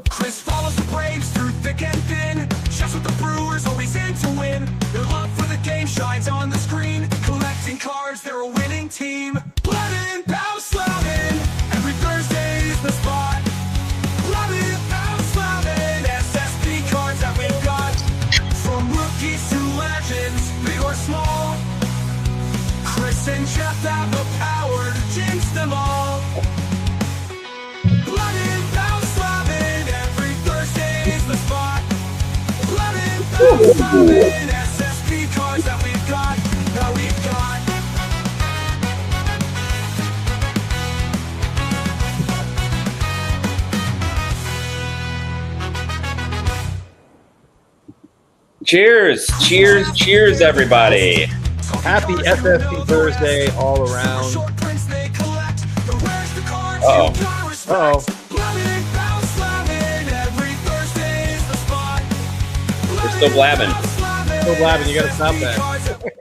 Chris follows the Braves through thick and thin. Chefs with the Brewers, always in to win. Their love for the game shines on the screen. Collecting cards, they're a winning team. Blabbin, pound slamming. Every Thursday is the spot. Blabbin, pound slamming. SSP cards that we've got. From rookies to legends, big or small. Chris and Jeff have the power to jinx them all. Blabbin, pound slamming. Every Thursday is the spot. Blabbin, pound slamming. SSP cards that we've got. That we've got. Cheers, cheers, cheers, everybody. Happy SSP Thursday all around. Uh-oh. We're still blabbing. Still blabbing. You got to stop that.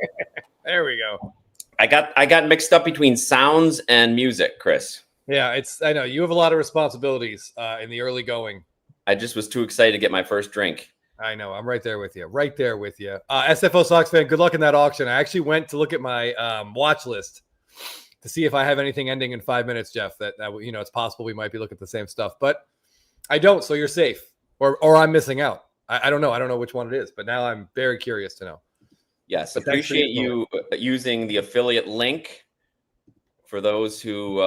There we go. I got mixed up between sounds and music, Chris. Yeah, I know you have a lot of responsibilities in the early going. I just was too excited to get my first drink. I know. I'm right there with you. Right there with you. SFO Sox fan, good luck in that auction. I actually went to look at my watch list to see if I have anything ending in 5 minutes, Jeff, that it's possible we might be looking at the same stuff. But I don't, so you're safe. Or I'm missing out. I don't know. I don't know which one it is, but now I'm very curious to know. Yes, appreciate you using the affiliate link for those who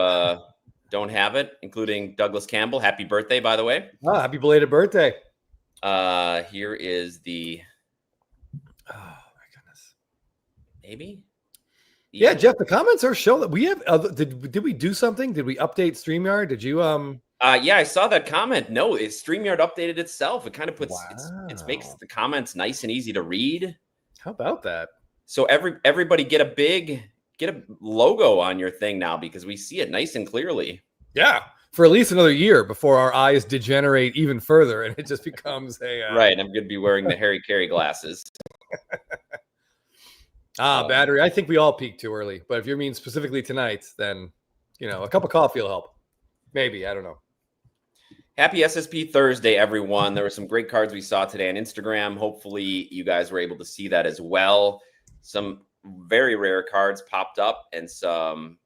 don't have it, including Douglas Campbell. Happy birthday, by the way. Oh, happy belated birthday. Here is the. Oh my goodness. Maybe. Yeah, Jeff. The comments are showing that we have. Did we do something? Did we update StreamYard? Did you Yeah, I saw that comment. No, StreamYard updated itself. It kind of puts it makes the comments nice and easy to read. How about that? So everybody get a logo on your thing now because we see it nice and clearly. Yeah. For at least another year before our eyes degenerate even further and it just becomes a right. I'm going to be wearing the Harry Carey glasses. Battery. I think we all peaked too early, but if you mean specifically tonight, then a cup of coffee will help. Maybe, I don't know. Happy SSP Thursday, everyone. There were some great cards we saw today on Instagram. Hopefully, you guys were able to see that as well. Some very rare cards popped up and some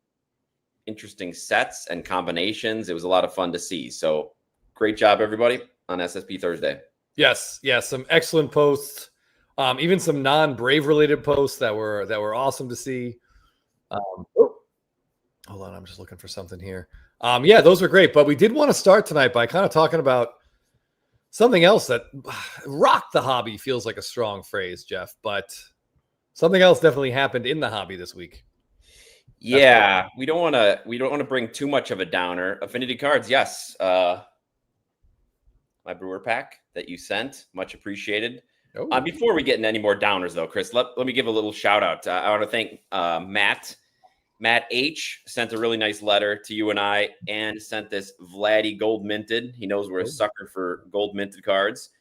interesting sets and combinations. It was a lot of fun to see. So great job, everybody, on SSP Thursday. Yes. Some excellent posts. Even some non-Brave related posts that were awesome to see. Hold on, I'm just looking for something here. Yeah, those were great. But we did want to start tonight by kind of talking about something else that rocked the hobby. Feels like a strong phrase, Jeff, but something else definitely happened in the hobby this week. Yeah, we don't want to bring too much of a downer. Affinity cards, yes. My brewer pack that you sent, much appreciated. Before we get into any more downers, though, Chris, let me give a little shout out. I want to thank Matt. Matt H sent a really nice letter to you and I, and sent this Vladdy gold minted. He knows we're a sucker for gold minted cards,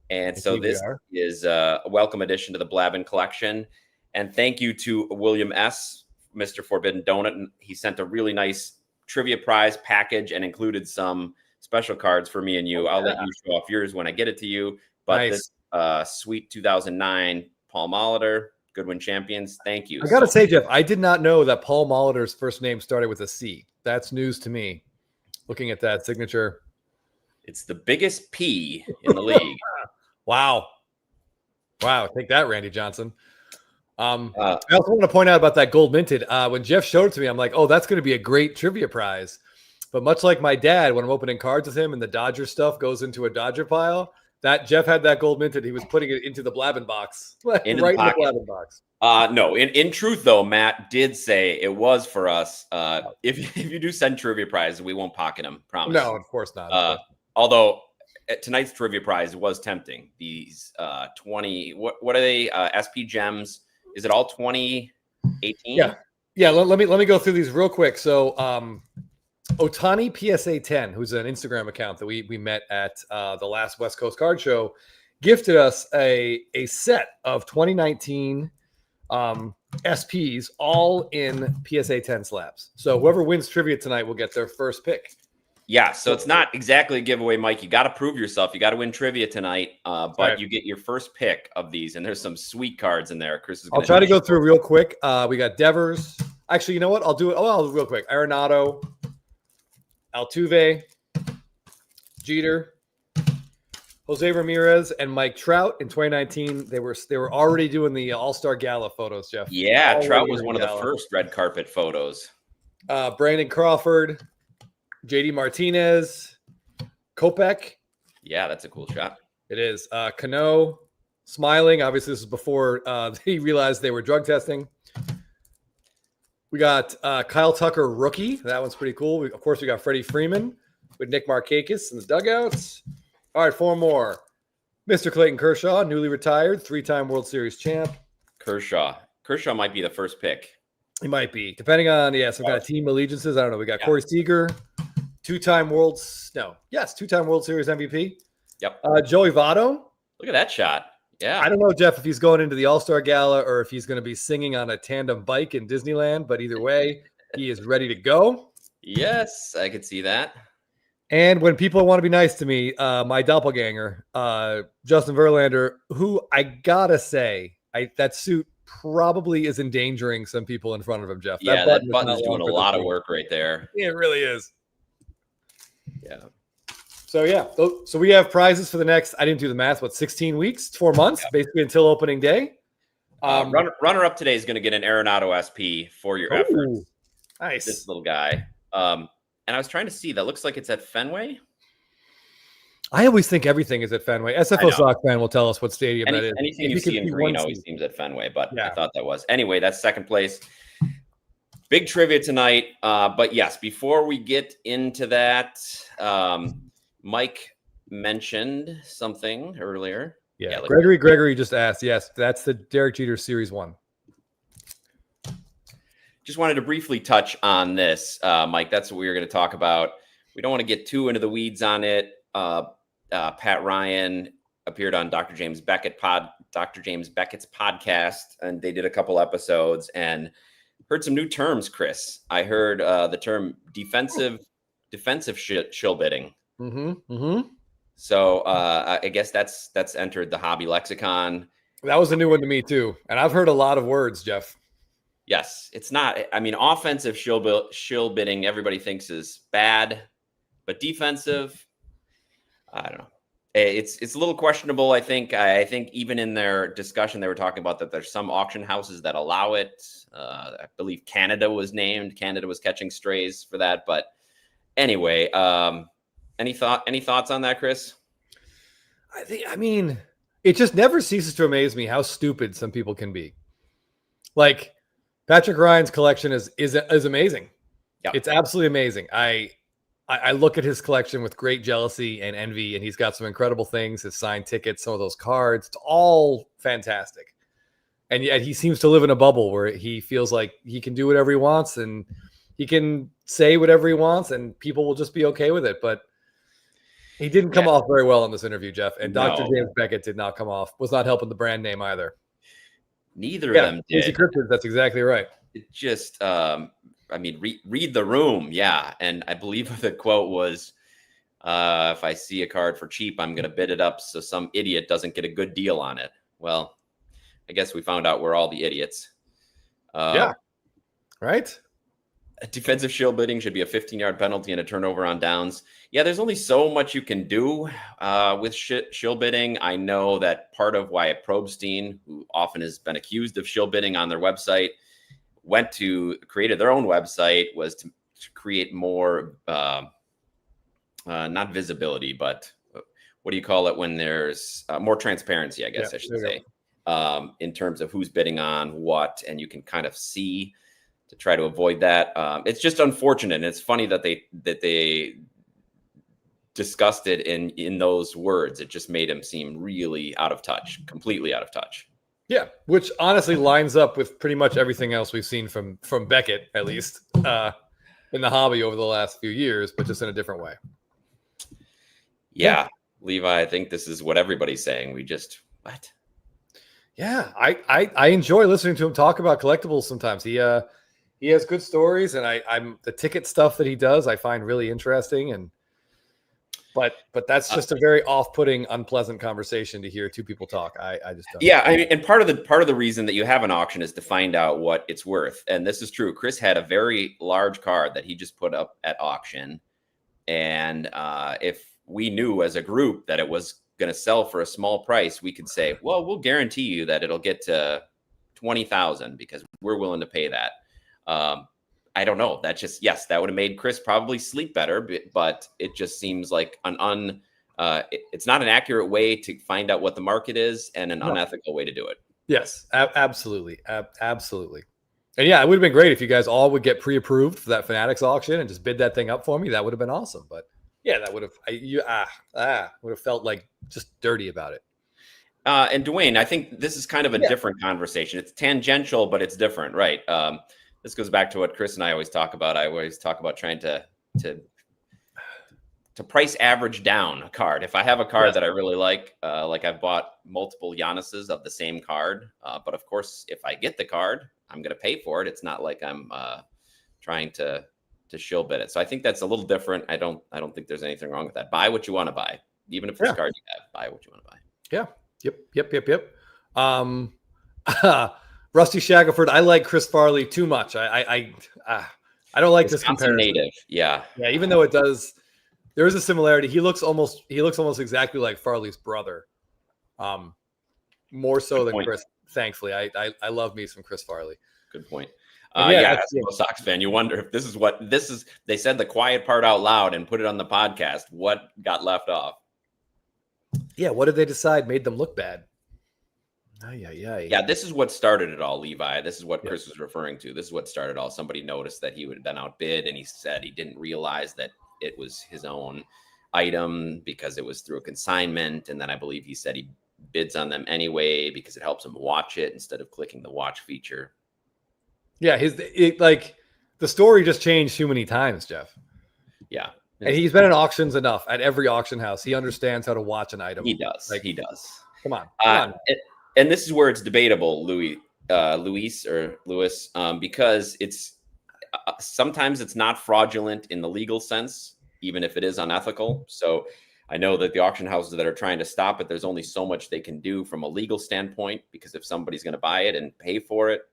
and so this is a welcome addition to the Blabbin collection. And thank you to William S., Mr. Forbidden Donut. He sent a really nice trivia prize package and included some special cards for me and you. I'll let you show off yours when I get it to you. But this sweet 2009 Paul Molitor, Goodwin Champions. Thank you. I got to say, Jeff, I did not know that Paul Molitor's first name started with a C. That's news to me. Looking at that signature. It's the biggest P in the league. Wow. Take that, Randy Johnson. I also want to point out about that gold minted. When Jeff showed it to me, I'm like, oh, that's going to be a great trivia prize. But much like my dad, when I'm opening cards with him and the Dodger stuff goes into a Dodger pile, that Jeff had that gold minted. He was putting it into the Blabbin box. In the Blabbin box. No, in truth, though, Matt did say it was for us. If you do send trivia prizes, we won't pocket them. Promise. No, of course not. Although tonight's trivia prize was tempting. These 20, what are they? SP Gems. Is it all 2018? Yeah. Let me go through these real quick. So, Otani PSA 10, who's an Instagram account that we met at the last West Coast Card Show, gifted us a set of 2019 SPs, all in PSA 10 slabs. So whoever wins trivia tonight will get their first pick Yeah, so it's not exactly a giveaway, Mike. You got to prove yourself. You got to win trivia tonight, but right. You get your first pick of these, and there's some sweet cards in there. Chris is. I'll try to go through real quick. We got Devers. Actually, you know what? I'll do it. Oh, I'll do it real quick. Arenado, Altuve, Jeter, Jose Ramirez, and Mike Trout in 2019. They were already doing the All-Star Gala photos, Jeff. Yeah, Trout was one of the first red carpet photos. Brandon Crawford, JD Martinez, Kopech. Yeah, that's a cool shot. It is. Cano, smiling. Obviously, this is before he realized they were drug testing. We got Kyle Tucker, rookie. That one's pretty cool. Of course, we got Freddie Freeman with Nick Markakis in the dugouts. All right, 4 more. Mr. Clayton Kershaw, newly retired, 3-time World Series champ. Kershaw might be the first pick. He might be, depending on some kind of team allegiances. I don't know. We got Corey Seager, 2-time World Series MVP. Yep. Joey Votto. Look at that shot. Yeah. I don't know, Jeff, if he's going into the All-Star Gala or if he's going to be singing on a tandem bike in Disneyland, but either way, he is ready to go. Yes, I could see that. And when people want to be nice to me, my doppelganger, Justin Verlander, who I gotta say, that suit probably is endangering some people in front of him, Jeff. Yeah, that button's doing a lot of work right there. It really is. Yeah. So, yeah. So we have prizes for the next, I didn't do the math, 16 weeks, 4 months, basically until opening day. Runner-up today is going to get an Arenado SP for your efforts. Nice. This little guy. And I was trying to see. That looks like it's at Fenway. I always think everything is at Fenway. SFO Sox fan will tell us what stadium that is. Anything you see in green always seems at Fenway, but I thought that was. Anyway, that's second place. Big trivia tonight. But yes, before we get into that, Mike mentioned something earlier. Yeah, Gregory just asked. Yes, that's the Derek Jeter Series 1. Just wanted to briefly touch on this, Mike. That's what we were going to talk about. We don't want to get too into the weeds on it. Pat Ryan appeared on Dr. James Beckett's podcast, and they did a couple episodes and heard some new terms, Chris. I heard the term defensive shill bidding. So I guess that's entered the hobby lexicon. That was a new one to me too, and I've heard a lot of words, Jeff. Yes, it's not. I mean, offensive shill bidding, everybody thinks is bad, but defensive, I don't know. It's a little questionable. I think even in their discussion, they were talking about that there's some auction houses that allow it. I believe Canada was named. Canada was catching strays for that. But anyway, any thoughts on that, Chris? I mean, it just never ceases to amaze me how stupid some people can be. Like Patrick Ryan's collection is amazing. Yep. It's absolutely amazing. I look at his collection with great jealousy and envy, and he's got some incredible things, his signed tickets, some of those cards. It's all fantastic. And yet he seems to live in a bubble where he feels like he can do whatever he wants and he can say whatever he wants and people will just be okay with it. But he didn't come off very well in this interview, Jeff. And Dr. James Beckett did not come off, was not helping the brand name either. Neither of them did. Cryptids, that's exactly right. It just, read the room. Yeah. And I believe the quote was, if I see a card for cheap, I'm going to bid it up so some idiot doesn't get a good deal on it. Well, I guess we found out we're all the idiots. Right. Defensive shill bidding should be a 15-yard penalty and a turnover on downs. Yeah, there's only so much you can do with shill bidding. I know that part of why Probstein, who often has been accused of shill bidding on their website, created their own website was to create more, not visibility, but what do you call it when there's more transparency, I guess I should say, in terms of who's bidding on what, and you can kind of see to try to avoid that. It's just unfortunate. And it's funny that they discussed it in those words. It just made him seem really out of touch, completely out of touch. Yeah, which honestly lines up with pretty much everything else we've seen from Beckett, at least in the hobby over the last few years, but just in a different way. Yeah, Levi, I think this is what everybody's saying. What? Yeah, I enjoy listening to him talk about collectibles sometimes. he has good stories, and I'm the ticket stuff that he does I find really interesting, but that's just a very off-putting, unpleasant conversation to hear two people talk. I just don't. Yeah, I mean, and part of the reason that you have an auction is to find out what it's worth, and this is true. Chris had a very large card that he just put up at auction, and if we knew as a group that it was going to sell for a small price, we could say, well, we'll guarantee you that it'll get to 20,000 because we're willing to pay that. I don't know. That just, yes, that would have made Chris probably sleep better, but it just seems like it's not an accurate way to find out what the market is and an unethical way to do it. Yes, absolutely. Absolutely. And yeah, it would have been great if you guys all would get pre-approved for that Fanatics auction and just bid that thing up for me. That would have been awesome. But yeah, that would have felt like just dirty about it. And Dwayne, I think this is kind of a different conversation. It's tangential, but it's different, right? This goes back to what Chris and I always talk about. I always talk about trying to price average down a card. If I have a card that I really like I've bought multiple Giannis's of the same card. But of course, if I get the card, I'm going to pay for it. It's not like I'm trying to shill bid it. So I think that's a little different. I don't think there's anything wrong with that. Buy what you want to buy, even if it's a card you have. Buy what you want to buy. Yeah. Yep. Rusty Shackelford, I like Chris Farley too much. I don't like this comparison. Native, yeah. Even though there is a similarity. He looks almost exactly like Farley's brother, more so than Chris. Thankfully, I love me some Chris Farley. Good point. As a Sox fan, you wonder if this is. They said the quiet part out loud and put it on the podcast. What got left off? Yeah, what did they decide made them look bad? Yeah, this is what started it all, Levi. This is what Chris was referring to. This is what started it all. Somebody noticed that he would have been outbid, and he said he didn't realize that it was his own item because it was through a consignment. And then I believe he said he bids on them anyway because it helps him watch it instead of clicking the watch feature. Yeah, the story just changed too many times, Jeff. Yeah. And he's been at auctions enough, at every auction house. He understands how to watch an item. He does. He does. Come on. And this is where it's debatable, Louis, because it's sometimes it's not fraudulent in the legal sense, even if it is unethical. So I know that the auction houses that are trying to stop it, there's only so much they can do from a legal standpoint, because if somebody's going to buy it and pay for it.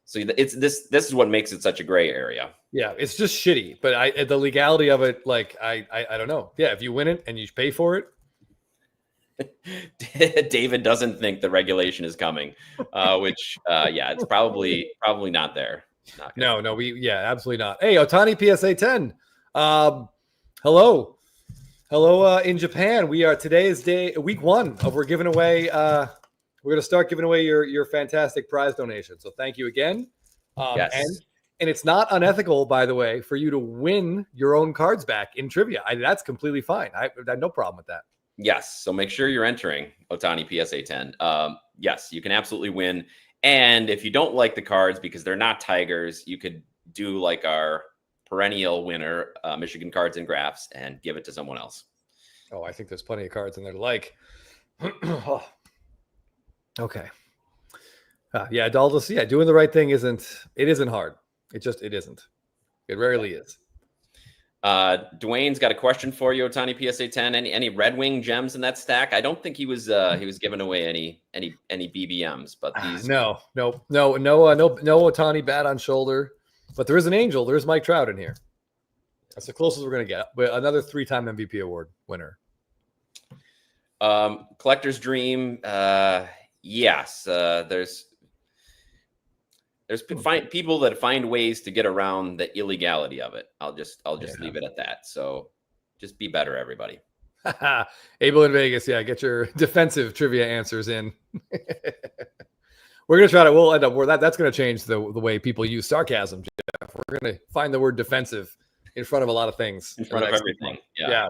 So it's this is what makes it such a gray area. Yeah, it's just shitty. But the legality of it, I don't know. Yeah, if you win it and you pay for it. David doesn't think the regulation is coming, which it's probably not there. No, absolutely not. Hey, Otani PSA 10. Hello in Japan. Today is week 1 of we're giving away. We're going to start giving away your fantastic prize donation. So thank you again. Yes. And it's not unethical, by the way, for you to win your own cards back in trivia. That's completely fine. I have no problem with that. Yes. So make sure you're entering Otani PSA 10. Yes, you can absolutely win. And if you don't like the cards because they're not Tigers, you could do like our perennial winner, Michigan Cards and Graphs, and give it to someone else. Oh, I think there's plenty of cards in there to like. Okay. Adultus, doing the right thing isn't hard. It isn't. It rarely is. Dwayne's got a question for you, Otani PSA 10. Any Red Wing gems in that stack? I don't think he was giving away any BBMs, but these no Otani bat on shoulder, but there is an angel. There's Mike Trout in here. That's the closest we're gonna get. But another 3-time MVP award winner. Collector's Dream. Yes. There's people that find ways to get around the illegality of it. I'll just leave it at that. So just be better, everybody. Abel in Vegas. Yeah. Get your defensive trivia answers in. We're going to try to, we'll end up where that's going to change the way people use sarcasm, Jeff. We're going to find the word defensive in front of a lot of things. In front of everything. Yeah.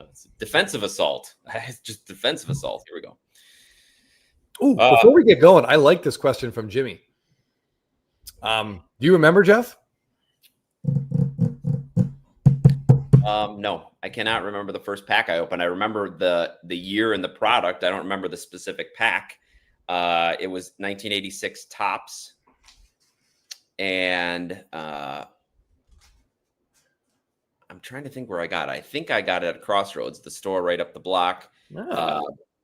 It's defensive assault. It's just defensive assault. Here we go. Ooh, before we get going, I like this question from Jimmy. Do you remember, Jeff? No, I cannot remember the first pack I opened. I remember the year and the product. I don't remember the specific pack. It was 1986 Topps. And I'm trying to think where I got it. I think I got it at Crossroads, the store right up the block.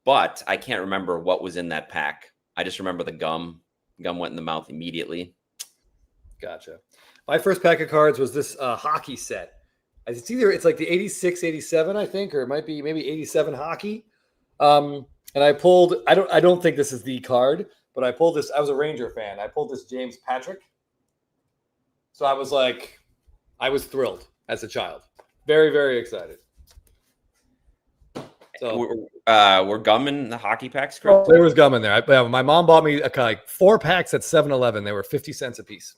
But I can't remember what was in that pack. I just remember the gum. Gum went in the mouth immediately. Gotcha. My first pack of cards was this hockey set. It's like the 86, 87, I think, or it might be maybe 87 hockey. And I pulled, I don't think this is the card, but I pulled this. I was a Ranger fan. I pulled this James Patrick. So I was thrilled as a child. Very, very excited. So we're gum in the hockey packs, Chris? There was gum in there. My mom bought me like 4 packs at 7-Eleven. They were 50 cents a piece.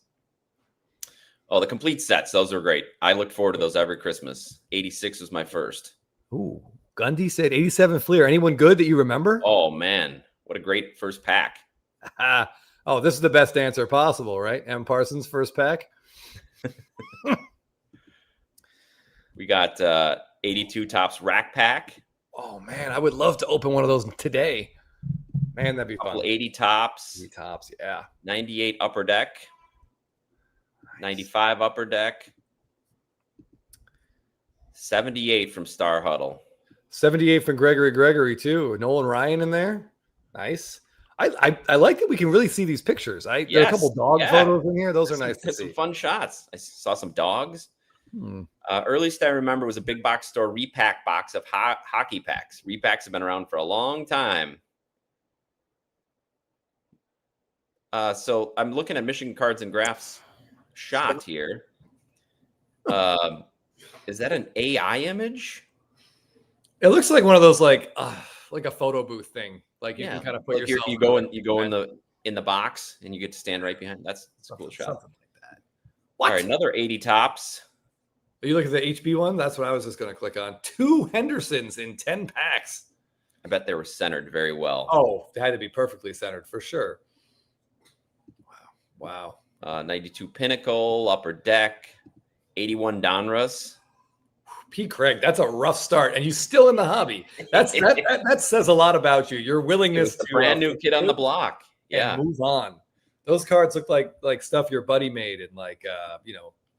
Oh, the complete sets. Those are great. I look forward to those every Christmas. 86 was my first. Ooh, Gundy said 87 Fleer. Anyone good that you remember? Oh, man. What a great first pack. Oh, this is the best answer possible, right? M. Parsons' first pack. We got 82 Topps rack pack. Oh, man. I would love to open one of those today. Man, that'd be fun. 80 Topps. 80 Topps, yeah. 98 Upper Deck. 95 Upper Deck. 78 from Star Huddle. 78 from Gregory too. Nolan Ryan in there. Nice. I like that we can really see these pictures. There are a couple dog photos in here. Those are nice to see. Some fun shots. I saw some dogs. Earliest I remember was a big box store repack box of hockey packs. Repacks have been around for a long time. So I'm looking at Michigan Cards and Graphs shot here. Is that an AI image? It looks like one of those like a photo booth thing. Like you can kind of put yourself. You go in the box and you get to stand right behind. That's a cool shot. Something like that. All right, another 80 Topps. Are you looking at the HB one? That's what I was just going to click on. 2 Hendersons in 10 packs. I bet they were centered very well. Oh, they had to be perfectly centered for sure. Wow. 92 Pinnacle, Upper Deck, 81 Donruss. Pete Craig, that's a rough start, and you still in the hobby. That says a lot about you. Your willingness to brand new kid on the block. Yeah, move on. Those cards look like stuff your buddy made in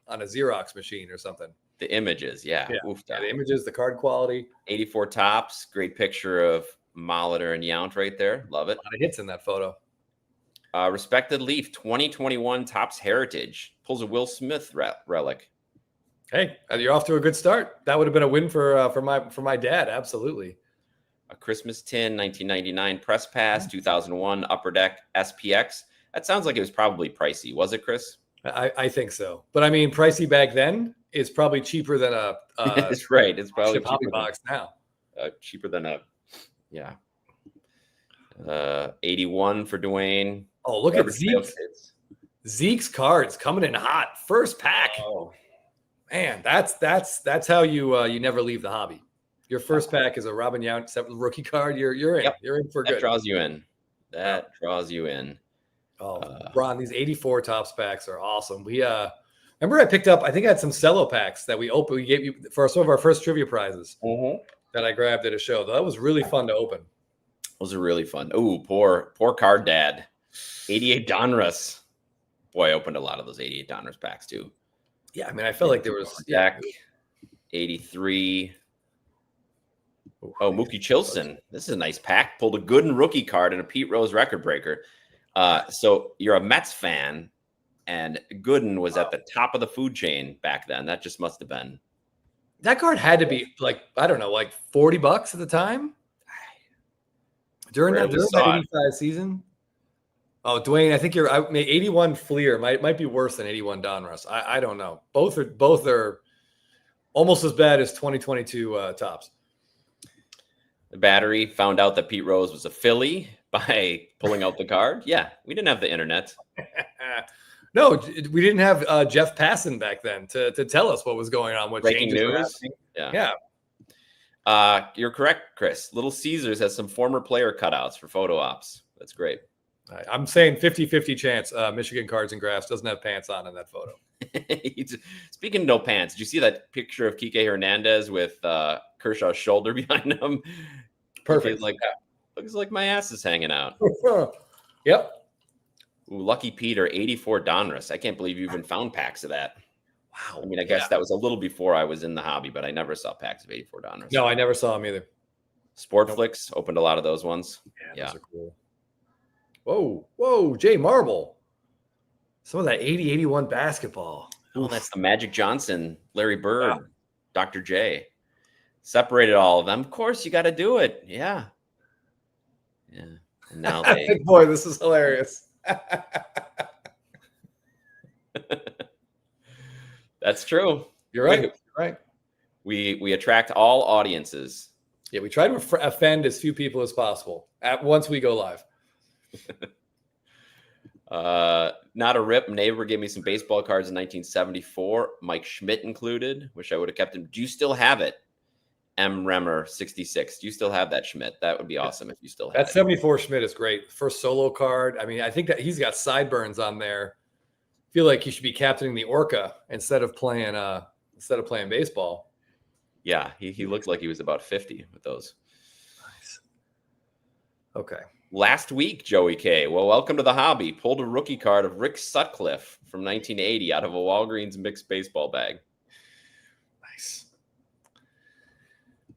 on a Xerox machine or something. The images, yeah. The images, the card quality. 84 Topps, great picture of Molitor and Yount right there. Love it. A lot of hits in that photo. Respected Leaf, 2021 Topps Heritage. Pulls a Will Smith relic. Hey, you're off to a good start. That would have been a win for my dad. Absolutely. A Christmas tin, 1999 Press Pass, 2001 Upper Deck SPX. That sounds like it was probably pricey. Was it, Chris? I think so. But I mean, pricey back then is probably cheaper than a That's right. It's probably cheaper box now. Cheaper than 81 for Dwayne. Oh, look at Zeke's cards coming in hot. First pack. Oh. Man, that's how you never leave the hobby. Your first pack is a Robin Yount rookie card. You're in. Yep. You're in for good. That draws you in. Oh, Ron, these 84 Topps packs are awesome. We remember I picked up. I think I had some cello packs that we opened. We gave you for some of our first trivia prizes that I grabbed at a show. That was really fun to open. Those are really fun. Oh, poor card dad. 88 Donruss. Boy, I opened a lot of those 88 Donruss packs too. Yeah, I mean, I felt like there was deck 83. Oh, Mookie Chilson. This is a nice pack. Pulled a Gooden rookie card and a Pete Rose record breaker. So you're a Mets fan, and Gooden was at the top of the food chain back then. That just must have been. That card had to be like $40 at the time during that 85 season. Oh, Dwayne, I think 81 Fleer might be worse than 81 Donruss. I don't know. Both are almost as bad as 2022 Topps. The battery found out that Pete Rose was a Philly by pulling out the card. Yeah, we didn't have the internet. No, we didn't have Jeff Passan back then to tell us what was going on. What breaking news? Yeah. You're correct, Chris. Little Caesars has some former player cutouts for photo ops. That's great. I'm saying 50-50 chance Michigan Cards and Graphs doesn't have pants on in that photo. Speaking of no pants, did you see that picture of Kike Hernandez with Kershaw's shoulder behind him? Perfect. Looks like my ass is hanging out. Yep. Ooh, Lucky Peter, 84 Donruss. I can't believe you even found packs of that. Wow. I mean, I guess that was a little before I was in the hobby, but I never saw packs of 84 Donruss. No, I never saw them either. Sportflix opened a lot of those ones. Yeah. Those are cool. Whoa, Jay Marble. Some of that 80-81 basketball. Oh, that's the Magic Johnson, Larry Bird, Dr. J. Separated all of them. Of course, you got to do it. Yeah. Yeah. And now they. Boy, this is hilarious. That's true. You're right. You're right. We attract all audiences. Yeah, we try to offend as few people as possible once we go live. Not a rip. Neighbor gave me some baseball cards in 1974. Mike Schmidt included. Wish I would have kept him. Do you still have it? M. Remmer 66. Do you still have that Schmidt? That would be awesome if you still have that it. 74 Schmidt is great. First solo card. I mean, I think that he's got sideburns on there. I feel like he should be captaining the Orca instead of playing baseball. Yeah, he looked like he was about 50 with those. Nice. Okay. Last week, Joey K. Well, welcome to the hobby. Pulled a rookie card of Rick Sutcliffe from 1980 out of a Walgreens mixed baseball bag. Nice.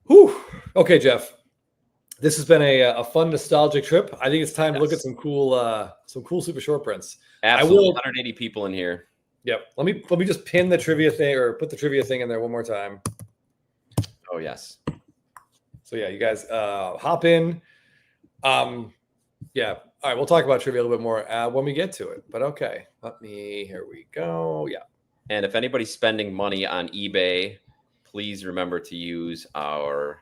Whew. Okay, Jeff. This has been a fun nostalgic trip. I think it's time to look at some cool super short prints. Absolutely. 180 people in here. Yep. Let me just pin the trivia thing or put the trivia thing in there one more time. Oh yes. So yeah, you guys hop in. Yeah. All right. We'll talk about trivia a little bit more when we get to it. But okay, here we go. Yeah. And if anybody's spending money on eBay, please remember to use our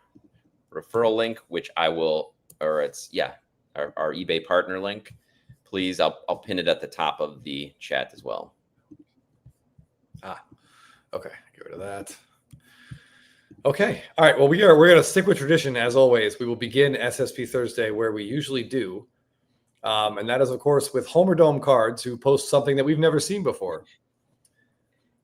referral link, which I will, our eBay partner link. Please, I'll pin it at the top of the chat as well. Okay. Get rid of that. Okay. All right. Well, we're going to stick with tradition as always. We will begin SSP Thursday where we usually do. And that is, of course, with Homer Dome Cards, who post something that we've never seen before.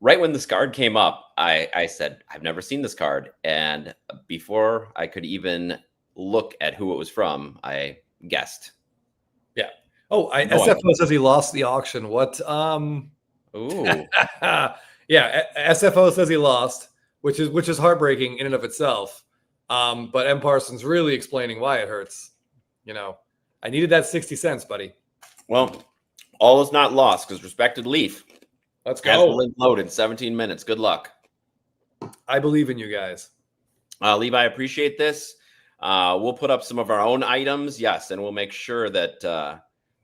Right when this card came up, I said, I've never seen this card. And before I could even look at who it was from, I guessed. Yeah. Oh, SFO says he lost the auction. What? Ooh. Yeah. SFO says he lost, which is heartbreaking in and of itself. But M. Parsons really explaining why it hurts. You know, I needed that 60 cents, buddy. Well, all is not lost because Respected Leaf. Let's Has go. the link loaded in 17 minutes. Good luck. I believe in you guys. Levi, I appreciate this. We'll put up some of our own items, yes, and we'll make sure that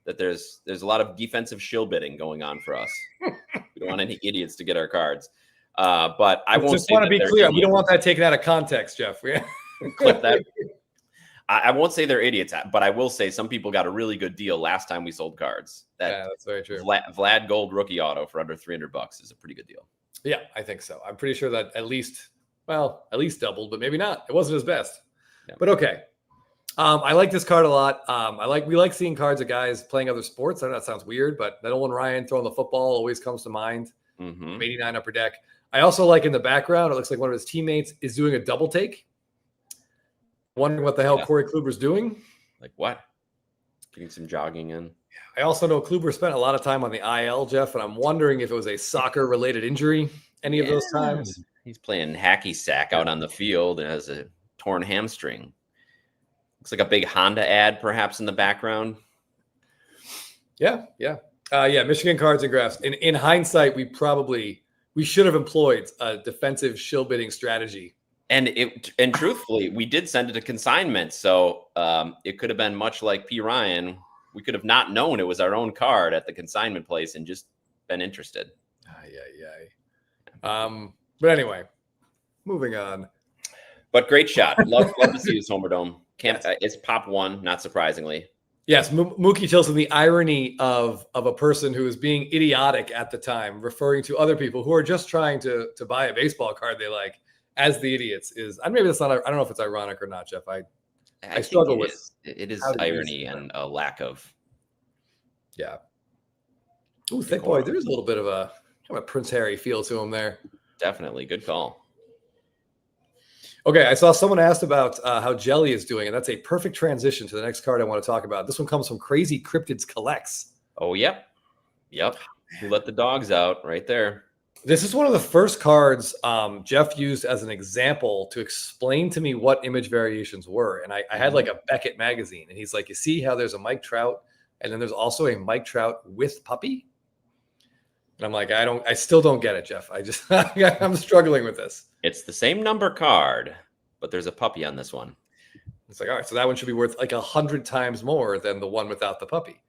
that there's a lot of defensive shill bidding going on for us. We don't want any idiots to get our cards. But I won't just want to be clear. We don't want that taken out of context, Jeff. Clip that. I won't say they're idiots, but I will say some people got a really good deal last time we sold cards. Yeah, that's very true. Vlad Gold rookie auto for under $300 is a pretty good deal. Yeah, I think so. I'm pretty sure that at least doubled, but maybe not. It wasn't his best. Yeah. But okay. I like this card a lot. We like seeing cards of guys playing other sports. I know that sounds weird, but that Olin Ryan throwing the football always comes to mind. Mm-hmm. 89 upper deck. I also like in the background, it looks like one of his teammates is doing a double take. Wondering what the hell Corey Kluber's doing. Like what? Getting some jogging in. I also know Kluber spent a lot of time on the IL, Jeff, and I'm wondering if it was a soccer-related injury any of those times. He's playing hacky sack out on the field and has a torn hamstring. Looks like a big Honda ad perhaps in the background. Yeah. Michigan cards and graphs. In hindsight, we should have employed a defensive shill bidding strategy. And truthfully, we did send it to consignment. So it could have been much like P. Ryan. We could have not known it was our own card at the consignment place and just been interested. But anyway, moving on. But great shot. Love to see this Homer Dome. It's pop one, not surprisingly. Yes, Mookie tells him the irony of a person who is being idiotic at the time, referring to other people who are just trying to buy a baseball card they like as the idiots is. Maybe that's not. I don't know if it's ironic or not, Jeff. I struggle with it is irony and a lack of. Yeah. Ooh, thick boy. There's a little bit of a kind of Prince Harry feel to him there. Definitely. Good call. Okay, I saw someone asked about how Jelly is doing, and that's a perfect transition to the next card I want to talk about. This one comes from Crazy Cryptids Collects. Oh, yep. Yep. Who let the dogs out right there. This is one of the first cards Jeff used as an example to explain to me what image variations were. And I had like a Beckett magazine, and he's like, you see how there's a Mike Trout, and then there's also a Mike Trout with puppy? And I'm like, I still don't get it, Jeff. I'm struggling with this. It's the same number card, but there's a puppy on this one. It's like, all right, so that one should be worth like 100 times more than the one without the puppy.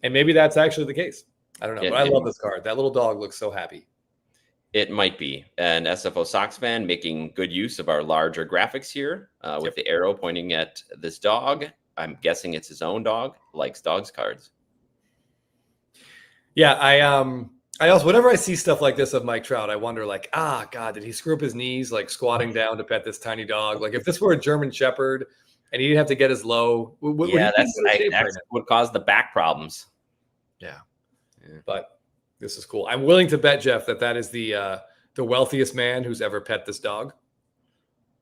And maybe that's actually the case. I don't know, but I love this card. That little dog looks so happy. It might be an SFO Sox fan making good use of our larger graphics here with the arrow pointing at this dog. I'm guessing it's his own dog. Likes dogs cards. Yeah, I also, whenever I see stuff like this of Mike Trout, I wonder like, God, did he screw up his knees like squatting down to pet this tiny dog? Like if this were a German Shepherd and he didn't have to get as low, that's what caused the back problems. Yeah. But this is cool. I'm willing to bet, Jeff, that is the wealthiest man who's ever pet this dog.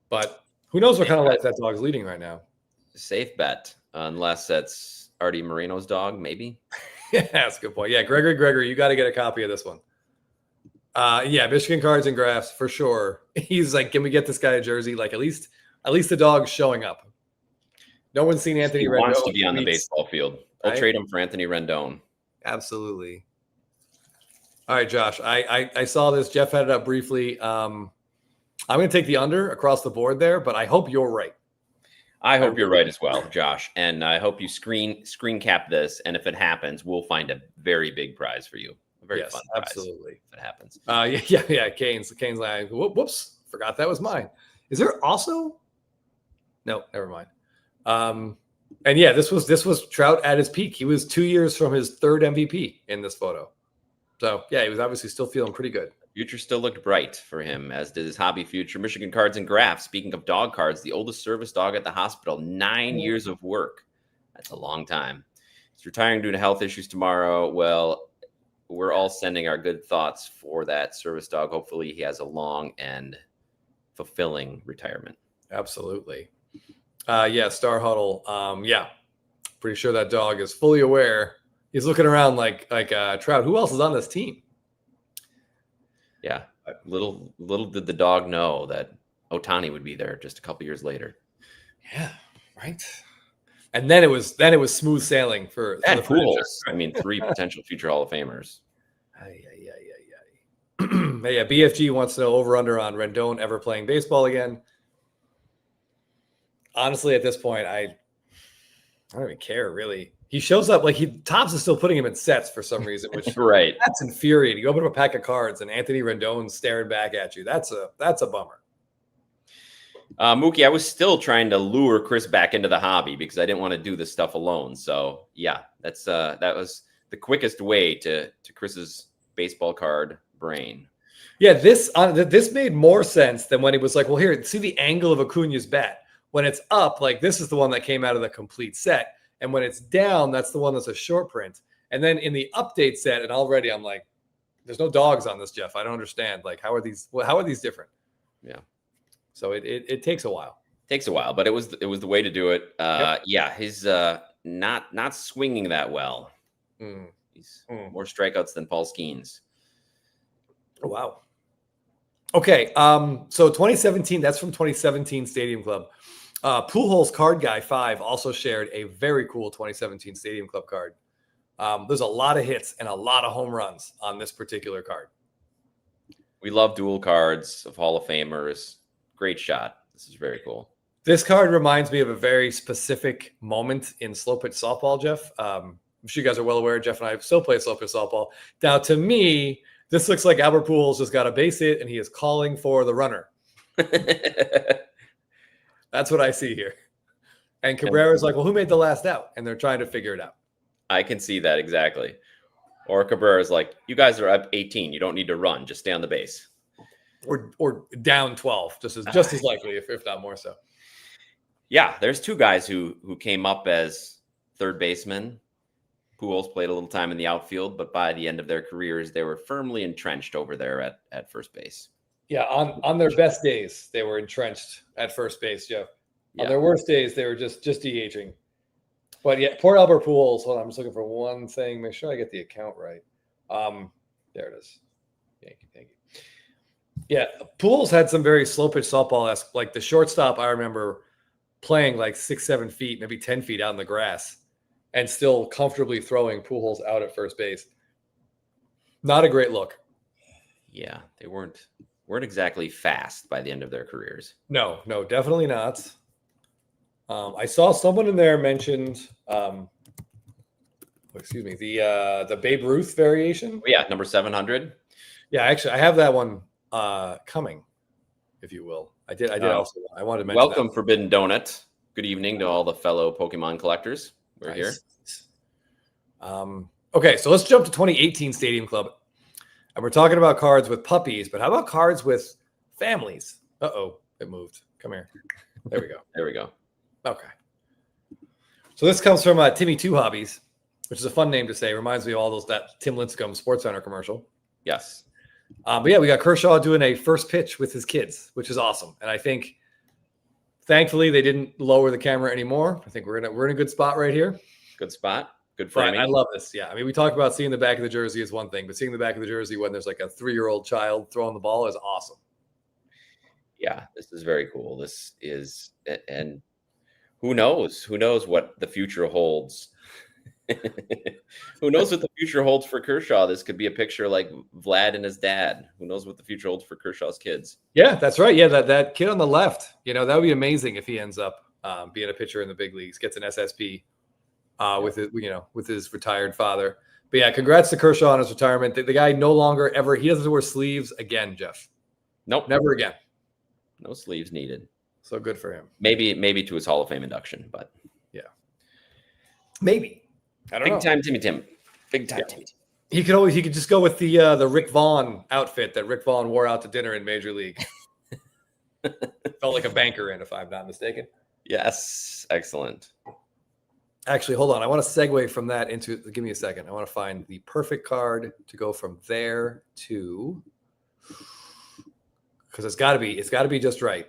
But who knows what kind of life that dog's leading right now? Safe bet, unless that's Artie Moreno's dog, maybe. Yeah, that's a good point. Yeah, Gregory, you got to get a copy of this one. Yeah, Michigan Cards and Graphs for sure. He's like, can we get this guy a jersey? Like at least the dog's showing up. No one's seen Anthony Rendon. He wants to be on the baseball field. I'll trade him for Anthony Rendon. Absolutely. All right, Josh. I saw this. Jeff had it up briefly. I'm going to take the under across the board there, but I hope you're right. I hope you're right as well, Josh. And I hope you screen cap this. And if it happens, we'll find a very big prize for you. A very fun prize. Absolutely. If it happens. Yeah. Canes line. Whoops. Forgot that was mine. Is there also? No, never mind. And yeah, this was Trout at his peak. He was 2 years from his third MVP in this photo. So yeah, he was obviously still feeling pretty good. Future still looked bright for him, as did his hobby future. Michigan Cards and Graphs. Speaking of dog cards, the oldest service dog at the hospital, 9 years of work. That's a long time. He's retiring due to health issues tomorrow. Well, we're all sending our good thoughts for that service dog. Hopefully he has a long and fulfilling retirement. Absolutely. Yeah, Star Huddle. Yeah, pretty sure that dog is fully aware. He's looking around like Trout. Who else is on this team? Yeah, little did the dog know that Otani would be there just a couple years later. Yeah, right. And then it was smooth sailing for the Pools. I mean, 3 potential future Hall of Famers. Yeah, BFG wants to know over/under on Rendon ever playing baseball again. Honestly, at this point, I don't even care really. He shows up like Topps is still putting him in sets for some reason, which right. That's infuriating. You open up a pack of cards and Anthony Rendon's staring back at you. That's a bummer. Mookie, I was still trying to lure Chris back into the hobby because I didn't want to do this stuff alone. So yeah, that was the quickest way to Chris's baseball card brain. Yeah, this made more sense than when he was like, well, here, see the angle of Acuna's bat. When it's up, like this is the one that came out of the complete set. And when it's down, that's the one that's a short print. And then in the update set, and already I'm like, there's no dogs on this, Jeff. I don't understand. Like, how are these different? Yeah. So it takes a while. Takes a while, but it was the way to do it. Yeah, he's not swinging that well. He's more strikeouts than Paul Skeens. Oh, wow. Okay. So 2017, that's from 2017 Stadium Club. Pujols Card Guy 5 also shared a very cool 2017 Stadium Club card. There's a lot of hits and a lot of home runs on this particular card. We love dual cards of Hall of Famers. Great shot. This is very cool. This card reminds me of a very specific moment in slow pitch softball, Jeff. I'm sure you guys are well aware, Jeff and I still play slow pitch softball. Now, to me, this looks like Albert Pujols just got a base hit and he is calling for the runner. That's what I see here. And Cabrera's like, well, who made the last out? And they're trying to figure it out. I can see that exactly. Or Cabrera's like, you guys are up 18. You don't need to run. Just stay on the base. Or down 12, just as likely, if not more so. Yeah, there's 2 guys who came up as third basemen. Pujols played a little time in the outfield, but by the end of their careers, they were firmly entrenched over there at first base. Yeah, on their best days, they were entrenched at first base, Jeff. Yeah. On their worst days, they were just DHing. But yeah, poor Albert Pujols. Hold on, I'm just looking for one thing. Make sure I get the account right. There it is. Thank you. Yeah, Pools had some very slow pitch softball-esque, like the shortstop. I remember playing like 6-7 feet, maybe 10 feet out in the grass, and still comfortably throwing Pujols out at first base. Not a great look. Yeah, they weren't exactly fast by the end of their careers. No, definitely not. I saw someone in there mentioned, the Babe Ruth variation. Oh, yeah, number 700. Yeah, actually, I have that one coming, if you will. I did also. I wanted to mention. Welcome, Forbidden Donut. Good evening to all the fellow Pokemon collectors. We're here. Okay, so let's jump to 2018 Stadium Club. And we're talking about cards with puppies, but how about cards with families? Uh-oh, it moved. Come here. There we go. There we go. Okay. So this comes from Timmy Two Hobbies, which is a fun name to say. Reminds me of all that Tim Lincecum Sports Center commercial. Yes. But yeah, we got Kershaw doing a first pitch with his kids, which is awesome. And I think, thankfully, they didn't lower the camera anymore. I think we're in a good spot right here. Good spot. Good framing. I love this. Yeah. I mean, we talked about seeing the back of the jersey is one thing, but seeing the back of the jersey when there's like a 3-year-old child throwing the ball is awesome. Yeah, this is very cool. This is, and who knows what the future holds. Who knows what the future holds for Kershaw? This could be a picture like Vlad and his dad. Who knows what the future holds for Kershaw's kids? Yeah, that's right. Yeah, that kid on the left, that would be amazing if he ends up being a pitcher in the big leagues, gets an SSP with his retired father. But yeah, congrats to Kershaw on his retirement. The guy no longer he doesn't wear sleeves again, Jeff. Nope. Never again. No sleeves needed. So good for him. Maybe to his Hall of Fame induction, but yeah. Maybe. I don't know. Big time Timmy Tim. Big time Timmy Tim. He could just go with the Rick Vaughn outfit that Rick Vaughn wore out to dinner in Major League. Felt like a banker in, if I'm not mistaken. Yes. Excellent. Actually, hold on. I want to segue from that into. Give me a second. I want to find the perfect card to go from there to, because it's got to be just right.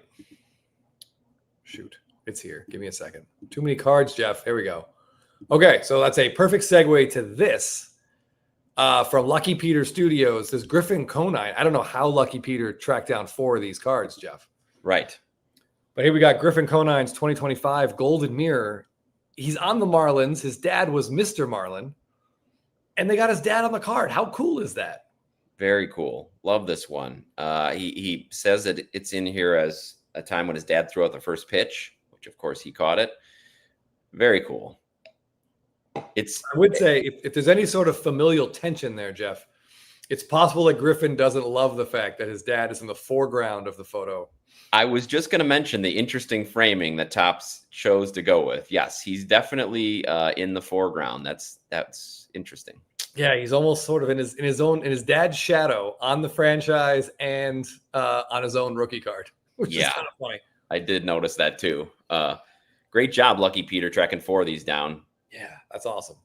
Shoot, it's here. Give me a second. Too many cards, Jeff. Here we go. Okay, so that's a perfect segue to this from Lucky Peter Studios. This Griffin Conine. I don't know how Lucky Peter tracked down 4 of these cards, Jeff. Right. But here we got Griffin Conine's 2025 Golden Mirror. He's on the Marlins. His dad was Mr. Marlin. And they got his dad on the card. How cool is that? Very cool. Love this one. He says that it's in here as a time when his dad threw out the first pitch, which of course he caught it. Very cool. I would say if there's any sort of familial tension there, Jeff, it's possible that Griffin doesn't love the fact that his dad is in the foreground of the photo. I was just going to mention the interesting framing that Topps chose to go with. Yes, he's definitely in the foreground. That's interesting. Yeah, he's almost sort of in his dad's shadow on the franchise and on his own rookie card, which is kind of funny. I did notice that too. Great job, Lucky Peter, tracking 4 of these down. Yeah, that's awesome.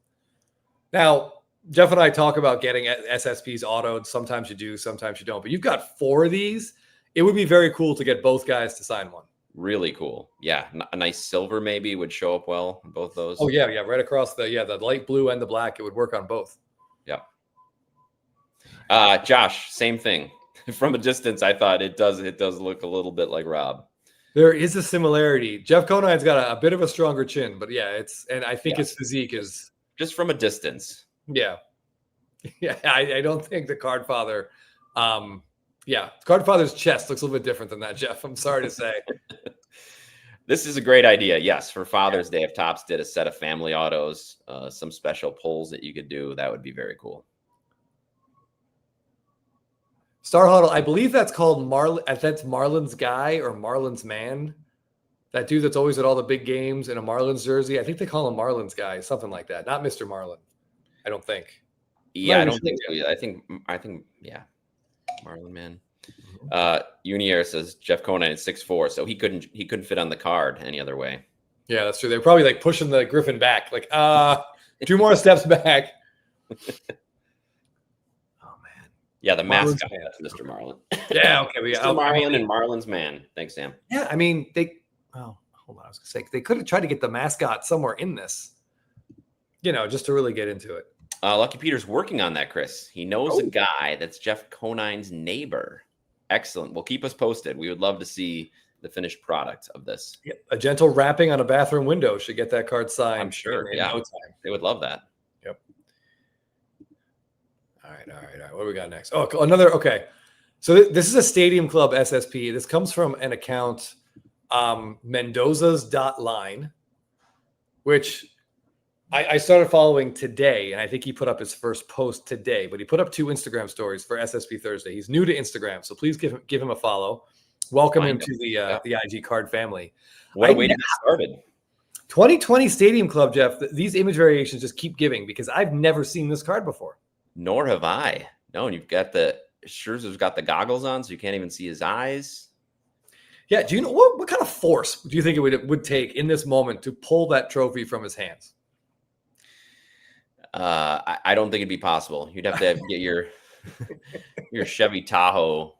Now, Jeff and I talk about getting SSPs autoed. Sometimes you do, sometimes you don't. But you've got 4 of these. It would be very cool to get both guys to sign one. Really cool. Yeah, a nice silver maybe would show up well in both those. Oh, yeah, right across the light blue and the black. It would work on both. Yeah. Josh, same thing. From a distance, I thought it does look a little bit like Rob. There is a similarity. Jeff Conine's got a bit of a stronger chin, but yeah, I think his physique is just from a distance. Yeah. Yeah. I don't think the card father, card father's chest looks a little bit different than that, Jeff. I'm sorry to say. This is a great idea. Yes. For Father's Day, if Topps did a set of family autos, some special pulls that you could do, that would be very cool. Star Huddle, I believe that's called that's Marlins guy or Marlins man. That dude that's always at all the big games in a Marlins jersey. I think they call him Marlins guy, something like that. Not Mr. Marlin. I don't think. Yeah, I don't think so. I think yeah. Marlin man. Unier says Jeff Conine is 6'4", so he couldn't fit on the card any other way. Yeah, that's true. They're probably like pushing the Griffin back, like 2 more steps back. Yeah, the mascot, Mr. Marlin. Yeah, okay. Mr. Marlin and Marlin's man. Thanks, Sam. Yeah, I mean, hold on. I was going to say, they could have tried to get the mascot somewhere in this, just to really get into it. Lucky Peter's working on that, Chris. He knows a guy that's Jeff Conine's neighbor. Excellent. Well, keep us posted. We would love to see the finished product of this. Yeah, a gentle wrapping on a bathroom window should get that card signed. I'm sure. In no time. They would love that. Yep. All right. What do we got next? Oh, another. Okay. So this is a Stadium Club SSP. This comes from an account, Mendoza's.line, which I started following today, and I think he put up his first post today, but he put up 2 Instagram stories for SSP Thursday. He's new to Instagram, so please give him a follow. Welcome him to the IG card family. What a way to get started. 2020 Stadium Club, Jeff. These image variations just keep giving because I've never seen this card before. Nor have I. No, and you've got Scherzer's got the goggles on, so you can't even see his eyes. Yeah, do you know what kind of force do you think it would take in this moment to pull that trophy from his hands? I don't think it'd be possible. You'd have to get your Chevy Tahoe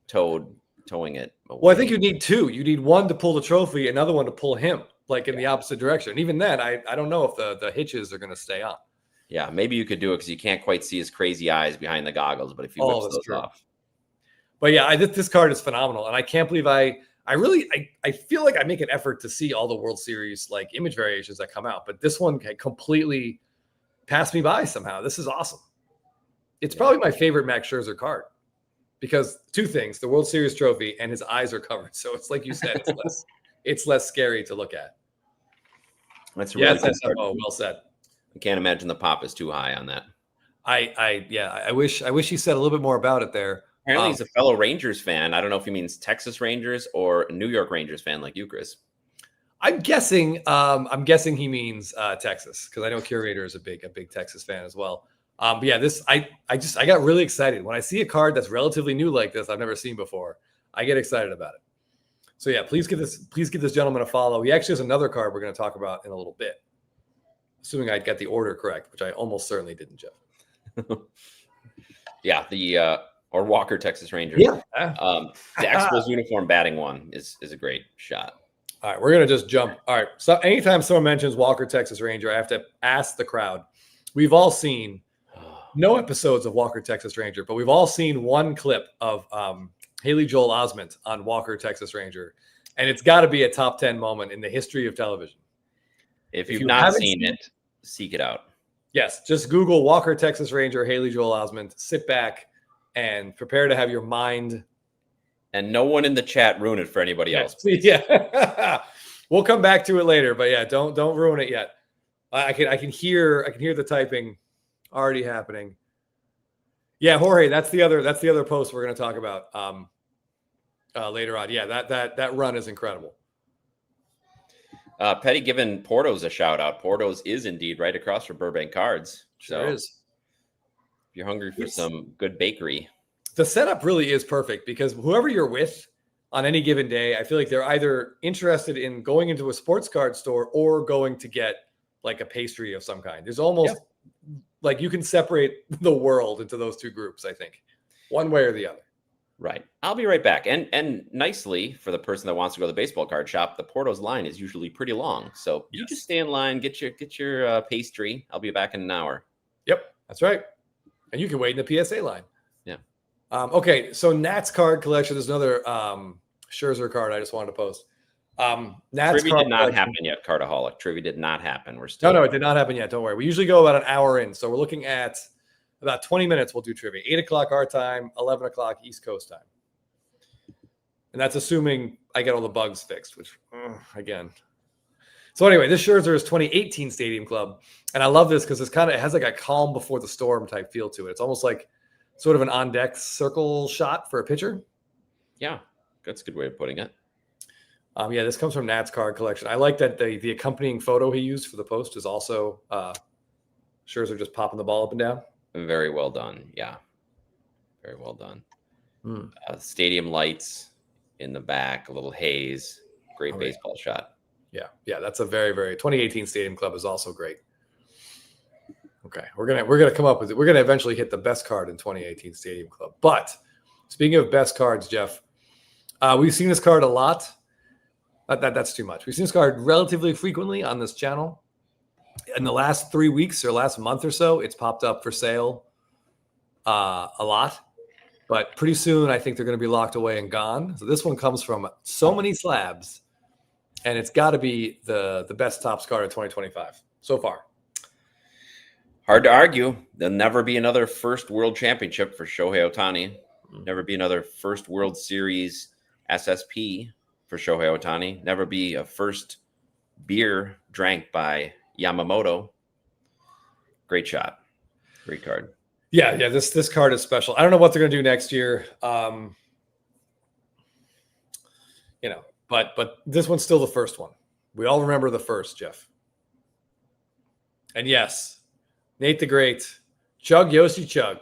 towing it away. Well, I think you need 2. You need one to pull the trophy, another one to pull him, like in the opposite direction. And even then, I don't know if the hitches are going to stay on. Yeah, maybe you could do it because you can't quite see his crazy eyes behind the goggles. But if you whip those off. But yeah, this card is phenomenal, and I can't believe I feel like I make an effort to see all the World Series like image variations that come out, but this one completely passed me by somehow. This is awesome. It's probably my favorite Max Scherzer card because 2 things: the World Series trophy and his eyes are covered. So it's like you said, it's less scary to look at. That's really well said. I can't imagine the pop is too high on that. I wish he said a little bit more about it there. Apparently he's a fellow Rangers fan. I don't know if he means Texas Rangers or New York Rangers fan like you, Chris. I'm guessing he means Texas because I know Curator is a big Texas fan as well. But yeah, I got really excited when I see a card that's relatively new like this I've never seen before. I get excited about it. So yeah, please give this gentleman a follow. He actually has another card we're going to talk about in a little bit, assuming I got the order correct, which I almost certainly didn't, Jeff. Yeah, or Walker Texas Rangers. Yeah, the Expos uniform batting one is a great shot. All right, we're gonna just jump. All right, so anytime someone mentions Walker Texas Ranger, I have to ask the crowd. We've all seen no episodes of Walker Texas Ranger, but we've all seen one clip of Haley Joel Osment on Walker Texas Ranger, and it's got to be a top 10 moment in the history of television. If you've not seen it, seek it out. Yes, just Google Walker Texas Ranger, Haley Joel Osment. Sit back and prepare to have your mind. And no one in the chat ruin it for anybody else. Yeah, we'll come back to it later, but yeah, don't ruin it yet. I can hear the typing already happening. Yeah, Jorge, that's the other post we're going to talk about later on. Yeah, that run is incredible. Petty giving Porto's a shout out. Porto's is indeed right across from Burbank Cards. Sure is. If you're hungry for some good bakery. The setup really is perfect because whoever you're with on any given day, I feel like they're either interested in going into a sports card store or going to get like a pastry of some kind. There's almost like you can separate the world into those 2 groups, I think, one way or the other. Right. I'll be right back. And nicely for the person that wants to go to the baseball card shop, the Porto's line is usually pretty long. So you just stay in line, get your pastry. I'll be back in an hour. Yep, that's right. And you can wait in the PSA line. Yeah. Okay, so Nat's card collection. There's another Scherzer card I just wanted to post. Nat's Trivia did not happen yet, Cardaholic. Trivia did not happen. We're still No, it did not happen yet. Don't worry. We usually go about an hour in. So we're looking at about 20 minutes. We'll do trivia. 8 o'clock our time, 11 o'clock East Coast time. And that's assuming I get all the bugs fixed, which, again. So anyway, this Scherzer is 2018 Stadium Club. And I love this because it has like a calm before the storm type feel to it. It's almost like sort of an on-deck circle shot for a pitcher. Yeah, that's a good way of putting it. Yeah, this comes from Nat's card collection. I like that the accompanying photo he used for the post is also Scherzer just popping the ball up and down. Very well done. Yeah, very well done. Stadium lights in the back, a little haze. Great baseball shot. Yeah, that's a very, very 2018 Stadium Club is also great. Okay, we're gonna come up with it. We're gonna eventually hit the best card in 2018 Stadium Club. But speaking of best cards, Jeff, we've seen this card a lot. That's too much. We've seen this card relatively frequently on this channel. in the last 3 weeks or last month or so, it's popped up for sale a lot. But pretty soon, I think they're going to be locked away and gone. So this one comes from so many slabs, and it's got to be the best Topps card of 2025 so far. Hard to argue. There'll never be another first World Championship for Shohei Otani. Never be another first World Series SSP for Shohei Otani. Never be a first beer drank by Yamamoto. Great shot. Great card. Yeah. This card is special. I don't know what they're going to do next year. But this one's still the first one. We all remember the first, Jeff. And yes, Nate the Great, Chug Yoshi Chug.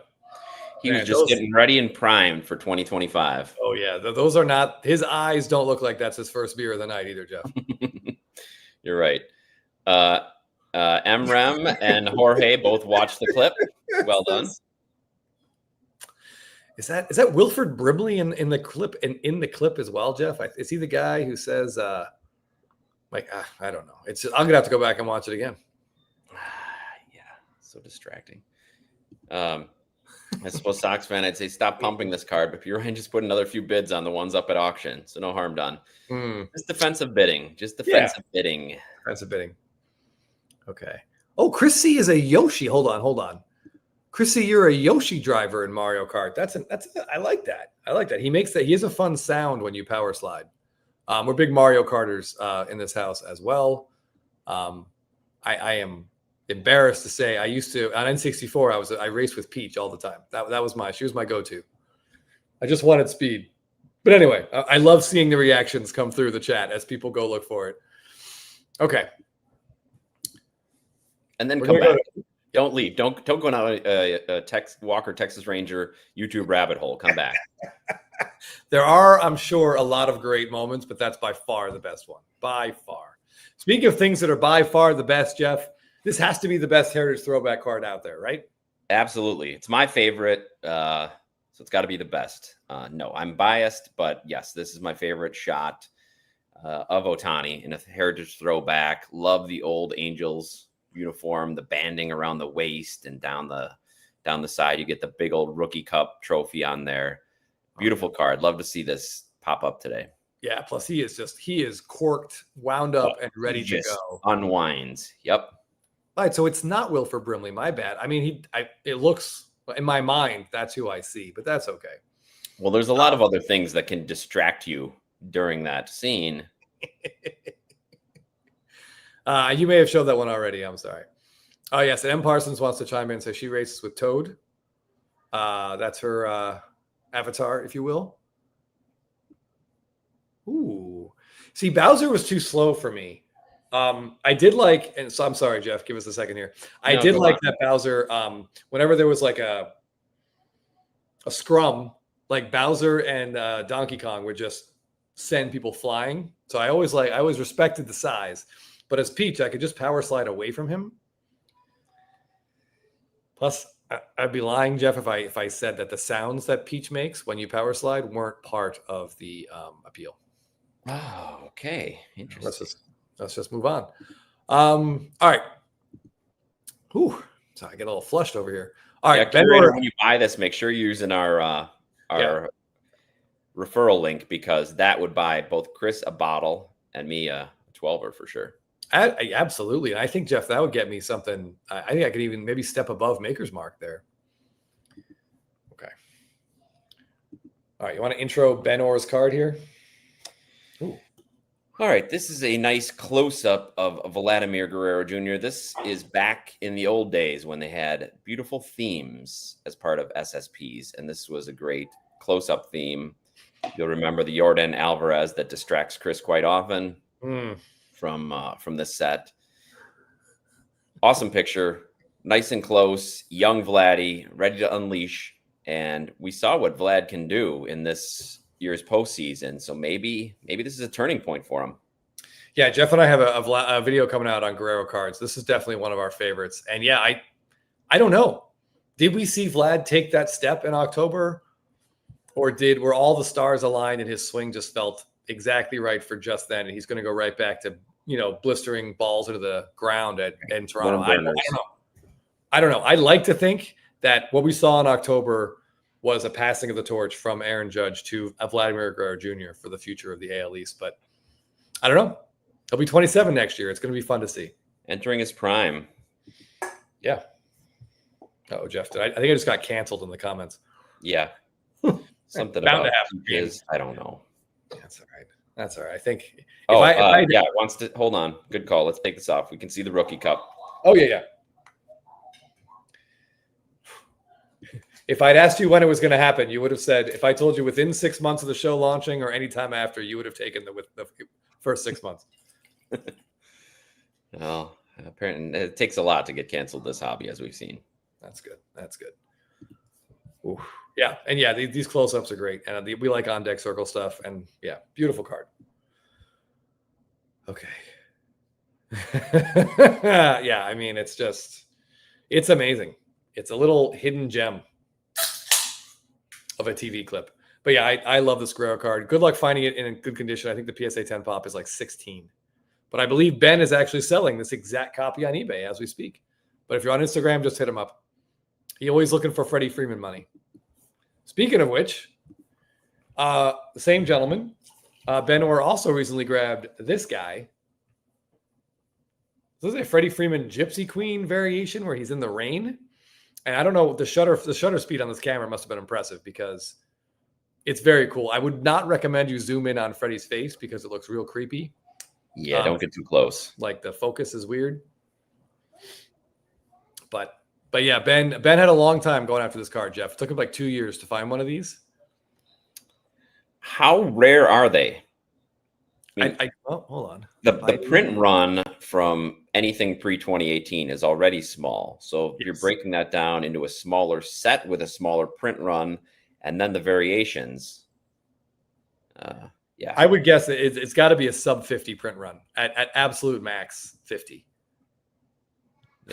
He was just getting ready and primed for 2025. Oh yeah, those are not. His eyes don't look like that's his first beer of the night either, Jeff. You're right. Emrem and Jorge both watched the clip. Well done. Is that Wilford Brimley in the clip and in the clip as well, Jeff? Is he the guy who says I don't know. I'm gonna have to go back and watch it again. Yeah, so distracting. I suppose Sox fan, I'd say stop pumping this card, but if you're just put another few bids on the ones up at auction, so no harm done. Just defensive bidding. Bidding. Defensive bidding. Okay. Oh, Chris C is a Yoshi. Hold on. Chris C, you're a Yoshi driver in Mario Kart. I like that. He has a fun sound when you power slide. We're big Mario Karters in this house as well. I am embarrassed to say I used to on N64. I raced with Peach all the time. She was my go-to. I just wanted speed. But anyway, I love seeing the reactions come through the chat as people go look for it. Okay. And then come back. Don't leave. Don't go down a Walker Texas Ranger YouTube rabbit hole. Come back. There are, I'm sure, a lot of great moments, but that's by far the best one. By far. Speaking of things that are by far the best, Jeff, this has to be the best Heritage throwback card out there, right? Absolutely. It's my favorite, so it's got to be the best. No, I'm biased, but yes, this is my favorite shot of Otani in a Heritage throwback. Love the old Angels uniform, the banding around the waist and down the side. You get the big old Rookie Cup trophy on there. Beautiful card. Love to see this pop up today. Yeah, plus he is corked, wound up, and ready to go. Unwinds. Yep. All right, so it's not Wilford Brimley. My bad. I mean, it looks in my mind that's who I see, but that's okay. Well, there's a lot of other things that can distract you during that scene. You may have showed that one already. I'm sorry. Oh yes, and M Parsons wants to chime in. So she races with Toad. That's her avatar, if you will. Ooh, see, Bowser was too slow for me. I did like, and so I'm sorry, Jeff, give us a second here. I did like that Bowser, whenever there was like a scrum, like Bowser and Donkey Kong would just send people flying. So I always respected the size, but as Peach, I could just power slide away from him. Plus, I'd be lying, Jeff, if I said that the sounds that Peach makes when you power slide weren't part of the appeal. Oh, okay. Interesting. Let's just move on. All right. Ooh, so I get a little flushed over here. All right, Curator, when you buy this, make sure you're using our referral link, because that would buy both Chris a bottle and me a 12er for sure. Absolutely. And I think, Jeff, that would get me something. I think I could even maybe step above Maker's Mark there. Okay. All right. You want to intro Ben Orr's card here? Ooh. All right. This is a nice close-up of Vladimir Guerrero Jr. This is back in the old days when they had beautiful themes as part of SSPs. And this was a great close-up theme. You'll remember the Jordan Alvarez that distracts Chris quite often. From this set. Awesome picture, nice and close, young Vladdy, ready to unleash, and we saw what Vlad can do in this year's postseason. So maybe this is a turning point for him. Yeah, Jeff and I have a video coming out on Guerrero cards. This is definitely one of our favorites. And yeah, I don't know. Did we see Vlad take that step in October, or were all the stars aligned and his swing just felt exactly right for just then, and he's going to go right back to blistering balls into the ground in Toronto. I don't know. I like to think that what we saw in October was a passing of the torch from Aaron Judge to Vladimir Guerrero Jr. for the future of the AL East. But I don't know. He'll be 27 next year. It's going to be fun to see. Entering his prime. Yeah. Oh, Jeff, I think I just got canceled in the comments. Yeah. Something Bound about to happen. is, I don't know. That's all right. That's all right. I think. It wants to hold on. Good call. Let's take this off. We can see the rookie cup. Oh, yeah. If I'd asked you when it was going to happen, you would have said, if I told you within 6 months of the show launching or any time after, you would have taken the first 6 months. Well, apparently it takes a lot to get canceled, this hobby, as we've seen. That's good. Ooh. Yeah. And yeah, these close-ups are great. And we like on-deck circle stuff. And yeah, beautiful card. Okay. Yeah, I mean, it's amazing. It's a little hidden gem of a TV clip. But yeah, I love this Guerrero card. Good luck finding it in good condition. I think the PSA 10 pop is like 16. But I believe Ben is actually selling this exact copy on eBay as we speak. But if you're on Instagram, just hit him up. He's always looking for Freddie Freeman money. Speaking of which, the same gentleman, Ben Orr, also recently grabbed this guy. This is a Freddie Freeman Gypsy Queen variation where he's in the rain. And I don't know, the shutter speed on this camera must have been impressive because it's very cool. I would not recommend you zoom in on Freddie's face because it looks real creepy. Yeah, don't get too close. Like the focus is weird. But yeah, Ben had a long time going after this card, Jeff. It took him like 2 years to find one of these. How rare are they? Hold on. The print run from anything pre-2018 is already small. So if you're breaking that down into a smaller set with a smaller print run and then the variations. Yeah. I would guess it's got to be a sub 50 print run at absolute max 50.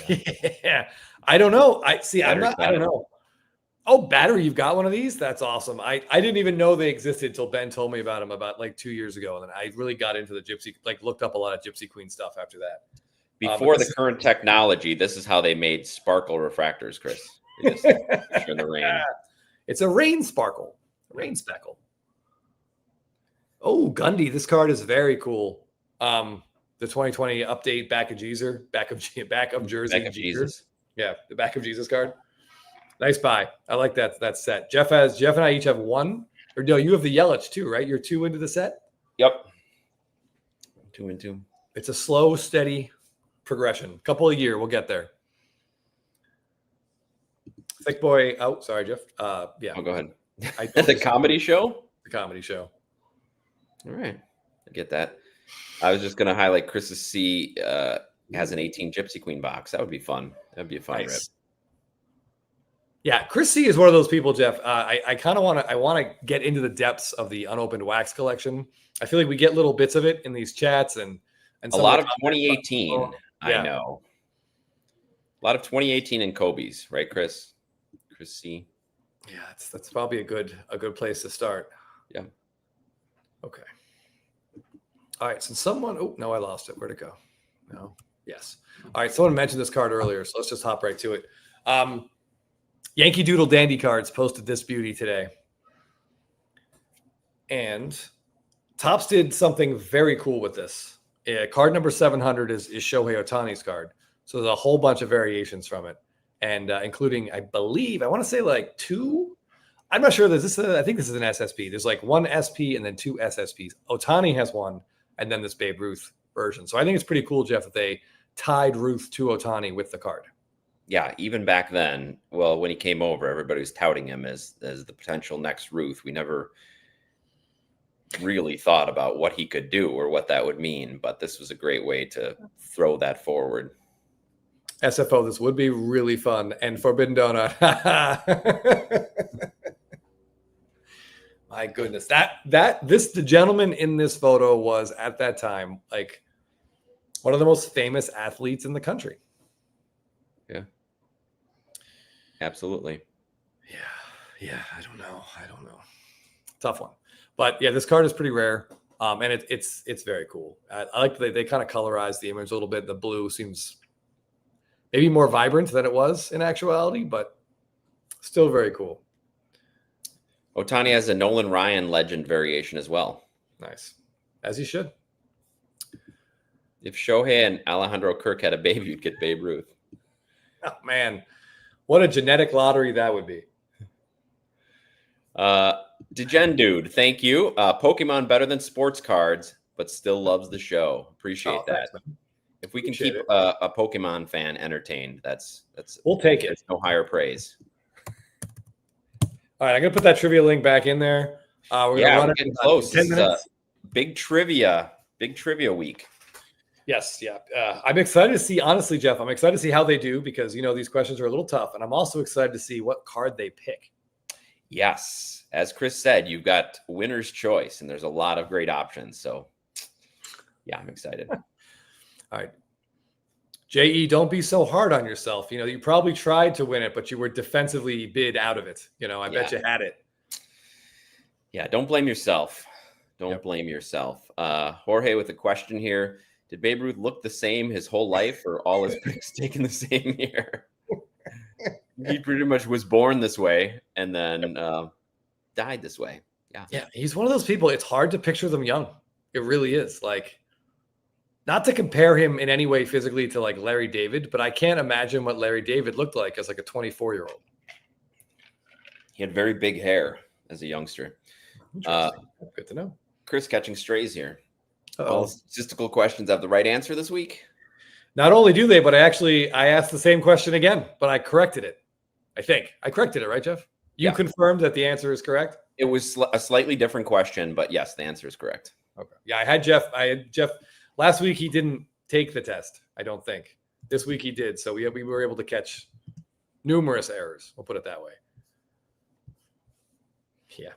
Yeah. I don't know. I don't know. Oh, battery, you've got one of these? That's awesome. I didn't even know they existed until Ben told me about them about like 2 years ago. And then I really got into the Gypsy, looked up a lot of Gypsy Queen stuff after that. Before the current technology, this is how they made sparkle refractors, Chris. They just in the rain. It's a rain sparkle, rain speckle. Oh, Gundy, this card is very cool. The 2020 update back of Jeezy, back of Jersey. Back of Jesus. Yeah, the back of Jesus card. Nice buy. I like that set. Jeff and I each have one. Or no, you have the Yelich too, right? You're 2 into the set? Yep. 2 and 2. It's a slow, steady progression. Couple of years, we'll get there. Thick boy. Oh, sorry, Jeff. Yeah. Oh, go ahead. The comedy show? The comedy show. All right. I get that. I was just going to highlight Chris's C has an 18 Gypsy Queen box. That would be fun. That'd be a fun rip. Yeah, Chris C is one of those people, Jeff. I kind of want to get into the depths of the unopened wax collection. I feel like we get little bits of it in these chats and a lot of 2018. I know. A lot of 2018 and Kobe's, right, Chris? Chris C. Yeah, that's probably a good place to start. Yeah. Okay. All right. So someone. Oh no, I lost it. Where'd it go? No. Yes. All right. Someone mentioned this card earlier, so let's just hop right to it. Yankee Doodle Dandy Cards posted this beauty today. And Topps did something very cool with this. Card number 700 is Shohei Otani's card. So there's a whole bunch of variations from it. And including, I want to say like 2. I'm not sure. I think this is an SSP. There's like 1 SP and then 2 SSPs. Otani has one and then this Babe Ruth version. So I think it's pretty cool, Jeff, that they tied Ruth to Otani with the card. Yeah, even back then, well, when he came over, everybody was touting him as the potential next Ruth. We never really thought about what he could do or what that would mean, but this was a great way to throw that forward. SFO, this would be really fun. And Forbidden Donut. My goodness. The gentleman in this photo was at that time like one of the most famous athletes in the country. Yeah. Absolutely. Yeah. I don't know. Tough one. But yeah, this card is pretty rare. And it's very cool. I like that they kind of colorized the image a little bit. The blue seems maybe more vibrant than it was in actuality, but still very cool. Otani has a Nolan Ryan legend variation as well. Nice. As he should. If Shohei and Alejandro Kirk had a baby, you'd get Babe Ruth. Oh, man. What a genetic lottery that would be. Degen Dude, thank you. Pokemon better than sports cards, but still loves the show. Appreciate that. Thanks, man. If we can keep a Pokemon fan entertained, that's we'll take it. There's no higher praise. All right, I'm gonna put that trivia link back in there. We're getting close. 10 minutes. Big trivia week. Yes, yeah. I'm excited to see, honestly, Jeff. I'm excited to see how they do because these questions are a little tough, and I'm also excited to see what card they pick. Yes, as Chris said, you've got winner's choice, and there's a lot of great options. So, yeah, I'm excited. All right. JE, don't be so hard on yourself. You probably tried to win it, but you were defensively bid out of it. I bet you had it. Yeah, don't blame yourself. Don't blame yourself. Jorge with a question here. Did Babe Ruth look the same his whole life or all his picks taken the same year? He pretty much was born this way and then died this way. Yeah, he's one of those people. It's hard to picture them young. It really is. Like, not to compare him in any way physically to like Larry David, but I can't imagine what Larry David looked like as like a 24-year-old. He had very big hair as a youngster. Good to know. Chris catching strays here. All statistical questions have the right answer this week. Not only do they, but I asked the same question again, but I corrected it. I think I corrected it, right, Jeff? You confirmed that the answer is correct? It was a slightly different question, but yes, the answer is correct. Okay. Yeah, I had Jeff last week. He didn't take the test, I don't think. This week he did. So we were able to catch numerous errors. We'll put it that way.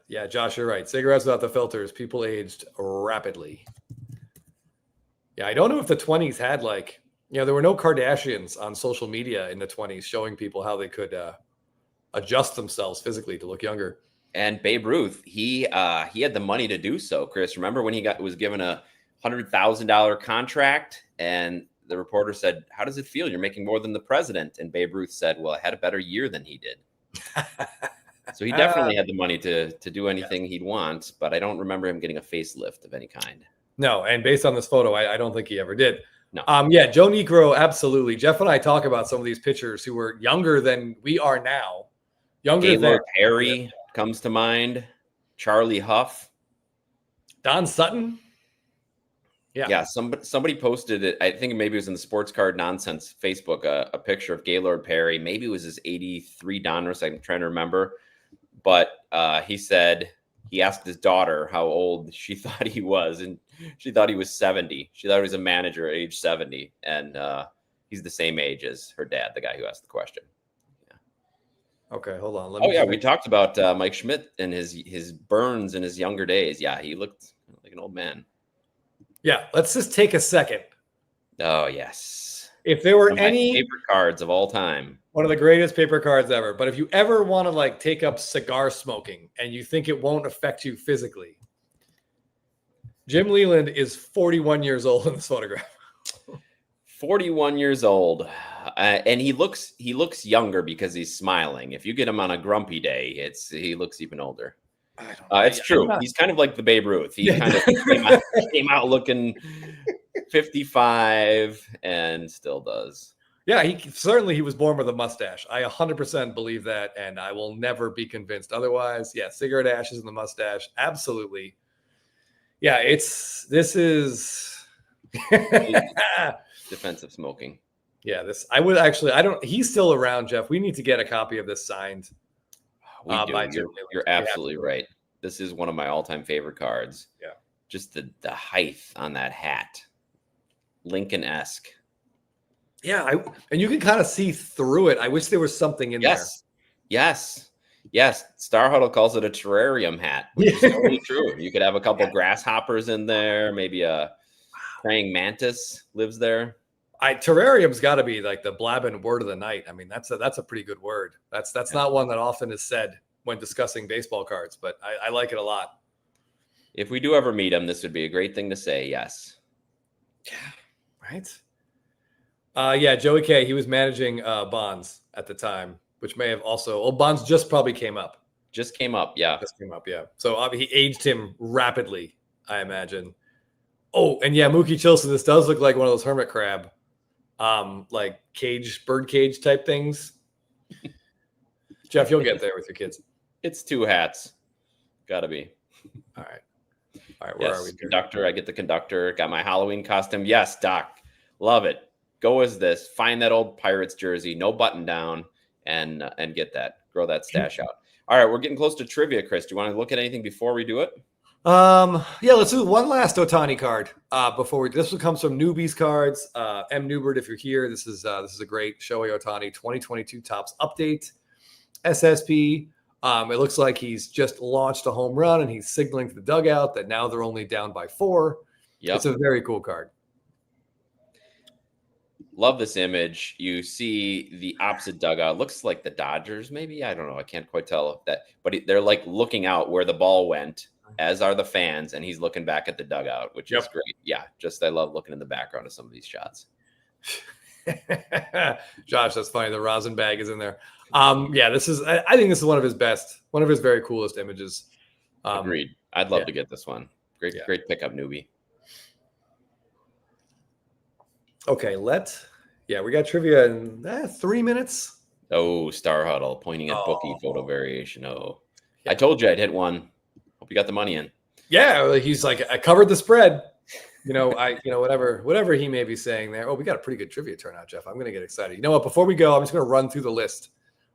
Yeah, Josh, you're right. Cigarettes without the filters, people aged rapidly. Yeah, I don't know if the 20s had there were no Kardashians on social media in the 20s showing people how they could adjust themselves physically to look younger. And Babe Ruth, he had the money to do so. Chris, remember when he was given a $100,000 contract and the reporter said, "How does it feel? You're making more than the president." And Babe Ruth said, "Well, I had a better year than he did." So he definitely had the money to do anything he'd want, but I don't remember him getting a facelift of any kind. No, and based on this photo, I don't think he ever did. No. Joe Negro, absolutely. Jeff and I talk about some of these pitchers who were younger than we are now. Gaylord Perry comes to mind. Charlie Huff. Don Sutton. Yeah. Somebody posted it. I think maybe it was in the Sports Card Nonsense Facebook, a picture of Gaylord Perry. Maybe it was his 83 Donruss. I'm trying to remember. But he said he asked his daughter how old she thought he was, and she thought he was 70. She thought he was a manager at age 70, and he's the same age as her dad, the guy who asked the question. Yeah. Okay, hold on. We talked about Mike Schmidt and his burns in his younger days. Yeah, he looked like an old man. Yeah, let's just take a second. Oh, yes. If there were one of my favorite cards of all time. One of the greatest paper cards ever. But if you ever want to take up cigar smoking and you think it won't affect you physically, Jim Leland is 41 years old in this photograph. 41 years old. And he looks younger because he's smiling. If you get him on a grumpy day, he looks even older. It's true. He's kind of like the Babe Ruth. He kind of came out looking 55 and still does. Yeah, he was born with a mustache. I 100% believe that, and I will never be convinced otherwise. Yeah, cigarette ashes in the mustache, absolutely. Yeah, this is defensive smoking. Yeah, he's still around, Jeff. We need to get a copy of this signed. We do. You're absolutely right. This is one of my all-time favorite cards. Yeah. Just the height on that hat. Lincoln-esque. Yeah, and you can kind of see through it. I wish there was something in there. Yes. Star Huddle calls it a terrarium hat, which is totally true. You could have a couple grasshoppers in there. Maybe a praying mantis lives there. Terrarium's got to be like the Blabbin word of the night. I mean, that's a pretty good word. That's not one that often is said when discussing baseball cards, but I like it a lot. If we do ever meet him, this would be a great thing to say. Yes. Yeah. Right. Yeah. Joey K. He was managing Bonds at the time, which may have also. Well, Bonds just probably came up. Just came up. Yeah. Just came up. Yeah. So he aged him rapidly, I imagine. Oh, and yeah, Mookie Chilson. This does look like one of those hermit crab, like bird cage type things. Jeff, you'll get there with your kids. It's 2 hats. Gotta be. All right. Where are we? Conductor. I get the conductor. Got my Halloween costume. Yes, Doc. Love it. Go as this. Find that old Pirates jersey. No button down, and get that. Grow that stash out. All right, we're getting close to trivia, Chris. Do you want to look at anything before we do it? Yeah, let's do one last Otani card before we. This one comes from Newbies Cards. M. Newbert, if you're here, this is a great Shohei Otani 2022 Topps update. SSP. It looks like he's just launched a home run and he's signaling to the dugout that now they're only down by 4. Yep. It's a very cool card. Love this image. You see the opposite dugout. Looks like the Dodgers, maybe. I don't know. I can't quite tell that, but they're like looking out where the ball went, as are the fans, and he's looking back at the dugout, which is great. Yeah, I love looking in the background of some of these shots. Josh, that's funny. The rosin bag is in there. Yeah, I think this is one of his best, one of his very coolest images. Agreed. I'd love to get this one. Great pickup, newbie. Okay, we got trivia in 3 minutes. Oh, Star Huddle pointing at bookie photo variation. Oh, yeah. I told you I'd hit one. Hope you got the money in. Yeah, he's like, I covered the spread. Whatever he may be saying there. Oh, we got a pretty good trivia turnout, Jeff. I'm going to get excited. You know what? Before we go, I'm just going to run through the list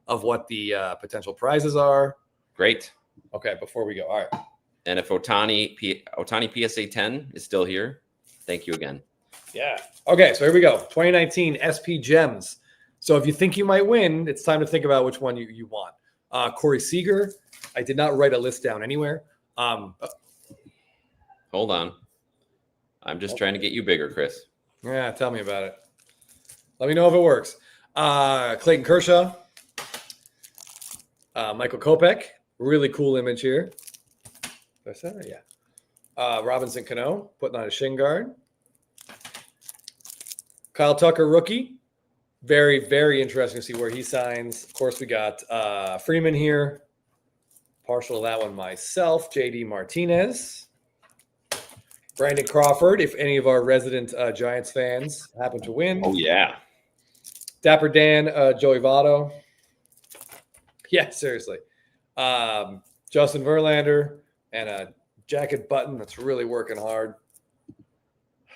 of what the potential prizes are. Great. Okay, before we go. All right. And if Otani PSA 10 is still here, thank you again. Yeah. Okay, so here we go. 2019 SP Gems. So if you think you might win, it's time to think about which one you want. Corey Seager. I did not write a list down anywhere. Hold on. I'm just trying to get you bigger, Chris. Yeah, tell me about it. Let me know if it works. Clayton Kershaw. Michael Kopech. Really cool image here. Did I say that? Yeah. Robinson Cano putting on a shin guard. Kyle Tucker, rookie. Very, very interesting to see where he signs. Of course, we got Freeman here. Partial to that one myself. JD Martinez. Brandon Crawford, if any of our resident Giants fans happen to win. Oh, yeah. Dapper Dan, Joey Votto. Yeah, seriously. Justin Verlander and a jacket button that's really working hard.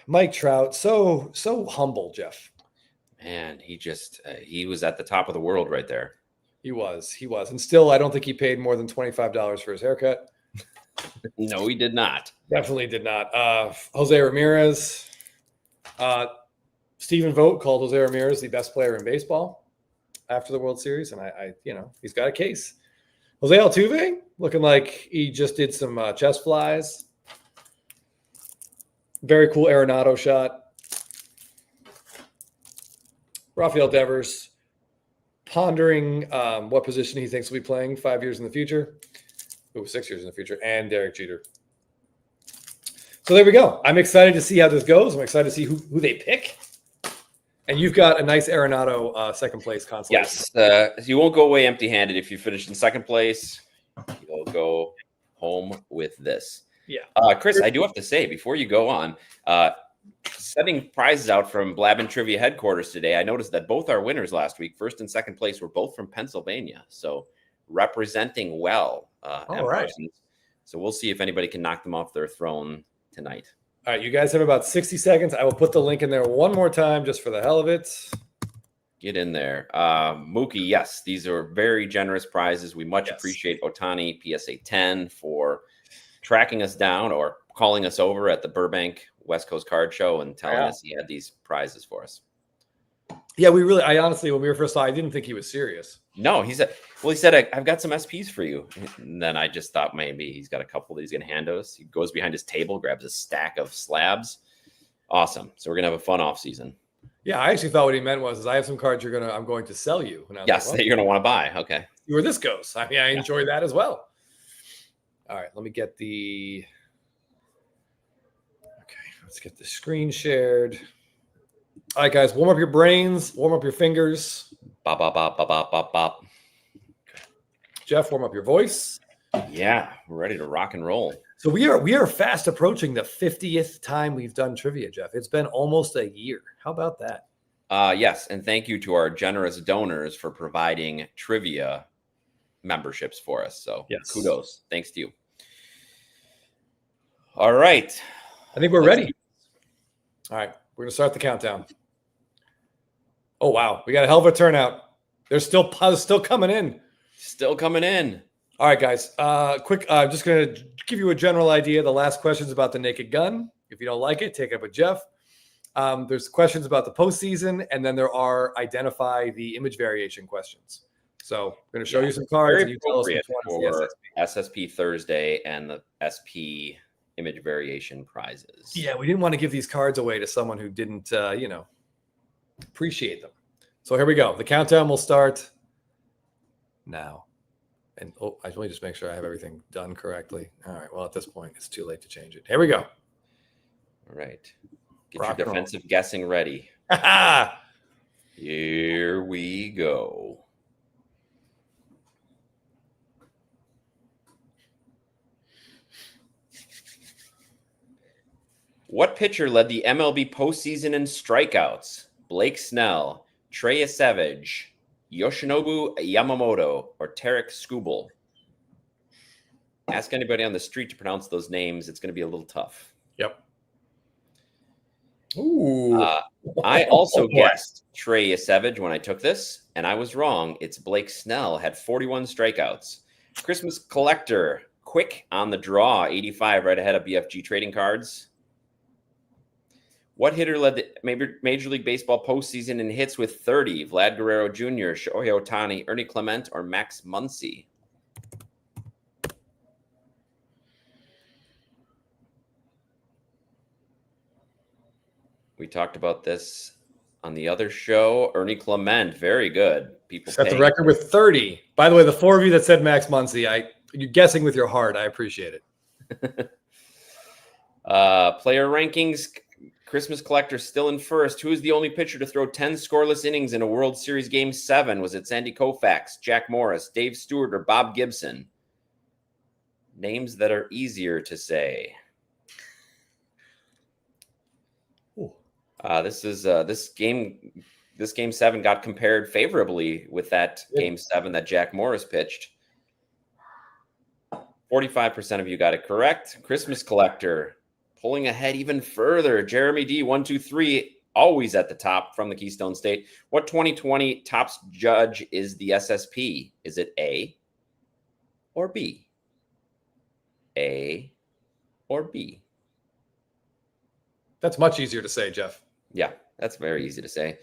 Mike Trout, so humble, Jeff. Man, he was at the top of the world right there. He was. And still, I don't think he paid more than $25 for his haircut. No, he did not. Definitely did not. Jose Ramirez. Stephen Vogt called Jose Ramirez the best player in baseball after the World Series, and I he's got a case. Jose Altuve looking like he just did some chest flies. Very cool Arenado shot. Rafael Devers pondering what position he thinks will be playing 5 years in the future. 6 years in the future, and Derek Jeter. So there we go. I'm excited to see how this goes. I'm excited to see who they pick. And you've got a nice Arenado second place consolation. Yes. You won't go away empty-handed if you finish in second place. You'll go home with this. Yeah. Chris, I do have to say, before you go on, setting prizes out from Blabbin Trivia headquarters today, I noticed that both our winners last week, first and second place, were both from Pennsylvania. So representing well. All right. So we'll see if anybody can knock them off their throne tonight. All right, you guys have about 60 seconds. I will put the link in there one more time just for the hell of it. Get in there. Mookie, yes, these are very generous prizes. We much appreciate Otani PSA 10 for tracking us down or calling us over at the Burbank West Coast Card Show and telling us he had these prizes for us. Yeah, I honestly, when we were first saw, I didn't think he was serious. No, he said, I've got some SPs for you. And then I just thought maybe he's got a couple that he's going to hand us. He goes behind his table, grabs a stack of slabs. Awesome. So we're going to have a fun off season. Yeah, I actually thought what he meant was I have some cards I'm going to sell you. And yes, that you're going to want to buy. Okay. See where this goes. I mean, I enjoy that as well. All right, let me get Let's get the screen shared. All right, guys, warm up your brains, warm up your fingers. Bop, bop, bop, bop, bop, bop, bop. Jeff, warm up your voice. Yeah, we're ready to rock and roll. So we are fast approaching the 50th time we've done trivia, Jeff. It's been almost a year. How about that? Yes, and thank you to our generous donors for providing trivia memberships for us. So yes, kudos. Thanks to you. All right. I think we're ready. All right, we're going to start the countdown. Oh, wow. We got a hell of a turnout. They're still coming in. Still coming in. All right, guys. Quick, I'm just going to give you a general idea. The last question's about the Naked Gun. If you don't like it, take it up with Jeff. There's questions about the postseason, and then there are identify the image variation questions. So I'm going to show you some cards, and you tell us which one's the SSP Thursday and the SP image variation prizes. Yeah, we didn't want to give these cards away to someone who didn't, appreciate them. So here we go. The countdown will start now. And let me just make sure I have everything done correctly. All right. Well, at this point, it's too late to change it. Here we go. All right. Get your defensive guessing ready. Here we go. What pitcher led the MLB postseason in strikeouts? Blake Snell, Trey Savage, Yoshinobu Yamamoto, or Tarek Skubal? Ask anybody on the street to pronounce those names. It's going to be a little tough. Yep. Ooh. I also guessed Trey Savage when I took this, and I was wrong. It's Blake Snell, had 41 strikeouts. Christmas Collector, quick on the draw, 85 right ahead of BFG Trading Cards. What hitter led the Major League Baseball postseason in hits with 30? Vlad Guerrero Jr., Shohei Otani, Ernie Clement, or Max Muncy? We talked about this on the other show. Ernie Clement, very good. People set the record with 30. By the way, the four of you that said Max Muncy, you're guessing with your heart. I appreciate it. Player rankings. Christmas Collector still in first. Who is the only pitcher to throw 10 scoreless innings in a World Series Game 7? Was it Sandy Koufax, Jack Morris, Dave Stewart, or Bob Gibson? Names that are easier to say. This game 7 got compared favorably with that game 7 that Jack Morris pitched. 45% of you got it correct. Christmas Collector pulling ahead even further. Jeremy D, 123, always at the top from the Keystone State. What 2020 Topps judge is the SSP? Is it A or B? A or B? That's much easier to say, Jeff. Yeah, that's very easy to say.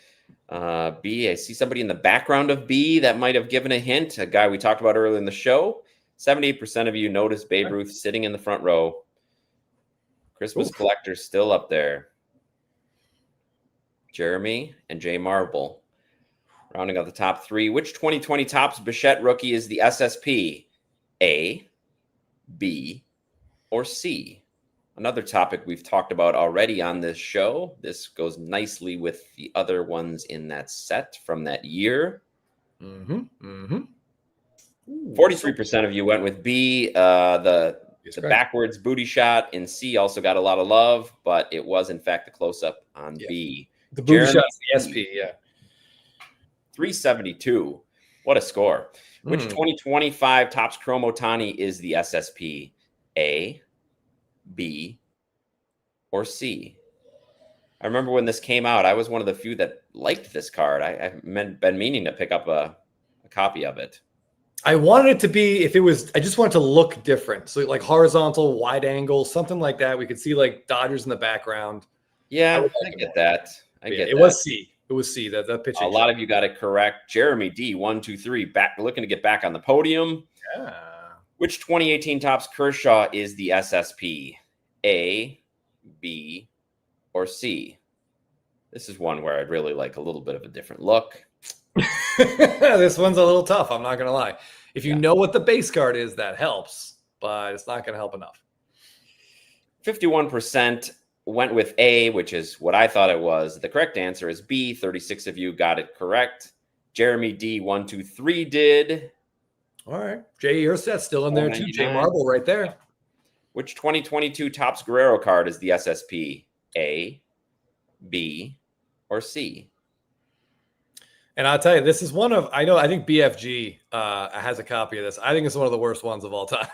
B, I see somebody in the background of B that might have given a hint, a guy we talked about earlier in the show. 78% of you noticed Babe Ruth sitting in the front row. Christmas Collector still up there. Jeremy and Jay Marble rounding out the top 3. Which 2020 Topps Bichette rookie is the SSP? A, B, or C? Another topic we've talked about already on this show. This goes nicely with the other ones in that set from that year. 43% of you went with B. The backwards booty shot in C also got a lot of love, but it was, in fact, the close-up on B. The booty shot is the SP, yeah. 372. What a score. Which 2025 Topps Chrome Otani is the SSP? A, B, or C? I remember when this came out, I was one of the few that liked this card. I've been meaning to pick up a copy of it. I wanted it to be, I just wanted it to look different. So like horizontal, wide angle, something like that. We could see like Dodgers in the background. Yeah, I get that. It was C. It was C. That pitch. A lot of you got it correct. Jeremy D, 123, back looking to get back on the podium. Yeah. Which 2018 Topps Kershaw is the SSP? A, B, or C? This is one where I'd really like a little bit of a different look. This one's a little tough. I'm not going to lie. If you know what the base card is, that helps, but it's not going to help enough. 51% went with A, which is what I thought it was. The correct answer is B. 36 of you got it correct. Jeremy D, 123 did. All right. Jay Earset still in there too. Jay 499. Marble right there. Which 2022 Topps Guerrero card is the SSP? A, B, or C? And I'll tell you, this is one of, I think BFG has a copy of this. I think it's one of the worst ones of all time.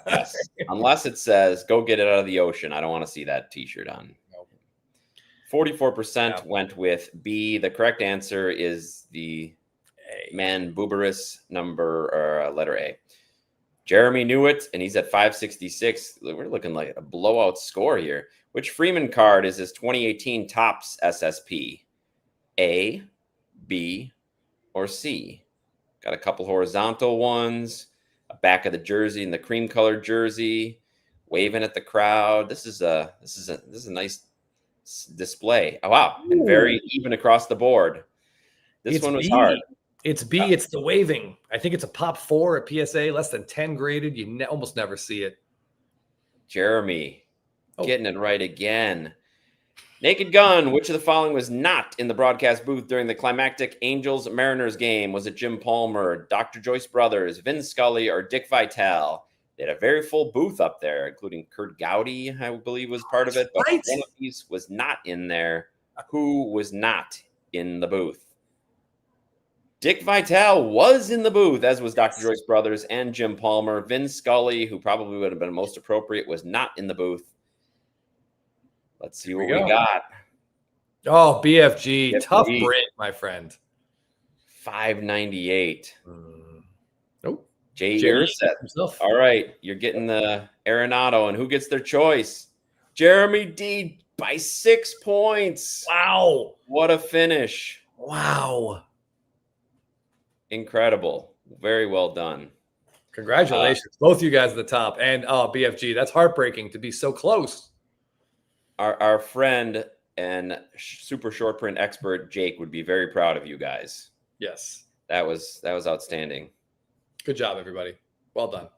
Yes. Unless it says, go get it out of the ocean. I don't want to see that t-shirt on. 44% went with B. The correct answer is the Man Bubarus letter A. Jeremy knew it, and he's at 566. We're looking like a blowout score here. Which Freeman card is his 2018 Topps SSP? A, B, or C? Got a couple horizontal ones, a back of the jersey and the cream colored jersey, waving at the crowd. This is a nice display. Oh wow, and very even across the board. This one was hard. It's B. It's the waving. I think it's a pop 4 at PSA, less than 10 graded. You almost never see it. Jeremy getting it right again. Naked Gun, which of the following was not in the broadcast booth during the climactic Angels-Mariners game? Was it Jim Palmer, Dr. Joyce Brothers, Vin Scully, or Dick Vitale? They had a very full booth up there, including Kurt Gowdy, I believe, was part of it. But one of these was not in there. Who was not in the booth? Dick Vitale was in the booth, as was Dr. Joyce Brothers and Jim Palmer. Vin Scully, who probably would have been most appropriate, was not in the booth. Let's see what we got. Oh, BFG. Tough break, my friend. 598. Nope. Jay Earset. All right. You're getting the Arenado. And who gets their choice? Jeremy D by 6 points. Wow. What a finish. Wow. Incredible. Very well done. Congratulations. Both you guys at the top. And BFG, that's heartbreaking to be so close. Our friend and super short print expert Jake would be very proud of you guys. Yes. That was outstanding. Good job, everybody. Well done.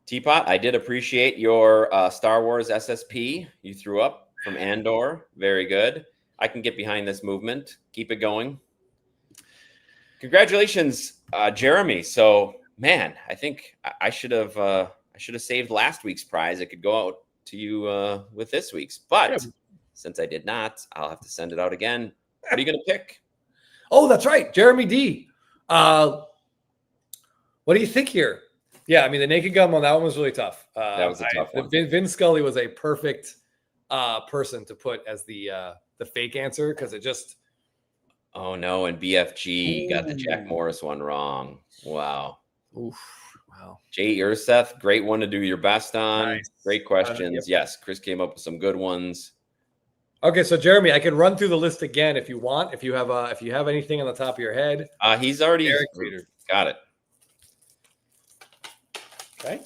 Teapot, I did appreciate your Star Wars SSP you threw up from Andor. Very good. I can get behind this movement. Keep it going. Congratulations, Jeremy. So, man, I think I should have saved last week's prize. It could go out to you with this week's, but since I did not, I'll have to send it out again. What are you going to pick? Oh, that's right, Jeremy D. What do you think here? Yeah, I mean the Naked Gun one, that one was really tough. That was a tough one. Vin Scully was a perfect person to put as the fake answer because it just. Oh no, and BFG got the Jack Morris one wrong. Wow. Oof. Wow. Jay Urseth, great one to do your best on. Nice. Great questions. Yep. Yes, Chris came up with some good ones. Okay, so Jeremy, I can run through the list again if you want. If you have anything on the top of your head. He's already got it. Okay.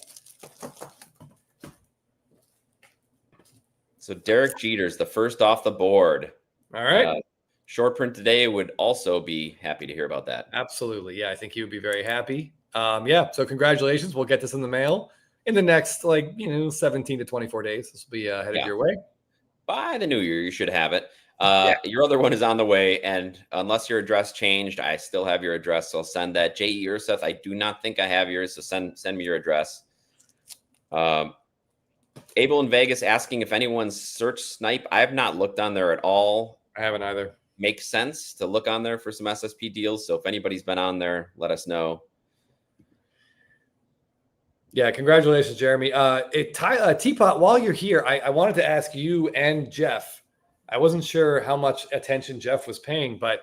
So Derek Jeter's the first off the board. All right. Short print today would also be happy to hear about that. Absolutely. Yeah, I think he would be very happy. Yeah, so congratulations. We'll get this in the mail in the next 17 to 24 days. This will be headed your way. By the new year, you should have it. Your other one is on the way, and unless your address changed, I still have your address, so I'll send that. J.E. Urseth, I do not think I have yours, so send me your address. Abel in Vegas asking if anyone's search Snipe. I have not looked on there at all. I haven't either. Makes sense to look on there for some SSP deals, so if anybody's been on there, let us know. Yeah, congratulations, Jeremy. Teapot, while you're here, I wanted to ask you and Jeff. I wasn't sure how much attention Jeff was paying, but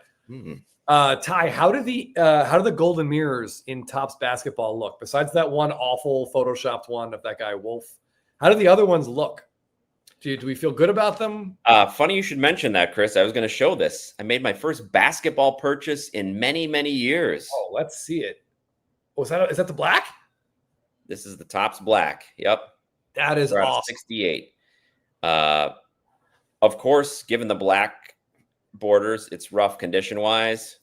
Ty, how do the golden mirrors in Topps basketball look? Besides that one awful photoshopped one of that guy Wolf, how do the other ones look? Do we feel good about them? Funny you should mention that, Chris. I was going to show this. I made my first basketball purchase in many, many years. Oh, let's see it. Oh, is that the black? This is the Topps black. Yep. That is awesome. 68. Of course, given the black borders, it's rough condition-wise,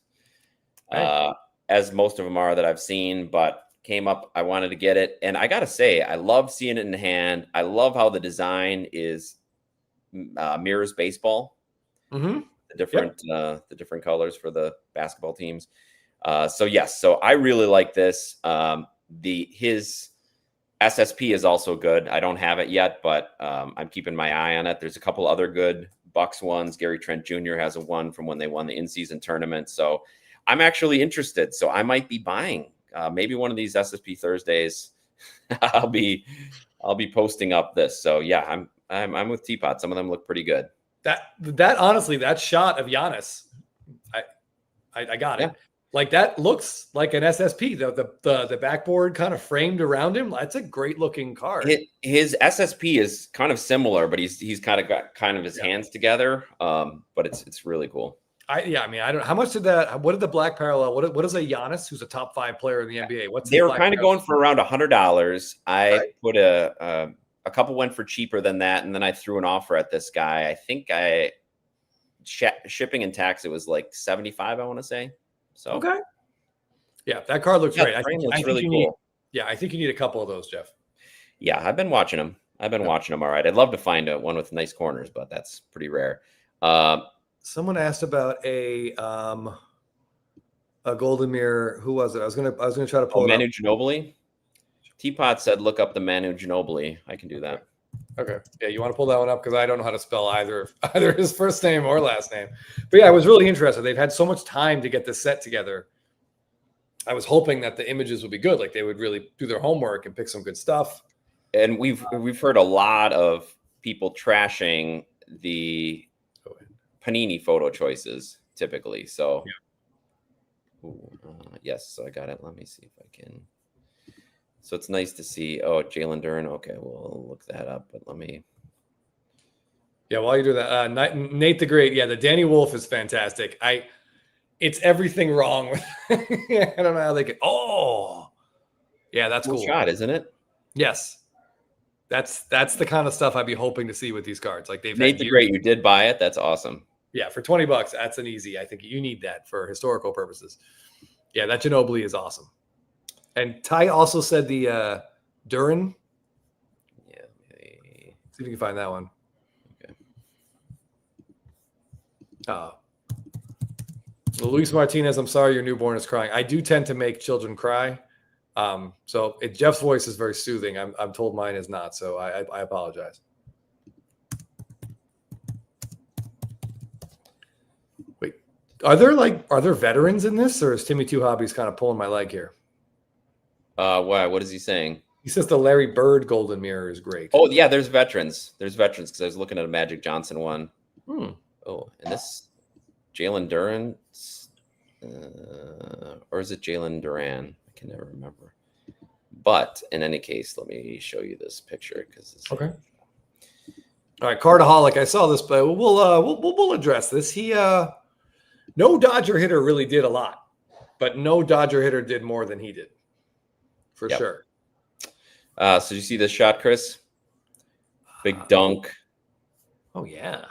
as most of them are that I've seen, but came up. I wanted to get it. And I got to say, I love seeing it in hand. I love how the design is mirrors baseball. Mm-hmm. The different colors for the basketball teams. So yes, so I really like this. His SSP is also good. I don't have it yet, but I'm keeping my eye on it. There's a couple other good Bucks ones. Gary Trent Jr. has a one from when they won the in-season tournament. So I'm actually interested. So I might be buying maybe one of these SSP Thursdays. I'll be posting up this. So yeah, I'm with Teapot. Some of them look pretty good. That honestly, that shot of Giannis, I got it. Yeah. Like that looks like an SSP. The backboard kind of framed around him. That's a great looking card. His SSP is kind of similar, but he's kind of got his hands together. But it's really cool. I don't. How much did that? What did the black parallel? What is a Giannis who's a top 5 player in the NBA? They were kind of going for around $100. I put a couple went for cheaper than that, and then I threw an offer at this guy. I think shipping and tax, it was like $75. I want to say. So okay. Yeah, that card looks great. I think looks really cool. I think you need a couple of those, Jeff. Yeah, I've been watching them. All right. I'd love to find one with nice corners, but that's pretty rare. Someone asked about a golden mirror. Who was it? I was gonna try to pull it Manu up. Ginobili. Teapot said, "Look up the Manu Ginobili." I can do that. Okay. Yeah, you want to pull that one up because I don't know how to spell either his first name or last name. But yeah, I was really interested. They've had so much time to get this set together. I was hoping that the images would be good, like they would really do their homework and pick some good stuff. And we've heard a lot of people trashing the Panini photo choices typically. So yes, so I got it. Let me see if I can. So it's nice to see. Oh, Jalen Duren. Okay, we'll look that up. But let me. Yeah, while you do that, Nate the Great. Yeah, the Danny Wolf is fantastic. It's everything wrong with. I don't know how they get. Oh, yeah, that's cool shot, isn't it? Yes, that's the kind of stuff I'd be hoping to see with these cards. Like they've Nate the Great. You did buy it. That's awesome. Yeah, for $20, that's an easy. I think you need that for historical purposes. Yeah, that Ginobili is awesome. And Ty also said the Duren. Yeah. See if you can find that one. Okay. Luis Martinez, I'm sorry your newborn is crying. I do tend to make children cry. So Jeff's voice is very soothing. I'm told mine is not. So I apologize. Wait, are there veterans in this, or is Timmy Two Hobbies kind of pulling my leg here? Why? What is he saying? He says the Larry Bird Golden Mirror is great. Oh yeah, there's veterans. Because I was looking at a Magic Johnson one. Oh, and this Jalen Duren, or is it Jalen Duran? I can never remember. But in any case, let me show you this picture because okay. All right, Cardaholic. I saw this, but we'll address this. No Dodger hitter really did a lot, but no Dodger hitter did more than he did. For sure. So you see this shot, Chris? Big dunk. Oh yeah.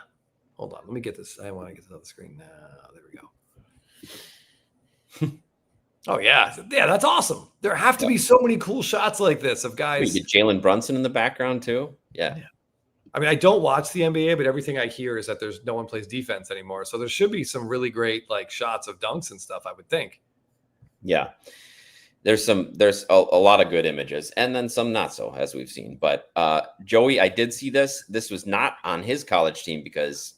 Hold on. Let me get this. I want to get this on the screen now. There we go. Oh yeah. Yeah, that's awesome. There have to be so many cool shots like this of guys. You get Jalen Brunson in the background too. Yeah. I mean, I don't watch the NBA, but everything I hear is that there's no one plays defense anymore. So there should be some really great like shots of dunks and stuff, I would think. Yeah. There's a lot of good images and then some not so, as we've seen. But Joey, I did see this. This was not on his college team because,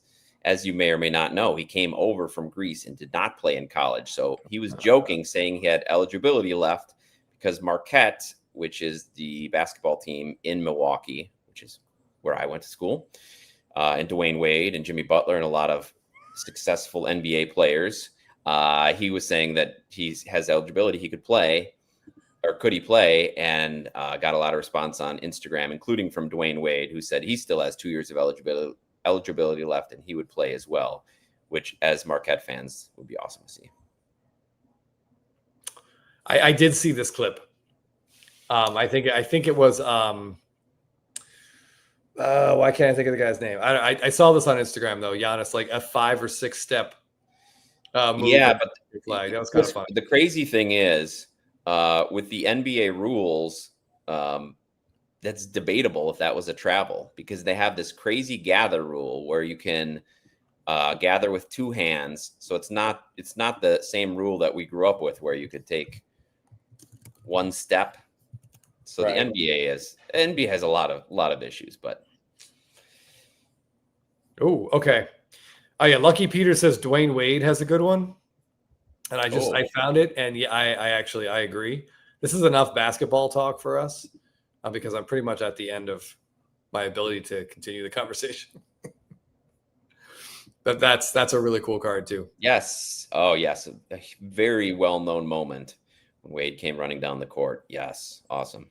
as you may or may not know, he came over from Greece and did not play in college. So he was joking, saying he had eligibility left because Marquette, which is the basketball team in Milwaukee, which is where I went to school, and Dwayne Wade and Jimmy Butler and a lot of successful NBA players. He was saying that he has eligibility. He could play, or could he play? And got a lot of response on Instagram, including from Dwayne Wade, who said he still has 2 years of eligibility left and he would play as well, which as Marquette fans would be awesome to see. I did see this clip. I think it was why can't I think of the guy's name? I saw this on Instagram though. Giannis like a 5 or 6 step move. Yeah, but flag. That was kind of fun. The crazy thing is with the NBA rules, that's debatable if that was a travel, because they have this crazy gather rule where you can gather with 2 hands. So it's not the same rule that we grew up with where you could take 1 step. So right. The NBA has a lot of issues, but. Oh, okay. Oh yeah, Lucky Peter says Dwayne Wade has a good one, and I found it, and yeah, I agree. This is enough basketball talk for us because I'm pretty much at the end of my ability to continue the conversation. But that's a really cool card too. Yes. Oh yes, a very well known moment when Wade came running down the court. Yes, awesome.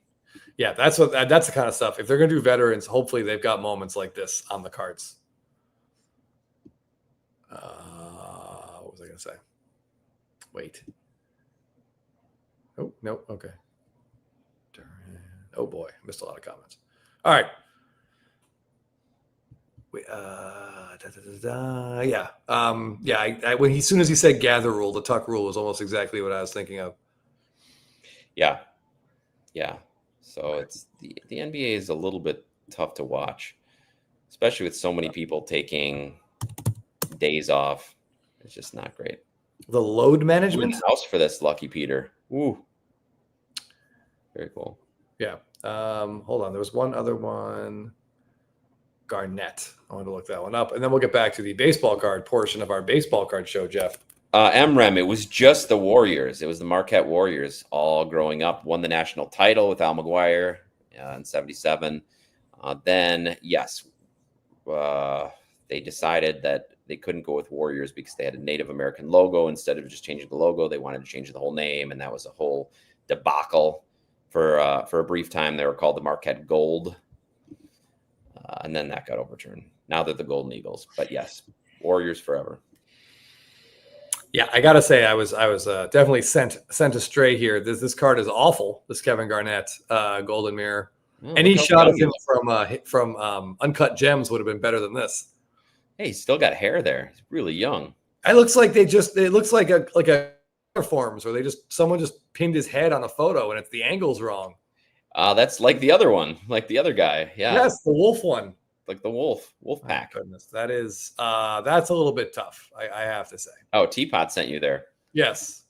Yeah, that's the kind of stuff. If they're gonna do veterans, hopefully they've got moments like this on the cards. What was I going to say? Wait. Oh, no. Okay. Oh, boy. Missed a lot of comments. All right. Yeah. As soon as he said gather rule, the tuck rule was almost exactly what I was thinking of. Yeah. Yeah. So it's the NBA is a little bit tough to watch, especially with so many people taking days off. It's just not great. The load management house for this, Lucky Peter. Ooh, very cool. Yeah. Hold on. There was one other one. Garnett. I want to look that one up, and then we'll get back to the baseball card portion of our baseball card show, Jeff. MREM. It was just the Warriors. It was the Marquette Warriors. All growing up, won the national title with Al McGuire in '77. Then yes, they decided that they couldn't go with Warriors because they had a Native American logo. Instead of just changing the logo, they wanted to change the whole name, and that was a whole debacle. For a brief time, they were called the Marquette Gold, and then that got overturned. Now they're the Golden Eagles. But yes, Warriors forever. Yeah, I gotta say, I was definitely sent astray here. This card is awful. This Kevin Garnett Golden Mirror. Any shot of him from Uncut Gems would have been better than this. Hey, he's still got hair there. He's really young. It looks like it looks like a forms where someone just pinned his head on a photo and the angle's wrong. That's like the other one, like the other guy. Yeah. Yes, the wolf one. Like the wolf pack. Oh, goodness. That's a little bit tough, I have to say. Oh, Teapot sent you there. Yes.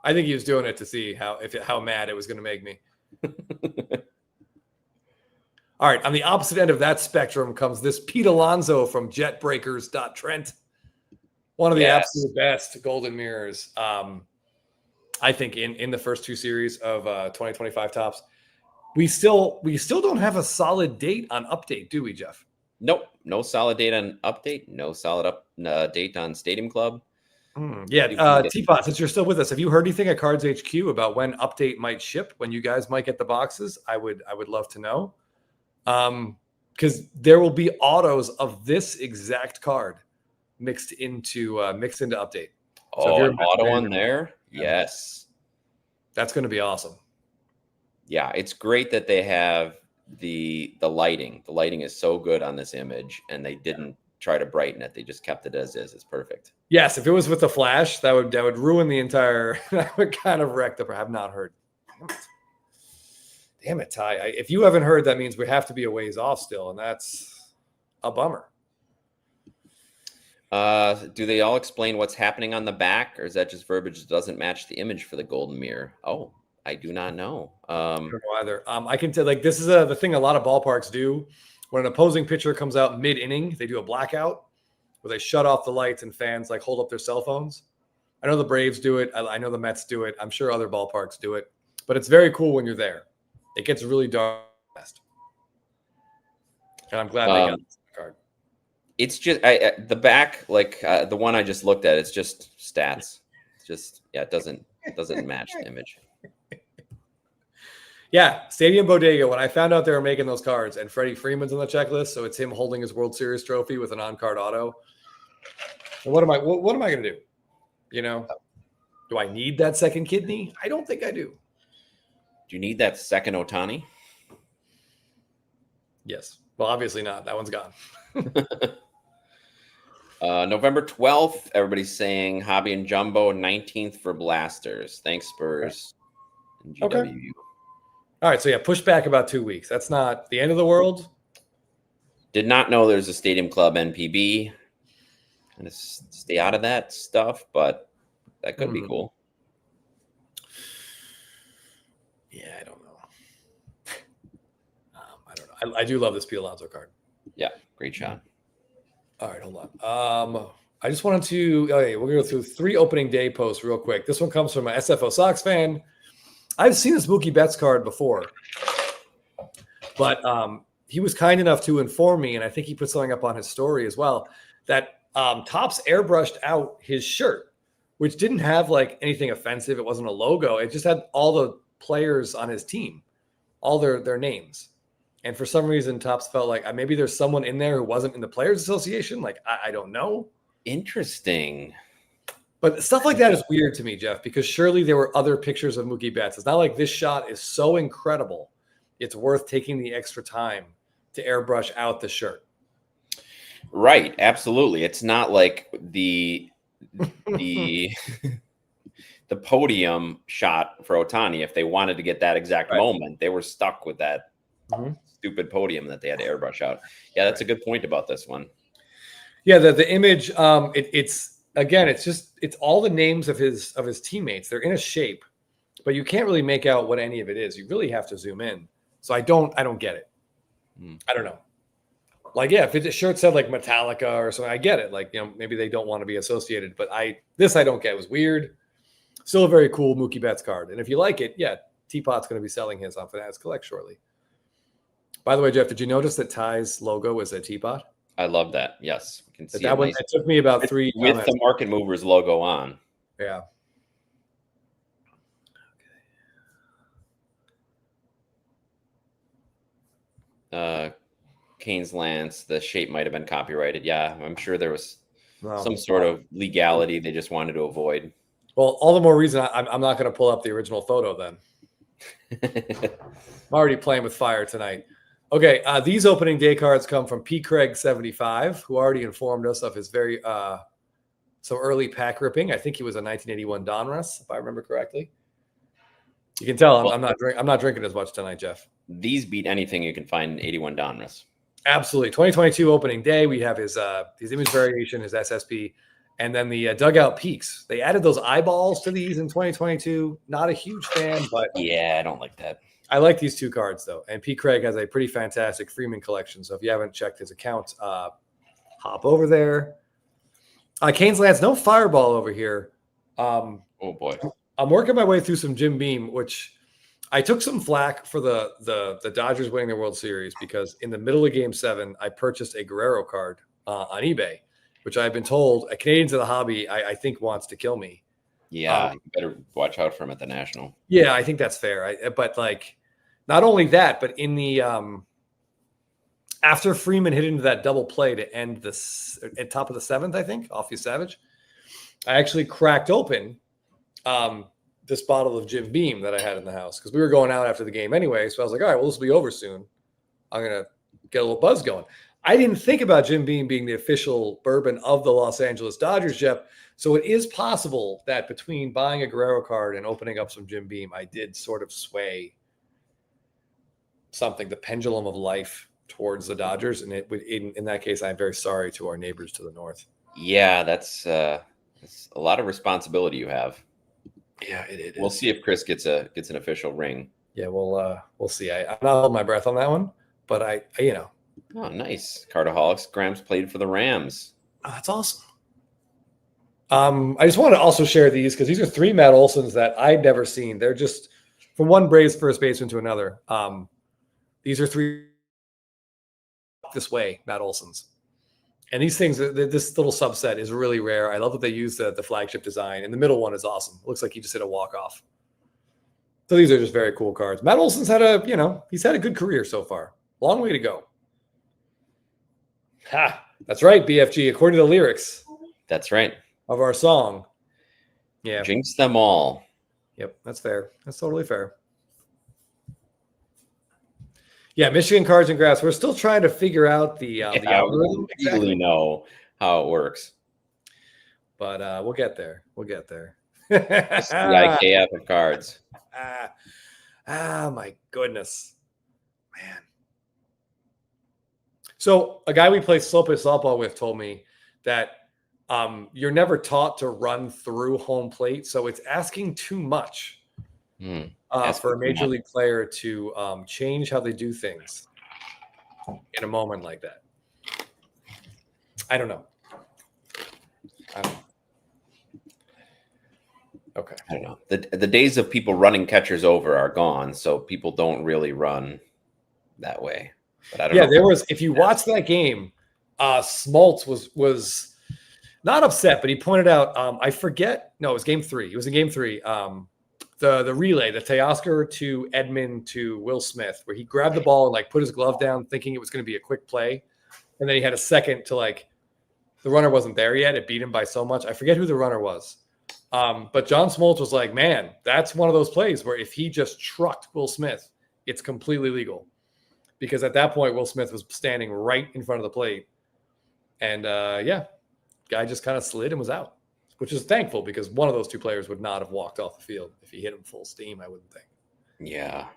I think he was doing it to see how mad it was going to make me. All right, on the opposite end of that spectrum comes this Pete Alonso from JetBreakers.Trent. One of the absolute best golden mirrors, I think, in the first 2 series of 2025 Topps. We still don't have a solid date on update, do we, Jeff? Nope, no solid date on update. No solid date on Stadium Club. Teapot, since you're still with us, have you heard anything at Cards HQ about when update might ship? When you guys might get the boxes? I would love to know. Because there will be autos of this exact card mixed into update. So an auto on there? Yes. That's going to be awesome. Yeah, it's great that they have the lighting. The lighting is so good on this image, and they didn't try to brighten it. They just kept it as is. It's perfect. Yes, if it was with the flash, that would ruin the entire. That would kind of wreck the. I have not heard. Damn it, Ty. If you haven't heard, that means we have to be a ways off still, and that's a bummer. Do they all explain what's happening on the back, or is that just verbiage that doesn't match the image for the golden mirror? Oh, I do not know. I don't know either. I can tell, this is the thing a lot of ballparks do. When an opposing pitcher comes out mid-inning, they do a blackout where they shut off the lights and fans hold up their cell phones. I know the Braves do it. I know the Mets do it. I'm sure other ballparks do it. But it's very cool when you're there. It gets really dark fast. And I'm glad they got this card. It's just the back, the one I just looked at, it's just stats. It's just, it doesn't match the image. Yeah, Stadium Bodega, when I found out they were making those cards and Freddie Freeman's on the checklist, so it's him holding his World Series trophy with an on-card auto. And what am I going to do? Do I need that second kidney? I don't think I do. Do you need that second Otani? Yes. Well, obviously not. That one's gone. November 12th, everybody's saying Hobby and Jumbo, 19th for Blasters. Thanks, Spurs. in GWU. Okay. All right, so yeah, push back about 2 weeks. That's not the end of the world. Did not know there's a Stadium Club NPB. Kind of stay out of that stuff, but that could be cool. Yeah, I don't know. I don't know. I do love this Pete Alonso card. Yeah, great shot. All right, hold on. I just wanted to. Okay, we're gonna go through 3 opening day posts real quick. This one comes from an SFO Sox fan. I've seen this Mookie Betts card before, but he was kind enough to inform me, and I think he put something up on his story as well, that Topps airbrushed out his shirt, which didn't have like anything offensive. It wasn't a logo. It just had all the players on his team, all their names. And for some reason, Topps felt like maybe there's someone in there who wasn't in the Players Association. Like, I don't know. Interesting. But stuff like that is weird to me, Jeff, because surely there were other pictures of Mookie Betts. It's not like this shot is so incredible, it's worth taking the extra time to airbrush out the shirt. Right. Absolutely. It's not like the podium shot for Otani. If they wanted to get that exact moment, they were stuck with that stupid podium that they had to airbrush out. Yeah, that's a good point about this one. Yeah, the image, it's all the names of his teammates. They're in a shape, but you can't really make out what any of it is. You really have to zoom in. So I don't get it. I don't know. Like, yeah, if the shirt said like Metallica or something, I get it. Like, maybe they don't want to be associated, but I don't get. It was weird. Still a very cool Mookie Betts card. And if you like it, yeah, Teapot's going to be selling his on Fanatics Collect shortly. By the way, Jeff, did you notice that Ty's logo is a teapot? I love that. Yes. We can see that one. It took me about 3 with the Market Movers logo on. Yeah. Kane's Lance, the shape might have been copyrighted. Yeah, I'm sure there was some sort of legality they just wanted to avoid. Well, all the more reason I'm not going to pull up the original photo then. I'm already playing with fire tonight. Okay, these opening day cards come from P. Craig 75, who already informed us of his very some early pack ripping. I think he was a 1981 Donruss, if I remember correctly. You can tell I'm not drinking as much tonight, Jeff. These beat anything you can find in 81 Donruss. Absolutely. 2022 opening day, we have his image variation, his SSP, and then the dugout peaks. They added those eyeballs to these in 2022. Not a huge fan, but yeah, I don't like that. I like these 2 cards though. And P. Craig has a pretty fantastic Freeman collection. So if you haven't checked his account, hop over there. Kane's Lance, no fireball over here. Oh boy. I'm working my way through some Jim Beam, which I took some flack for the Dodgers winning the World Series because in the middle of Game 7, I purchased a Guerrero card on eBay, which I've been told a Canadian to the hobby, I think wants to kill me. Yeah, you better watch out for him at the National. Yeah, I think that's fair. But like, not only that, but in the after Freeman hit into that double play to end this at top of the 7th, I think, off you Savage, I actually cracked open this bottle of Jim Beam that I had in the house because we were going out after the game anyway. So I was like, all right, well, this will be over soon. I'm going to get a little buzz going. I didn't think about Jim Beam being the official bourbon of the Los Angeles Dodgers, Jeff. So it is possible that between buying a Guerrero card and opening up some Jim Beam, I did sort of sway something, the pendulum of life towards the Dodgers. And in that case, I'm very sorry to our neighbors to the north. Yeah, that's a lot of responsibility you have. Yeah, it is. We'll see if Chris gets an official ring. Yeah, we'll see. I'm not holding my breath on that one, but I. Oh, nice. Cardaholics. Grams played for the Rams. Oh, that's awesome. I just want to also share these because these are 3 Matt Olsons that I've never seen. They're just from one Braves first baseman to another. These are 3 this way Matt Olsons. And these things, this little subset is really rare. I love that they use the flagship design. And the middle one is awesome. It looks like he just hit a walk-off. So these are just very cool cards. Matt Olson's he's had a good career so far. Long way to go. Ha! That's right, BFG. According to the lyrics. That's right. Of our song. Yeah. Jinx them all. Yep, that's fair. That's totally fair. Yeah, Michigan Cards and Graphs. We're still trying to figure out the algorithm. We really know how it works. But we'll get there. We'll get there. This is the IKF of cards. My goodness, man. So a guy we play slow-pitch softball with told me that you're never taught to run through home plate, so it's asking too much for a major league player to change how they do things in a moment like that. I don't know. Okay. I don't know. The days of people running catchers over are gone, so people don't really run that way. But I don't know. There was, if you watch that game, Smoltz was not upset, but he pointed out, I forget. No, it was game 3. It was in game 3. The relay, the Teoscar to Edman to Will Smith, where he grabbed the ball and like put his glove down thinking it was going to be a quick play. And then he had a second to like, the runner wasn't there yet. It beat him by so much. I forget who the runner was. But John Smoltz was like, man, that's one of those plays where if he just trucked Will Smith, it's completely legal. Because at that point, Will Smith was standing right in front of the plate. And guy just kind of slid and was out, which is thankful because one of those two players would not have walked off the field if he hit him full steam, I wouldn't think. Yeah.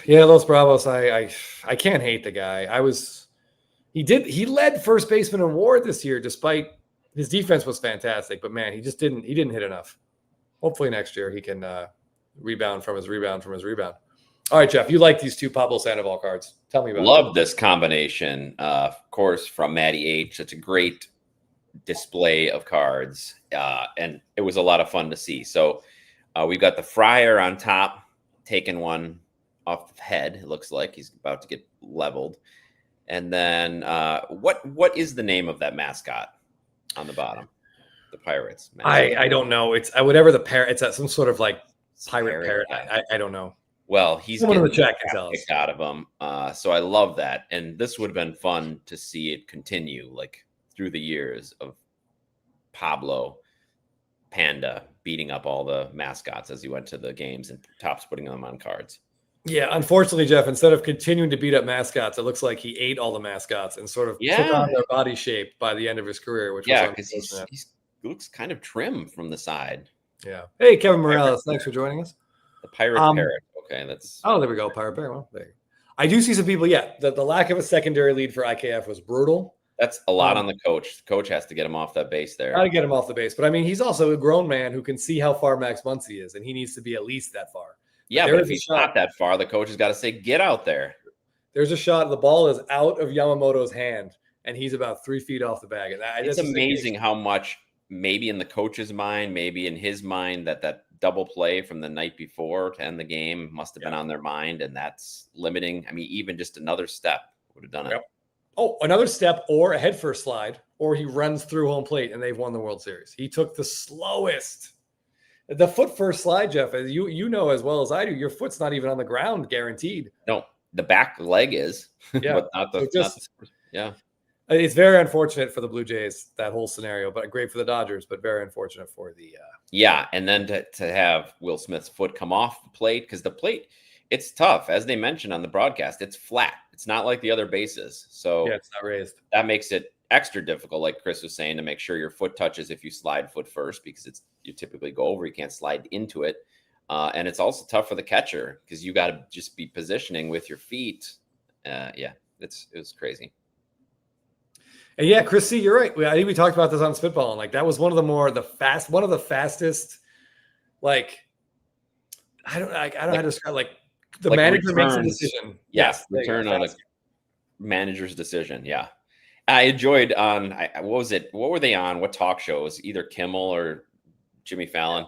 Los Bravos, I can't hate the guy. He led first baseman in WAR this year, despite his defense was fantastic, but man, he didn't hit enough. Hopefully next year he can rebound from his rebound. All right, Jeff, you like these two Pablo Sandoval cards. Tell me about it. Love this combination, of course, from Matty H. Such a great display of cards, and it was a lot of fun to see. So we've got the Friar on top, taking one off the head. It looks like he's about to get leveled. And then what is the name of that mascot on the bottom? The Pirates. I don't know. It's whatever the parrot. It's some sort of like pirate parrot. I don't know. Well, he's someone in the chat can tell us. Out of him. So I love that. And this would have been fun to see it continue, like through the years of Pablo Panda beating up all the mascots as he went to the games and Topps putting them on cards. Yeah, unfortunately, Jeff, instead of continuing to beat up mascots, it looks like he ate all the mascots and sort of took on their body shape by the end of his career. Which because he looks kind of trim from the side. Yeah. Hey, Kevin Morales, thanks for joining us. The pirate parrot. Okay, that's. Oh, there we go, pirate parrot. Well, there you go. I do see some people. Yeah, the lack of a secondary lead for IKF was brutal. That's a lot on the coach. The coach has to get him off that base there. Got to get him off the base, but I mean, he's also a grown man who can see how far Max Muncy is, and he needs to be at least that far. Yeah, but if he's not that far, the coach has got to say, get out there. There's a shot. The ball is out of Yamamoto's hand, and he's about 3 feet off the bag. And it's amazing how much, maybe in the coach's mind, maybe in his mind, that double play from the night before to end the game must have been on their mind, and that's limiting. I mean, even just another step would have done it. Oh, another step or a headfirst slide, or he runs through home plate, and they've won the World Series. He took the slowest. The foot first slide, Jeff, as you know as well as I do, your foot's not even on the ground, guaranteed. No, the back leg is. Yeah, but not the. Yeah, it's very unfortunate for the Blue Jays, that whole scenario, but great for the Dodgers, but very unfortunate for the. Yeah, and then to have Will Smith's foot come off the plate, because the plate, it's tough, as they mentioned on the broadcast. It's flat. It's not like the other bases, so it's not raised. That makes it extra difficult, like Chris was saying, to make sure your foot touches if you slide foot first, because you typically go over, you can't slide into it. And it's also tough for the catcher because you got to just be positioning with your feet. It was crazy. And yeah, Chris C, you're right. I think we talked about this on Spitball, and like that was one of the fastest, like I don't know how to describe, like the manager makes a decision. Yes, return on a manager's decision. Yeah. I enjoyed what was it? What were they on? What talk shows? Either Kimmel or Jimmy Fallon.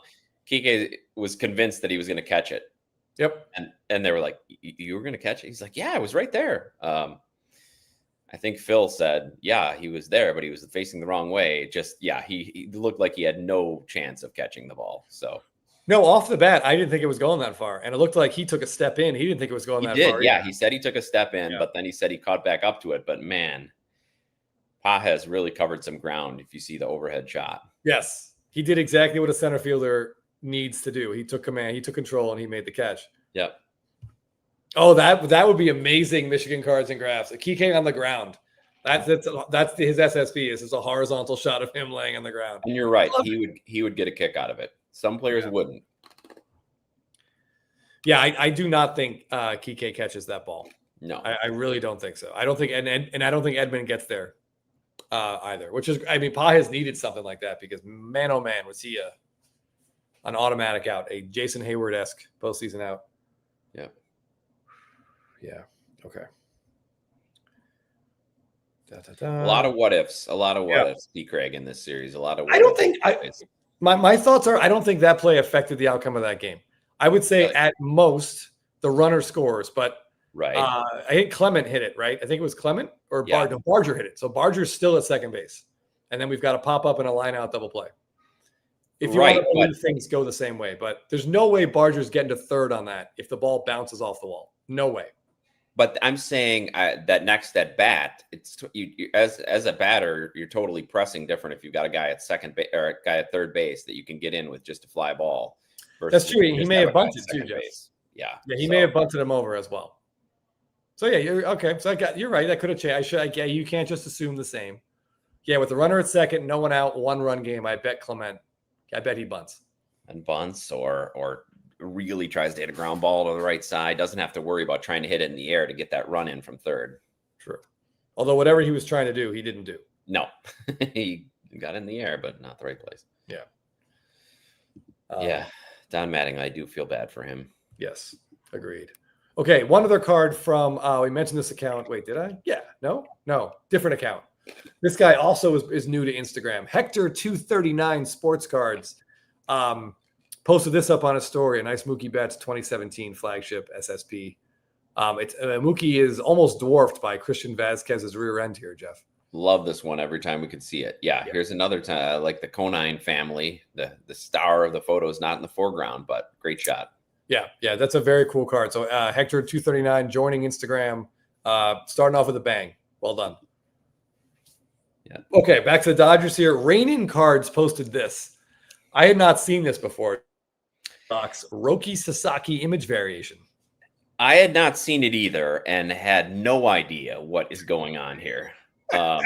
Kike was convinced that he was going to catch it. Yep. And they were like, you were going to catch it? He's like, yeah, I was right there. I think Phil said, yeah, he was there, but he was facing the wrong way. He looked like he had no chance of catching the ball. So. No, off the bat, I didn't think it was going that far. And it looked like he took a step in. He didn't think it was going that far. Yeah, he said he took a step in, but then he said he caught back up to it. But man, Pages really covered some ground if you see the overhead shot. Yes, he did exactly what a center fielder needs to do. He took command, he took control, and he made the catch. Yep. Oh, that would be amazing, Michigan Cards and Graphs. Kike on the ground That's his SSP. Is a horizontal shot of him laying on the ground. And you're right. He would get a kick out of it. Some players wouldn't. Yeah, I do not think Kike catches that ball. No, I really don't think so. I don't think, and I don't think Edman gets there either. Which is, I mean, Pa has needed something like that because man, oh man, was he an automatic out, a Jason Hayward-esque postseason out. Yeah, yeah, okay. A lot of what ifs. A lot of what ifs. D. Craig in this series. A lot of. I don't think my thoughts are. I don't think that play affected the outcome of that game. I would say at most the runner scores, but right. I think Clement hit it, right? I think it was Clement or Barger hit it. So Barger's still at second base. And then we've got a pop up and a line out double play. If you want to believe things go the same way, but there's no way Barger's getting to third on that if the ball bounces off the wall. No way. But I'm saying that next at bat, it's you as a batter, you're totally pressing different if you've got a guy at second base or a guy at third base that you can get in with just a fly ball. That's true. He may have bunted too, Jeff. Yeah. Yeah, he may have bunted him over as well. So yeah, you're okay. So you're right. That could have changed. You can't just assume the same. Yeah, with the runner at second, no one out, 1-run game. I bet he bunts. And bunts or really tries to hit a ground ball to the right side. Doesn't have to worry about trying to hit it in the air to get that run in from third. True. Although whatever he was trying to do, he didn't do. No, he got in the air, but not the right place. Yeah. Yeah. Don Mattingly, I do feel bad for him. Yes, agreed. Okay, one other card from we mentioned this account. Wait, did I? Yeah, no, different account. This guy also is new to Instagram. Hector 239 Sports Cards posted this up on his story. A nice Mookie Betts 2017 flagship SSP. Mookie is almost dwarfed by Christian Vasquez's rear end here, Jeff. Love this one every time we could see it. Yeah, here's another time, like the Conine family. The star of the photo is not in the foreground, but great shot. Yeah, that's a very cool card. So Hector 239 joining Instagram, starting off with a bang. Well done. Yeah. Okay, back to the Dodgers here. Rainin Cards posted this. I had not seen this before. Roki Sasaki image variation. I had not seen it either and had no idea what is going on here. I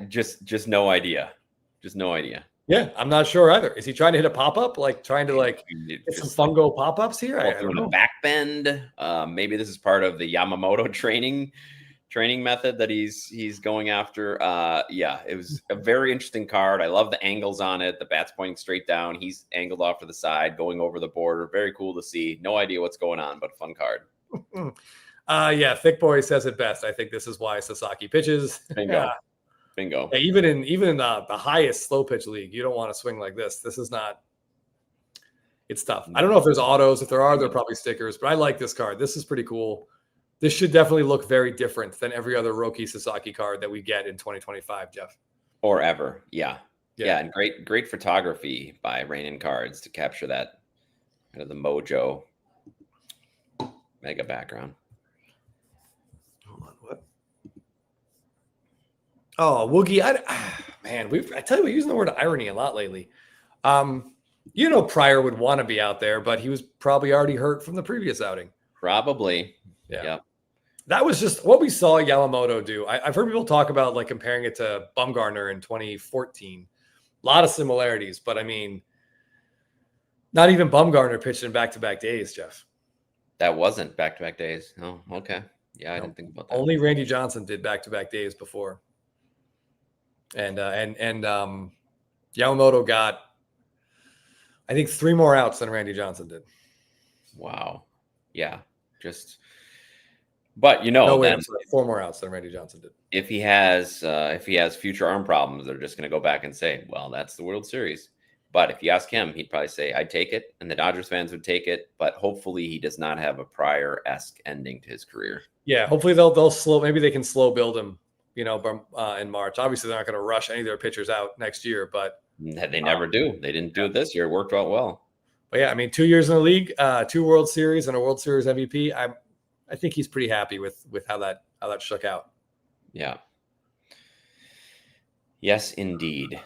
just no idea. Just no idea. Yeah, I'm not sure either. Is he trying to hit a pop-up? Like trying to get some fungo pop-ups here? I don't know. A back bend. Maybe this is part of the Yamamoto training method that he's going after. Yeah, it was a very interesting card. I love the angles on it. The bat's pointing straight down. He's angled off to the side, going over the border. Very cool to see. No idea what's going on, but fun card. Yeah, Thick Boy says it best. I think this is why Sasaki pitches. Bingo. Yeah, even in the highest slow pitch league, you don't want to swing like this. This is not. It's tough. I don't know if there's autos. If there are, they're probably stickers. But I like this card. This is pretty cool. This should definitely look very different than every other Roki Sasaki card that we get in 2025, Jeff. Or ever. Yeah, and great photography by Rainin Cards to capture that kind of the mojo mega background. Hold on, what? Oh, Woogie, man, I tell you, we're using the word irony a lot lately. Pryor would want to be out there, but he was probably already hurt from the previous outing. Probably. Yeah. Yep. That was just what we saw Yamamoto do. I've heard people talk about like comparing it to Bumgarner in 2014. A lot of similarities, but I mean, not even Bumgarner pitched in back-to-back days, Jeff. That wasn't back-to-back days. Oh, okay. Yeah, I didn't think about that. Only Randy Johnson did back-to-back days before. And Yamamoto got, I think, 3 more outs than Randy Johnson did. Wow. Yeah. But no way, 4 more outs than Randy Johnson did. If he has future arm problems, they're just going to go back and say, well, that's the World Series. But if you ask him, he'd probably say, I'd take it. And the Dodgers fans would take it. But hopefully he does not have a Pryor-esque ending to his career. Yeah. Hopefully they'll slow. Maybe they can slow build him, in March. Obviously they're not going to rush any of their pitchers out next year, but they never do. They didn't do it this year. It worked out well. But yeah, I mean, 2 years in the league, 2 World Series and a World Series MVP. I think he's pretty happy with how that shook out. Yeah. Yes, indeed.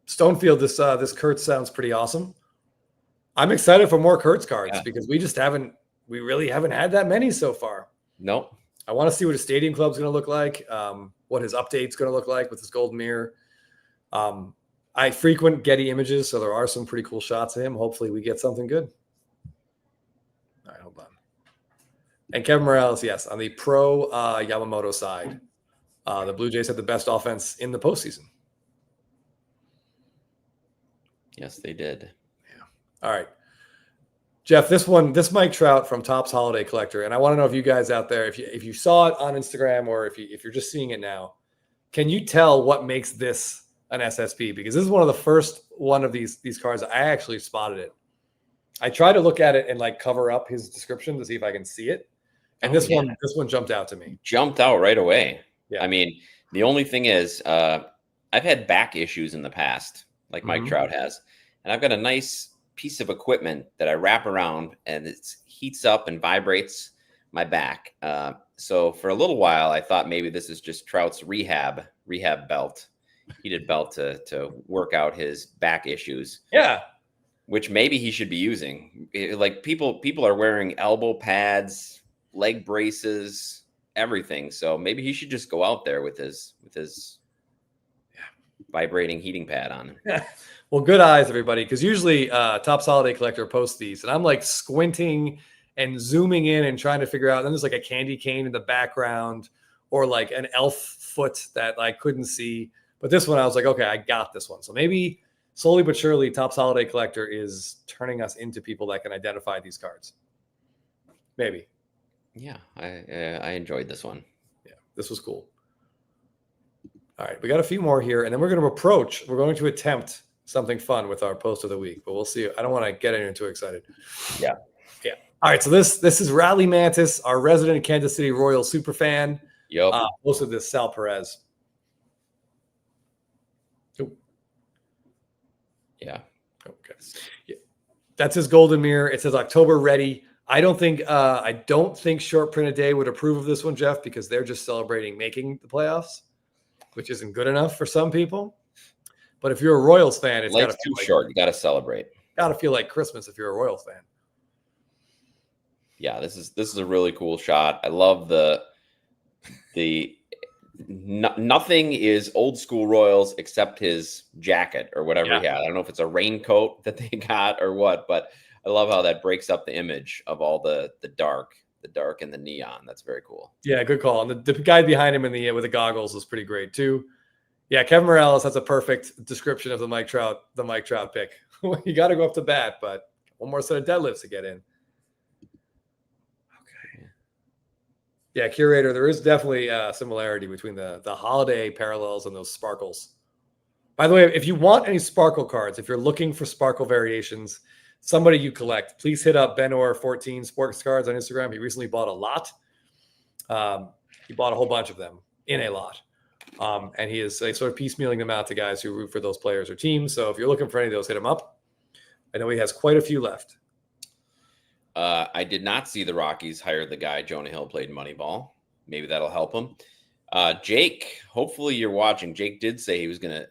Stonefield, this Kurtz sounds pretty awesome. I'm excited for more Kurtz cards because we really haven't had that many so far. Nope. I want to see what his Stadium Club's going to look like, what his update's going to look like with his golden mirror. I frequent Getty Images, so there are some pretty cool shots of him. Hopefully we get something good. All right, hold on. And Kevin Morales, yes, on the pro Yamamoto side, the Blue Jays had the best offense in the postseason. Yes, they did. Yeah. All right. Jeff, this Mike Trout from Topps Holiday Collector, and I want to know if you guys out there, if you saw it on Instagram or if you're just seeing it now, can you tell what makes this an SSP? Because this is one of the first one of these cards. I actually spotted it. I tried to look at it and like cover up his description to see if I can see it, and this one jumped out to me. Jumped out right away. Yeah. I mean, the only thing is, I've had back issues in the past, like Mike Trout has, and I've got a nice piece of equipment that I wrap around and it heats up and vibrates my back. So for a little while, I thought maybe this is just Trout's rehab belt, heated belt to work out his back issues. Yeah. Which maybe he should be using. Like people are wearing elbow pads, leg braces, everything. So maybe he should just go out there with his vibrating heating pad on. Well, good eyes, everybody, because usually Topps Holiday Collector posts these, and I'm like squinting and zooming in and trying to figure out. Then there's like a candy cane in the background or like an elf foot that I couldn't see. But this one, I was like, okay, I got this one. So maybe slowly but surely, Topps Holiday Collector is turning us into people that can identify these cards. Maybe. Yeah, I enjoyed this one. Yeah, this was cool. All right, we got a few more here, and then we're going to attempt something fun with our post of the week, but we'll see. I don't want to get anyone too excited. Yeah. All right, so this is Rally Mantis, our resident Kansas City Royals super fan. Yep. Posted this Sal Perez. Ooh. Yeah. Okay. Yeah. That's his golden mirror. It says October ready. I don't think Short Print a Day would approve of this one, Jeff, because they're just celebrating making the playoffs, which isn't good enough for some people. But if you're a Royals fan, it's life's too short. You got to celebrate. Got to feel like Christmas if you're a Royals fan. Yeah, this is a really cool shot. I love nothing is old school Royals except his jacket or whatever he had. I don't know if it's a raincoat that they got or what, but I love how that breaks up the image of all the dark and the neon. That's very cool. Yeah, good call. And the guy behind him with the goggles is pretty great too. Yeah, Kevin Morales has a perfect description of the Mike Trout pick. You got to go up to bat, but one more set of deadlifts to get in. Okay. Yeah, Curator, there is definitely a similarity between the holiday parallels and those sparkles. By the way, if you want any sparkle cards, if you're looking for sparkle variations, somebody you collect, please hit up Benor14 Sports Cards on Instagram. He recently bought a lot. He bought a whole bunch of them in a lot. And he is sort of piecemealing them out to guys who root for those players or teams. So if you're looking for any of those, hit him up. I know he has quite a few left. I did not see the Rockies hire the guy Jonah Hill played Moneyball. Maybe that'll help him. Jake, hopefully you're watching. Jake did say he was going to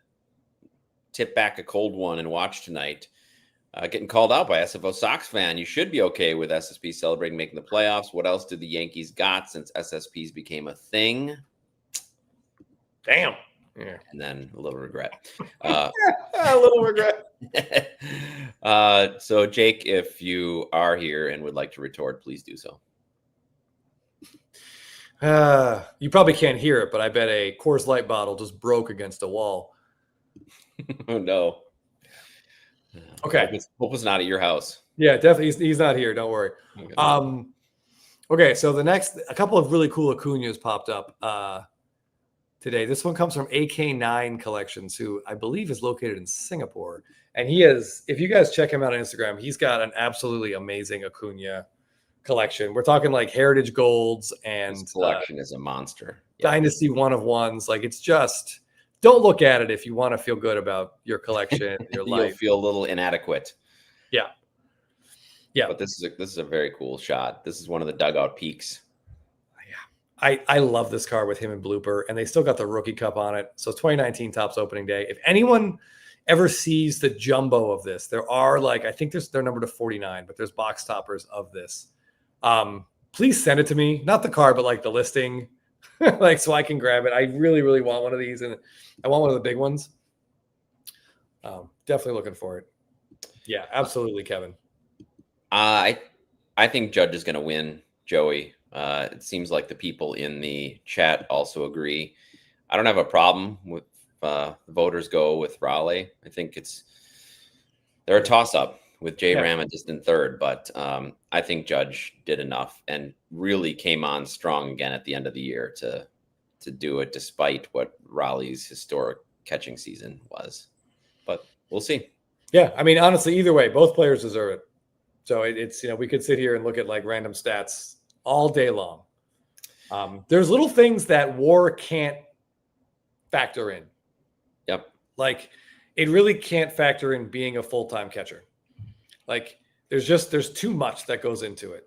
tip back a cold one and watch tonight. Getting called out by SFO Sox fan. You should be okay with SSP celebrating making the playoffs. What else did the Yankees got since SSPs became a thing? Damn. Yeah. And then a little regret. A little regret. So, Jake, if you are here and would like to retort, please do so. You probably can't hear it, but I bet a Coors Light bottle just broke against a wall. Oh, no. Okay. Hope it's not at your house. Yeah, definitely. He's not here. Don't worry. Okay. Okay, so a couple of really cool Acuñas popped up today. This one comes from AK9 Collections, who I believe is located in Singapore. And he is, if you guys check him out on Instagram, he's got an absolutely amazing Acuña collection. We're talking like Heritage Golds and this collection is a monster. Dynasty 1-of-1s. Like, it's just, don't look at it if you want to feel good about your collection, your life. You'll feel a little inadequate. Yeah. Yeah. But this is a very cool shot. This is one of the dugout peaks. I love this card with him and Blooper, and they still got the rookie cup on it. So 2019 Topps opening day. If anyone ever sees the jumbo of this, there are I think they're numbered to 49, but there's box toppers of this. please send it to me. Not the card, but like the listing, like so I can grab it. I really, really want one of these, and I want one of the big ones. Definitely looking for it. Yeah, absolutely, Kevin. I think Judge is going to win, Joey. It seems like the people in the chat also agree. I don't have a problem with the voters go with Raleigh. I think they're a toss-up with Jay Raman just in third, but I think Judge did enough and really came on strong again at the end of the year to do it despite what Raleigh's historic catching season was. But we'll see. Yeah, I mean, honestly, either way, both players deserve it. So it's, we could sit here and look at like random stats all day long. There's little things that WAR can't factor in. Yep. Like it really can't factor in being a full-time catcher. Like there's too much that goes into it.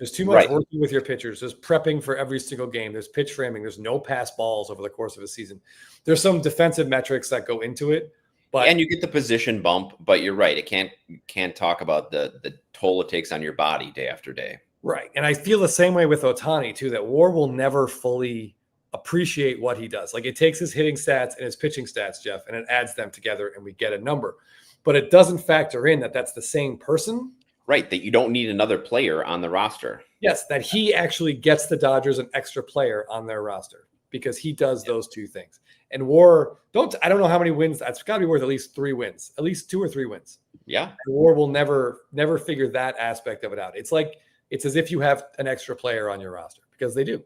There's too much working with your pitchers. There's prepping for every single game. There's pitch framing. There's no pass balls over the course of a season. There's some defensive metrics that go into it. And you get the position bump, but you're right. It can't talk about the toll it takes on your body day after day. Right. And I feel the same way with Otani too, that WAR will never fully appreciate what he does. Like it takes his hitting stats and his pitching stats, Jeff, and it adds them together and we get a number. But it doesn't factor in that that's the same person. Right. That you don't need another player on the roster. Yes. That he actually gets the Dodgers an extra player on their roster because he does those two things. And WAR, I don't know how many wins. That's got to be worth at least 3 wins, at least 2 or 3 wins. Yeah. And WAR will never figure that aspect of it out. It's as if you have an extra player on your roster because they do.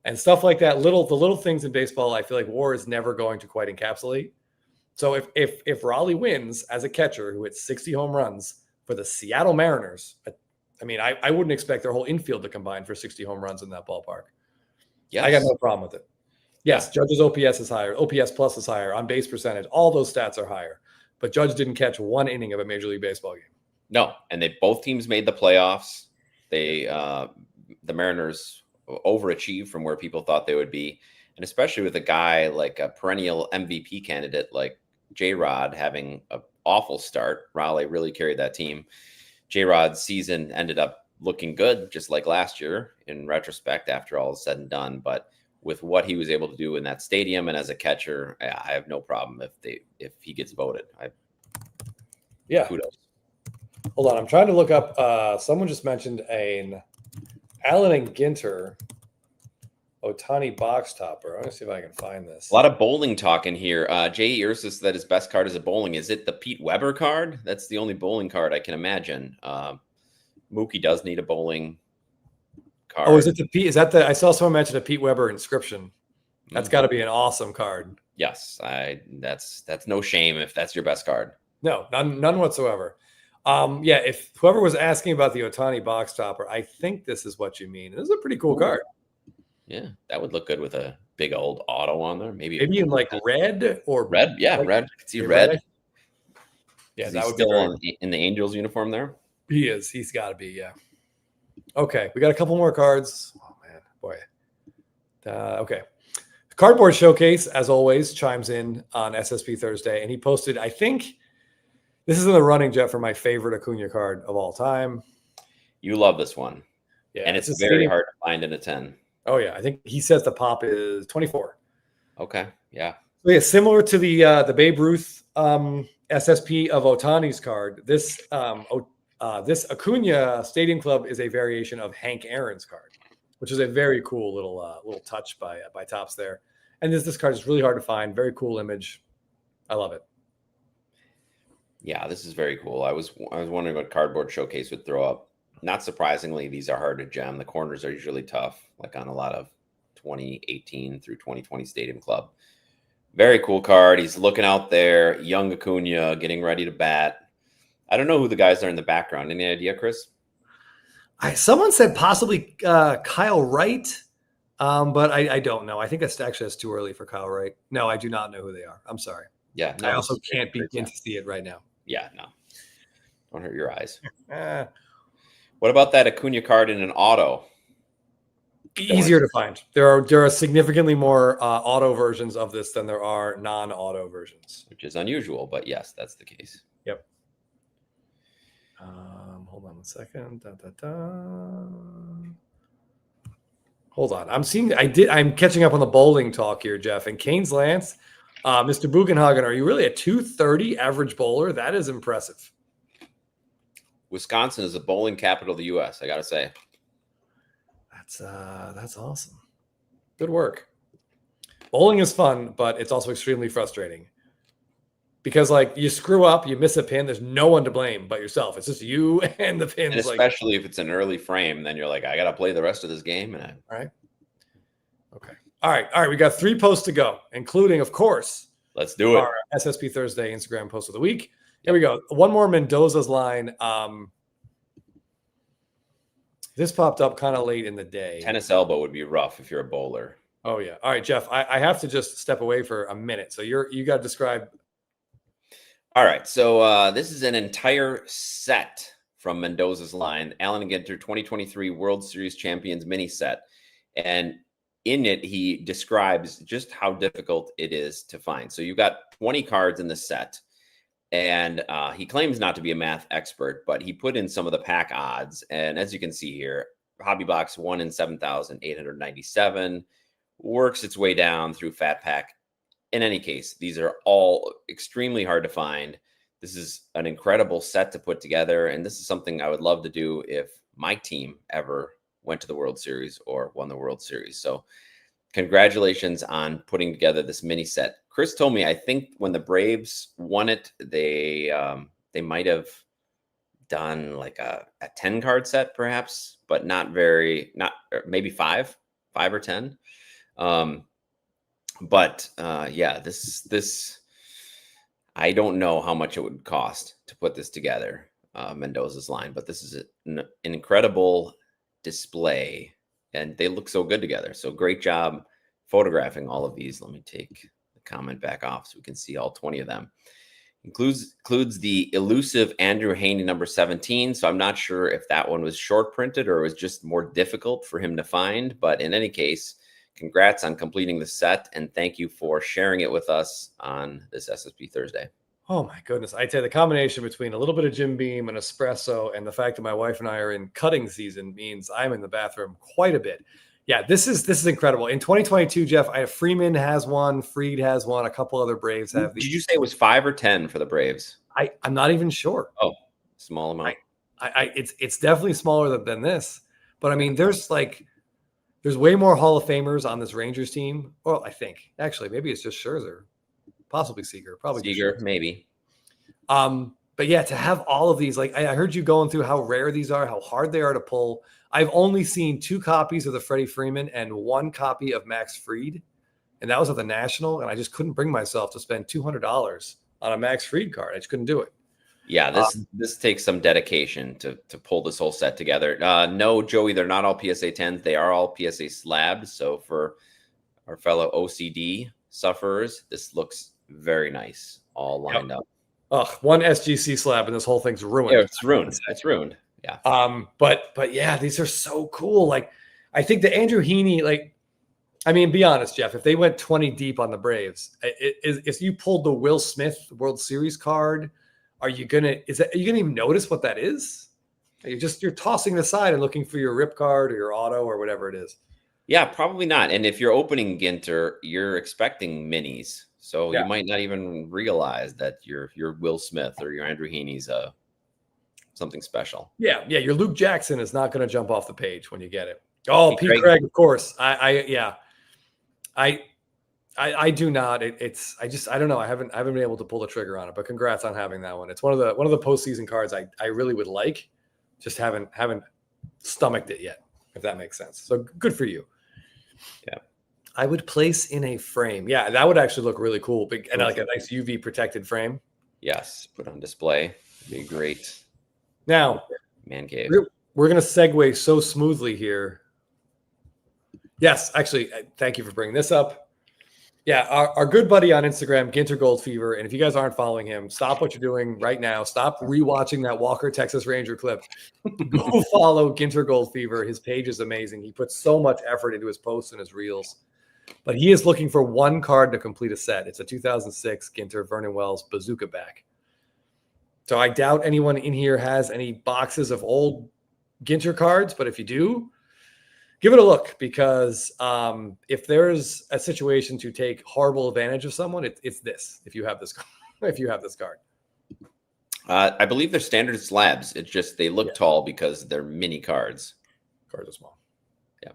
And stuff like that, the little things in baseball, I feel like WAR is never going to quite encapsulate. So if Raleigh wins as a catcher who hits 60 home runs for the Seattle Mariners, I mean, I wouldn't expect their whole infield to combine for 60 home runs in that ballpark. Yes. I got no problem with it. Yes, Judge's OPS is higher. OPS plus is higher. On base percentage, all those stats are higher. But Judge didn't catch 1 inning of a Major League Baseball game. No, and both teams made the playoffs. The Mariners overachieved from where people thought they would be, and especially with a guy like a perennial MVP candidate like J-Rod having an awful start. Raleigh really carried that team. J-Rod's season ended up looking good, just like last year in retrospect after all is said and done. But with what he was able to do in that stadium and as a catcher, I have no problem if he gets voted. Kudos. Hold on, I'm trying to look up. Someone just mentioned an Allen and Ginter Otani box topper. I'm gonna see if I can find this. A lot of bowling talk in here. Jay Ursus that his best card is a bowling. Is it the Pete Weber card? That's the only bowling card I can imagine. Mookie does need a bowling card. Oh, is it the Pete? Is that the? I saw someone mention a Pete Weber inscription. That's got to be an awesome card. Yes, that's no shame if that's your best card. No, none whatsoever. Yeah, if whoever was asking about the Otani box topper, I think this is what you mean. This is a pretty cool card. Yeah, that would look good with a big old auto on there. Maybe in like red or red. Yeah, like, red. I could see red. Yeah, that would still be in the Angels uniform there. He is. He's got to be. Yeah. Okay, we got a couple more cards. Oh man, boy. Okay. Cardboard Showcase, as always, chimes in on SSP Thursday, and he posted, I think this is in the running, Jeff, for my favorite Acuna card of all time. You love this one. Yeah. And it's very hard to find in a 10. Oh, yeah. I think he says the pop is 24. Okay. Yeah. So, yeah, similar to the Babe Ruth SSP of Otani's card, this Acuna Stadium Club is a variation of Hank Aaron's card, which is a very cool little touch by Topps there. And this card is really hard to find. Very cool image. I love it. Yeah, this is very cool. I was wondering what Cardboard Showcase would throw up. Not surprisingly, these are hard to gem. The corners are usually tough, like on a lot of 2018 through 2020 Stadium Club. Very cool card. He's looking out there, young Acuna, getting ready to bat. I don't know who the guys are in the background. Any idea, Chris? Someone said possibly Kyle Wright, but I don't know. I think that's too early for Kyle Wright. No, I do not know who they are. I'm sorry. Yeah. No, I also can't begin to see it right now. Yeah, no. Don't hurt your eyes. What about that Acuna card in an auto? Easier to find. There are significantly more auto versions of this than there are non-auto versions. Which is unusual, but yes, that's the case. Yep. Hold on a second. Hold on. I'm catching up on the bowling talk here, Jeff. And Canes Lance, Mr. Bugenhagen, are you really a 230 average bowler? That is impressive. Wisconsin is the bowling capital of the U.S., I got to say. That's awesome. Good work. Bowling is fun, but it's also extremely frustrating. Because, like, you screw up, you miss a pin, there's no one to blame but yourself. It's just you and the pins. And especially if it's an early frame, then you're like, I got to play the rest of this game. All right. Okay. All right. We got 3 posts to go, including, of course, let's do it. Our SSP Thursday Instagram post of the week. Here we go. One more Mendoza's line. This popped up kind of late in the day. Tennis elbow would be rough if you're a bowler. Oh, yeah. All right, Jeff, I have to just step away for a minute. So you got to describe. All right. So this is an entire set from Mendoza's line, Allen Ginter 2023 World Series Champions mini set. And in it, he describes just how difficult it is to find. So you've got 20 cards in the set. And he claims not to be a math expert, but he put in some of the pack odds. And as you can see here, Hobby Box 1 in 7,897 works its way down through Fat Pack. In any case, these are all extremely hard to find. This is an incredible set to put together. And this is something I would love to do if my team ever went to the World Series or won the World Series. So congratulations on putting together this mini set. Chris told me, I think when the Braves won it, they might have done like a 10 card set perhaps, but maybe five or 10. Yeah, this I don't know how much it would cost to put this together, Mendoza's line, but this is an incredible display and they look so good together. So great job photographing all of these. Let me take the comment back off so we can see all 20 of them. Includes the elusive Andrew Haney number 17. So I'm not sure if that one was short printed or it was just more difficult for him to find. But in any case, congrats on completing the set. And thank you for sharing it with us on this SSP Thursday. Oh my goodness. I'd say the combination between a little bit of Jim Beam and espresso and the fact that my wife and I are in cutting season means I'm in the bathroom quite a bit. Yeah, this is incredible. In 2022, Jeff, Freeman has one, Fried has one, a couple other Braves have these. Did you say it was 5 or 10 for the Braves? I'm not even sure. Oh, small amount. It's definitely smaller than this. But I mean, there's way more Hall of Famers on this Rangers team. Well, I think actually maybe it's just Scherzer, possibly Seager, probably Seager, maybe. But yeah, to have all of these, like I heard you going through how rare these are, how hard they are to pull. I've only seen 2 copies of the Freddie Freeman and 1 copy of Max Fried, and that was at the National, and I just couldn't bring myself to spend $200 on a Max Fried card. I just couldn't do it. Yeah, this takes some dedication to pull this whole set together. No, Joey, they're not all PSA 10s. They are all PSA slabs. So for our fellow OCD sufferers, this looks very nice, all lined up. One SGC slab and this whole thing's ruined. Yeah, it's ruined. It's ruined. Yeah. But yeah, these are so cool. Like, I think the Andrew Heaney, be honest, Jeff, if they went 20 deep on the Braves, if you pulled the Will Smith World Series card, are you gonna even notice what that is? You're tossing it aside and looking for your rip card or your auto or whatever it is. Yeah, probably not. And if you're opening Ginter, you're expecting minis. So you might not even realize that your Will Smith or your Andrew Heaney's something special. Yeah, your Luke Jackson is not going to jump off the page when you get it. Oh, Pete Craig, of course. I do not. I don't know. I haven't been able to pull the trigger on it. But congrats on having that one. It's one of the postseason cards I really would like. Just haven't stomached it yet, if that makes sense. So good for you. Yeah. I would place in a frame. Yeah, that would actually look really cool. And like a nice UV protected frame. Yes, put on display. It'd be great. Now, man cave. We're going to segue so smoothly here. Yes, actually, thank you for bringing this up. Yeah, our good buddy on Instagram, Ginter Gold Fever. And if you guys aren't following him, stop what you're doing right now. Stop rewatching that Walker Texas Ranger clip. Go follow Ginter Gold Fever. His page is amazing. He puts so much effort into his posts and his reels. But he is looking for 1 card to complete a set. It's a 2006 Ginter Vernon Wells Bazooka back. So I doubt anyone in here has any boxes of old Ginter cards, but if you do, give it a look, because if there's a situation to take horrible advantage of someone, it's this. If you have this, if you have this card, I believe they're standard slabs. It's just they look tall because they're mini cards. Cards are small. Yeah.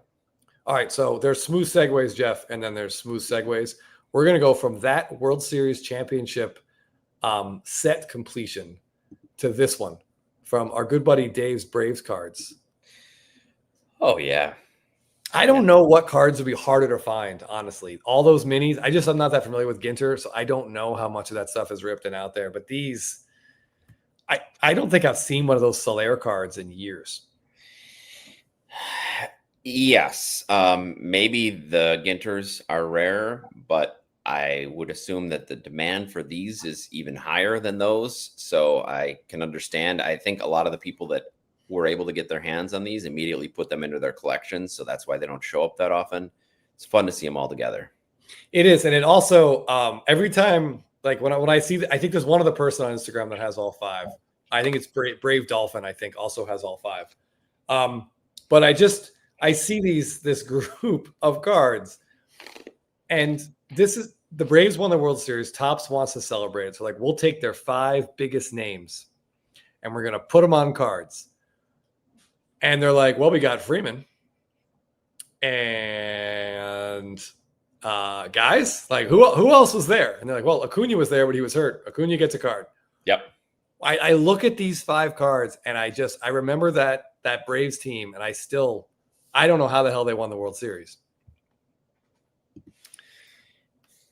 All right. So there's smooth segues, Jeff, and then there's smooth segues. We're gonna go from that World Series championship set completion to this one from our good buddy Dave's Braves cards. Oh yeah. I don't know what cards would be harder to find, honestly. All those minis, I'm not that familiar with Ginter, so I don't know how much of that stuff is ripped and out there. But these, I don't think I've seen one of those Soler cards in years. Yes. Maybe the Ginters are rare, but I would assume that the demand for these is even higher than those. So I can understand. I think a lot of the people that were able to get their hands on these immediately put them into their collections. So that's why they don't show up that often. It's fun to see them all together. It is. And it also, every time, like when I see, I think there's one other person on Instagram that has all 5. I think it's Brave Dolphin, I think, also has all 5. But I see this group of cards, and this is the Braves won the World Series. Topps wants to celebrate it. So like, we'll take their 5 biggest names and we're going to put them on cards. And they're like, well, we got Freeman and guys, like who else was there? And they're like, well, Acuna was there, but he was hurt. Acuna gets a card. Yep. I look at these 5 cards and I remember that Braves team, and I don't know how the hell they won the World Series.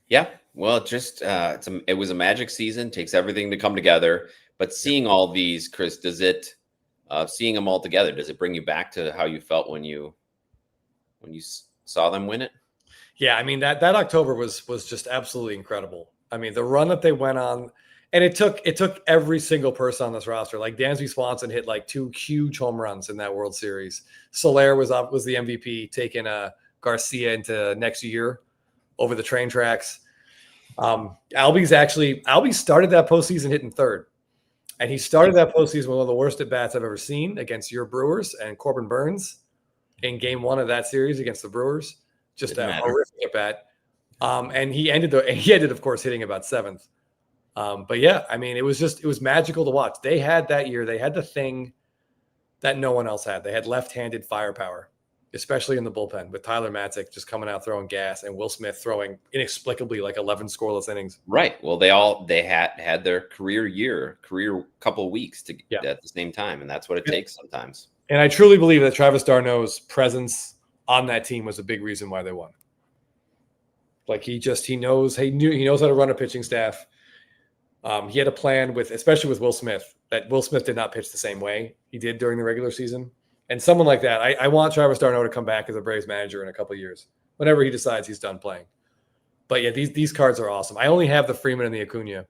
Yeah. Well, it was a magic season, takes everything to come together. But seeing all these, Chris, seeing them all together, does it bring you back to how you felt when you saw them win it? Yeah, I mean that October was just absolutely incredible. I mean, the run that they went on, and it took every single person on this roster. Like Dansby Swanson hit like 2 huge home runs in that World Series. Soler was the MVP, taking Garcia into next year over the train tracks. Albie started that postseason hitting 3rd. And he started that postseason with one of the worst at-bats I've ever seen against your Brewers and Corbin Burns in Game 1 of that series against the Brewers. Just a horrific at-bat. And he ended, of course, hitting about 7th. But yeah, I mean, it was magical to watch. They had that year, they had the thing that no one else had. They had left-handed firepower, especially in the bullpen, with Tyler Matzik just coming out throwing gas and Will Smith throwing inexplicably like 11 scoreless innings. Right. Well, they had their career couple of weeks at the same time, and that's what it takes sometimes. And I truly believe that Travis d'Arnaud's presence on that team was a big reason why they won. Like he knows how to run a pitching staff. He had a plan especially with Will Smith, that Will Smith did not pitch the same way he did during the regular season. And someone like that, I want Travis d'Arnaud to come back as a Braves manager in a couple of years, whenever he decides he's done playing. But yeah, these cards are awesome. I only have the Freeman and the Acuna,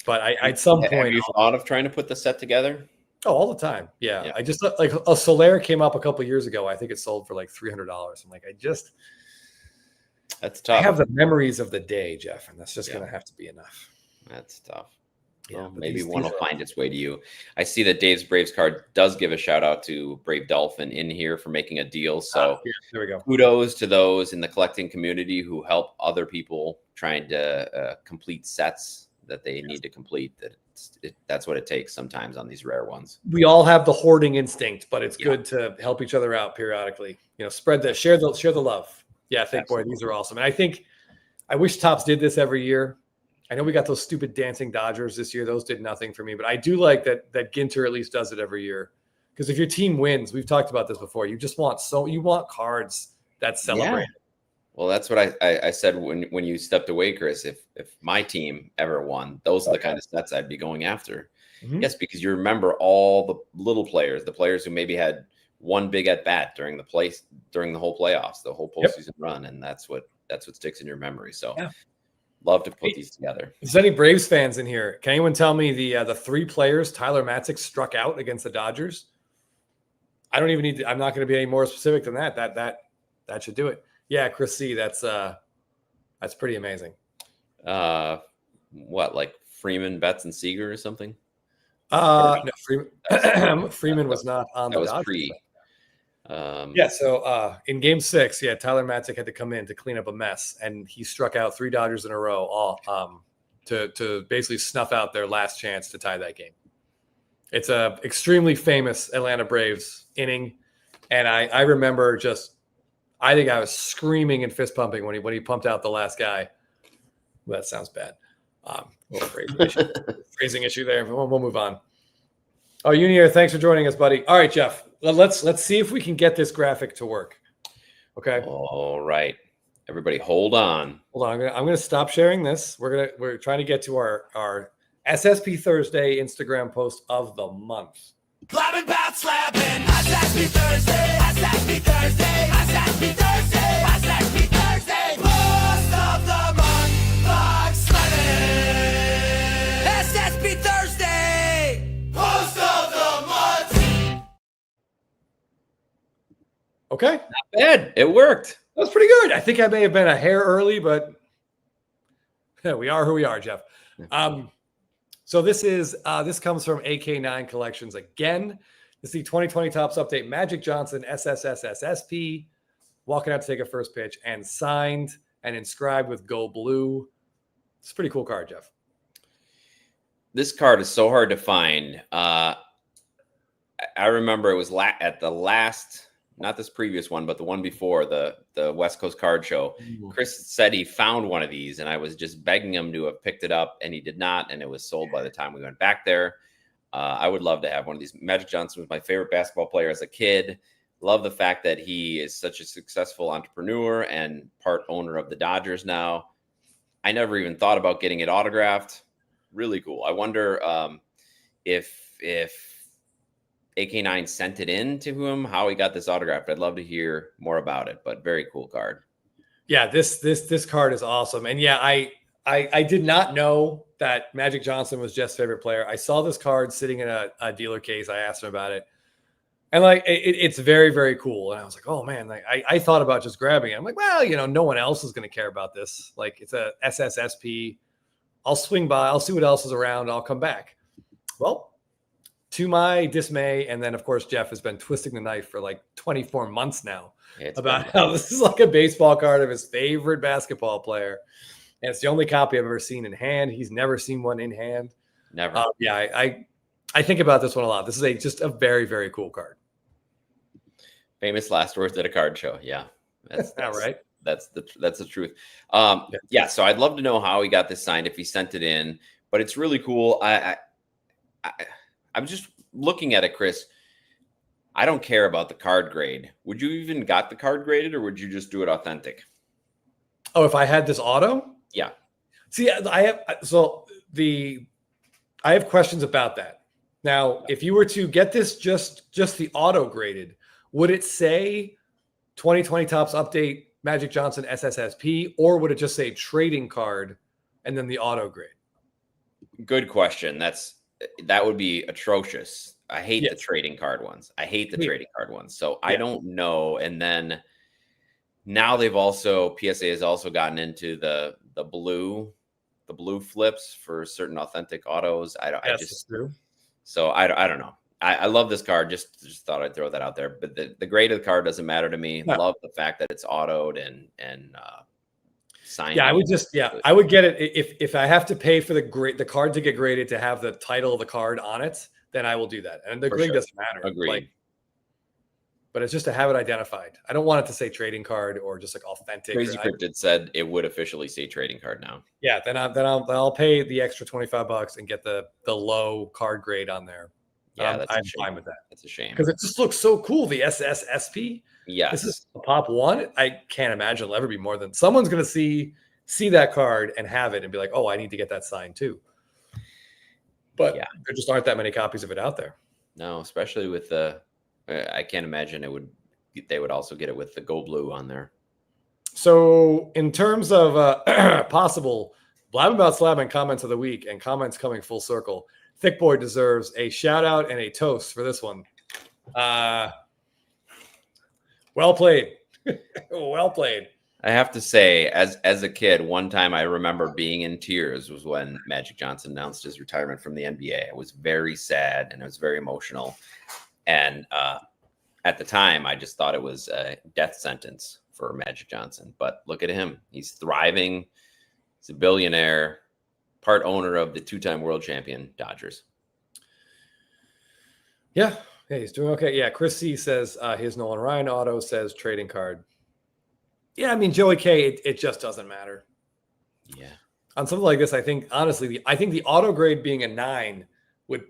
but at some point, have you thought of trying to put the set together? Oh, all the time. Yeah. I just like a Soler came up a couple of years ago. I think it sold for like $300. I'm like, that's tough. I have the memories of the day, Jeff, and that's just going to have to be enough. That's tough. Yeah, well, maybe one will find its way to you. I see that Dave's Braves card does give a shout out to Brave Dolphin in here for making a deal. So there we go. Kudos to those in the collecting community who help other people trying to complete sets that they need to complete. That's what it takes sometimes on these rare ones. We all have the hoarding instinct, but it's good to help each other out periodically. Share the love. Yeah, I think, boy, these are awesome. And I wish Topps did this every year. I know we got those stupid dancing Dodgers this year. Those did nothing for me, but I do like that Ginter at least does it every year. Because if your team wins, we've talked about this before, you want cards that celebrate. Yeah. Well, that's what I said when you stepped away, Chris. If my team ever won, those are the kind of sets I'd be going after. Mm-hmm. Yes, because you remember all the little players, the players who maybe had one big at bat during the whole playoffs, the whole postseason run, and that's what sticks in your memory. So. Yeah. Love to put these together. Is there any Braves fans in here? Can anyone tell me the 3 players Tyler Matzik struck out against the Dodgers? I don't even need to. I'm not going to be any more specific than that. That should do it. Yeah, Chris C. That's pretty amazing. What, like Freeman, Betts, and Seager or something? No, Freeman was not on the Dodgers. So in Game 6, Tyler Matzik had to come in to clean up a mess, and he struck out 3 Dodgers in a row, all to basically snuff out their last chance to tie that game. It's a extremely famous Atlanta Braves inning, and I remember I think I was screaming and fist pumping when he pumped out the last guy. Well, that sounds bad. Little phrasing issue there. We'll move on. Oh, Unier, thanks for joining us, buddy. All right, Jeff. Let's see if we can get this graphic to work. Okay. All right. Everybody hold on. Hold on. I'm gonna stop sharing this. We're trying to get to our SSP Thursday Instagram post of the month. Blabbin' about slapping. SSP Thursday. SSP Thursday. SSP Thursday. SSP Thursday. Post of the month. Box slapping. SSP Thursday. Post of the month. Okay. Not bad. It worked. That was pretty good. I think I may have been a hair early, but we are who we are, Jeff. So this comes from AK9 Collections again. This is the 2020 Topps Update. Magic Johnson, SSP, walking out to take a first pitch, and signed and inscribed with Go Blue. It's a pretty cool card, Jeff. This card is so hard to find. I remember it was at the last, not this previous one, but the one before, the West Coast Card Show. Chris said he found one of these, and I was just begging him to have picked it up, and he did not, and it was sold by the time we went back there. I would love to have one of these. Magic Johnson was my favorite basketball player as a kid. Love the fact that he is such a successful entrepreneur and part owner of the Dodgers now. I never even thought about getting it autographed. Really cool. I wonder if AK9 sent it in to him, how he got this autographed. I'd love to hear more about it, but very cool card. Yeah, this card is awesome. And yeah, I did not know that Magic Johnson was Jeff's favorite player. I saw this card sitting in a dealer case. I asked him about it. And it's very, very cool. And I was like, oh man, I thought about just grabbing it. I'm like, well, no one else is going to care about this. Like, it's a SSSP. I'll swing by. I'll see what else is around. I'll come back. Well, to my dismay, and then of course Jeff has been twisting the knife for like 24 months now about how this is like a baseball card of his favorite basketball player, and it's the only copy I've ever seen in hand. He's never seen one in hand. Never. I think about this one a lot. This is just a very, very cool card. Famous last words at a card show. Yeah, that's right. That's the truth. Yeah. So I'd love to know how he got this signed, if he sent it in. But it's really cool. I'm just looking at it, Chris. I don't care about the card grade. Would you even got the card graded, or would you just do it authentic? Oh, if I had this auto? Yeah. See, I have questions about that. Now, if you were to get this just the auto graded, would it say 2020 Topps Update Magic Johnson SSSP, or would it just say trading card and then the auto grade? Good question. That would be atrocious. I hate the trading card ones. Trading card ones. So I don't know. And then now PSA has also gotten into the blue flips for certain authentic autos. I don't know. I love this card. Just thought I'd throw that out there. But the grade of the card doesn't matter to me. No. Love the fact that it's autoed and signed. Yeah, I would get it if I have to pay for the card to get graded to have the title of the card on it, then I will do that. And the grade doesn't matter. Agreed. But it's just to have it identified. I don't want it to say trading card or just like authentic. Crazy Cryptid said it would officially say trading card now. Yeah, then I'll pay the extra $25 and get the low card grade on there. Yeah, I'm fine with that. That's a shame because it just looks so cool. The SSSP. Yeah, this is a pop one. I can't imagine it'll ever be more than someone's going to see that card and have it and be like, oh, I need to get that signed too. But there just aren't that many copies of it out there. No, especially with I can't imagine they would also get it with the Go Blue on there. So in terms of possible Blabbin' About Slabbin' comments of the week and comments coming full circle, Thick Boy deserves a shout out and a toast for this one. Well played. Well played. I have to say, as a kid, one time I remember being in tears was when Magic Johnson announced his retirement from the NBA. I was very sad and I was very emotional. And at the time, I just thought it was a death sentence for Magic Johnson. But look at him. He's thriving. He's a billionaire, part owner of the 2-time world champion Dodgers. Yeah, he's doing okay. Yeah, Chris C says his Nolan Ryan auto says trading card. Yeah, I mean, Joey K, it just doesn't matter. Yeah. On something like this, I think, honestly, I think the auto grade being a 9 would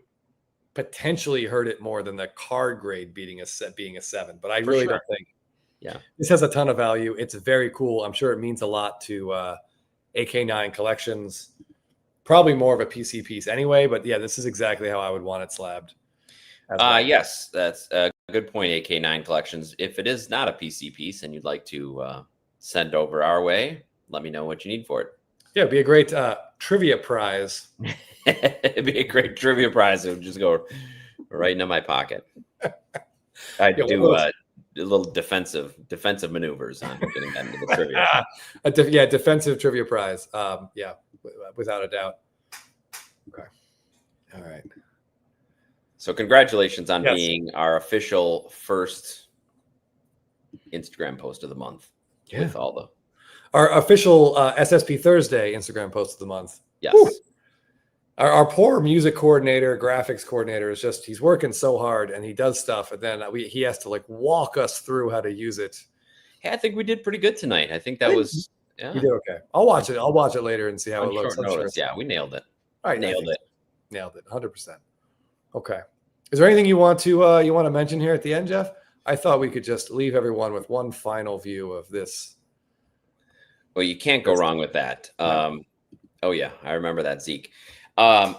potentially hurt it more than the card grade being a 7. But I really don't think. Yeah. This has a ton of value. It's very cool. I'm sure it means a lot to AK9 collections. Probably more of a PC piece anyway. But yeah, this is exactly how I would want it slabbed. Yes, that's a good point, AK9 collections. If it is not a PC piece and you'd like to send over our way, let me know what you need for it. Yeah, it'd be a great trivia prize. It'd be a great trivia prize. It would just go right into my pocket. I do a little defensive maneuvers on getting that into the trivia. Defensive trivia prize. Yeah, without a doubt. Okay. All right. So congratulations on being our official first Instagram post of the month. Yeah. With all the our official SSP Thursday Instagram post of the month. Yes. Woo! Our poor music coordinator, graphics coordinator is he's working so hard and he does stuff. And then he has to walk us through how to use it. Hey, I think we did pretty good tonight. I think that was, You did okay. I'll watch it. I'll watch it later and see how it looks. Sure. Yeah, we nailed it. All right. Nailed it. 100%. Okay. Is there anything you want to mention here at the end, Jeff? I thought we could just leave everyone with one final view of this. Well, you can't go wrong with that. Oh yeah, I remember that, Zeke. A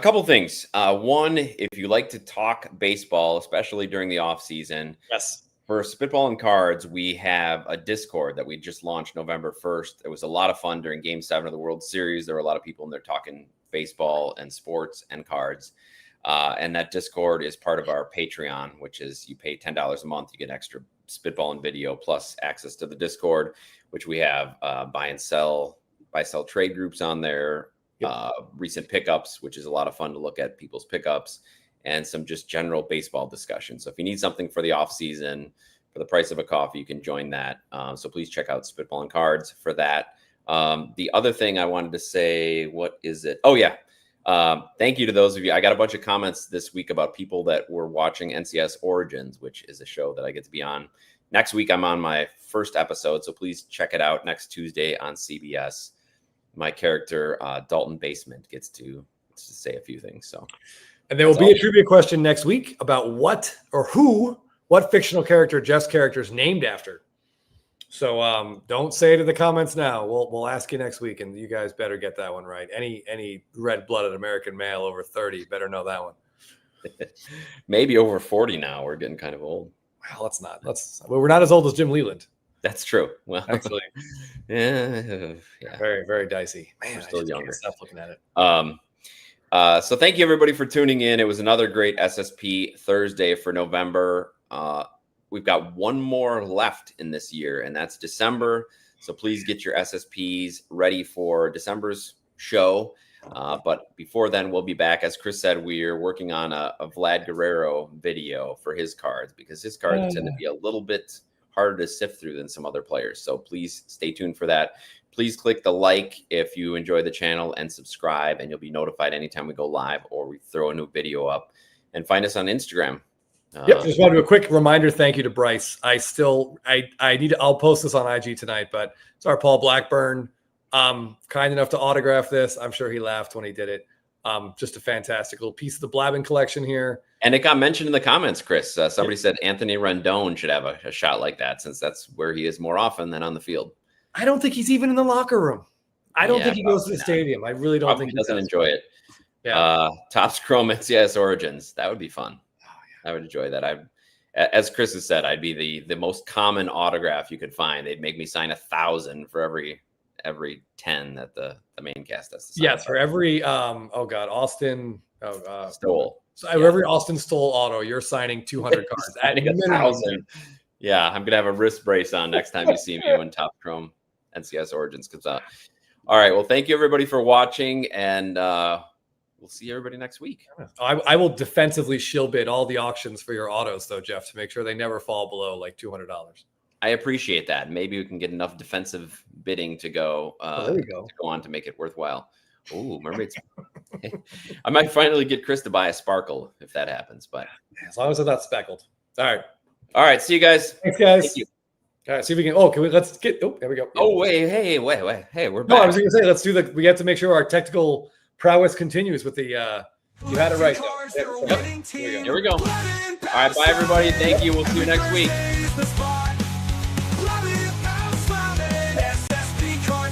couple things. One, if you like to talk baseball, especially during the off season, yes. For Spitball and Cards, we have a Discord that we just launched November 1st. It was a lot of fun during Game 7 of the World Series. There were a lot of people in there talking baseball and sports and cards. And that Discord is part of our Patreon, which is you pay $10 a month. You get extra Spitball and video plus access to the Discord, which we have buy sell trade groups on there, recent pickups, which is a lot of fun to look at people's pickups, and some just general baseball discussion. So if you need something for the off season for the price of a coffee, you can join that. So please check out Spitball and Cards for that. The other thing I wanted to say, what is it? Oh yeah. Thank you to those of you. I got a bunch of comments this week about people that were watching NCS Origins, which is a show that I get to be on. Next week, I'm on my first episode, so please check it out next Tuesday on CBS. My character, Dalton Basement, gets to say a few things. So, and there will be a trivia question next week about what fictional character Jeff's character is named after. So don't say it in the comments now. We'll ask you next week, and you guys better get that one right. Any red-blooded American male over 30 better know that one. Maybe over 40 now. We're getting kind of old. Well, we're not as old as Jim Leland. That's true. Well, actually, yeah. Very, very dicey. Man, we're still younger. Stop looking at it. So thank you everybody for tuning in. It was another great SSP Thursday for November. We've got one more left in this year, and that's December. So please get your SSPs ready for December's show. But before then, we'll be back. As Chris said, we're working on a Vlad Guerrero video for his cards because his cards tend to be a little bit harder to sift through than some other players. So please stay tuned for that. Please click the like if you enjoy the channel and subscribe, and you'll be notified anytime we go live or we throw a new video up. And find us on Instagram. Just want to do a quick reminder. Thank you to Bryce. I'll post this on IG tonight, but it's our Paul Blackburn. Kind enough to autograph this. I'm sure he laughed when he did it. Just a fantastic little piece of the Blabbin collection here. And it got mentioned in the comments, Chris. Somebody said Anthony Rendon should have a shot like that, since that's where he is more often than on the field. I don't think he's even in the locker room. I don't think he goes to the stadium. I really don't think he doesn't enjoy it. Yeah. Topps Chrome NCS Origins. That would be fun. I would enjoy that. As Chris has said, I'd be the most common autograph you could find. They'd make me sign 1,000 for every 10 that the main cast has to sign. Yes, for every Austin Stoll. So every Austin Stoll auto, you're signing 200 cards. At 1,000. Yeah, I'm gonna have a wrist brace on next time you see me when Topps Chrome NCS Origins comes out. All right. Well, thank you everybody for watching, and we'll see everybody next week. I will defensively shill bid all the auctions for your autos, though, Jeff, to make sure they never fall below like $200. I appreciate that. Maybe we can get enough defensive bidding to go, there you go. to go on to make it worthwhile. Oh, mermaids. I might finally get Chris to buy a sparkle if that happens, but as long as they're not speckled. All right. See you guys. Thanks, guys. Thank you. All right, see if we can. Oh, let's get. Oh, there we go. Oh, wait. Hey, we're back. No, I was going to say, let's do we have to make sure our technical prowess continues with the. You had it right. Here we go. All right, bye, everybody. Thank you. We'll see you next week.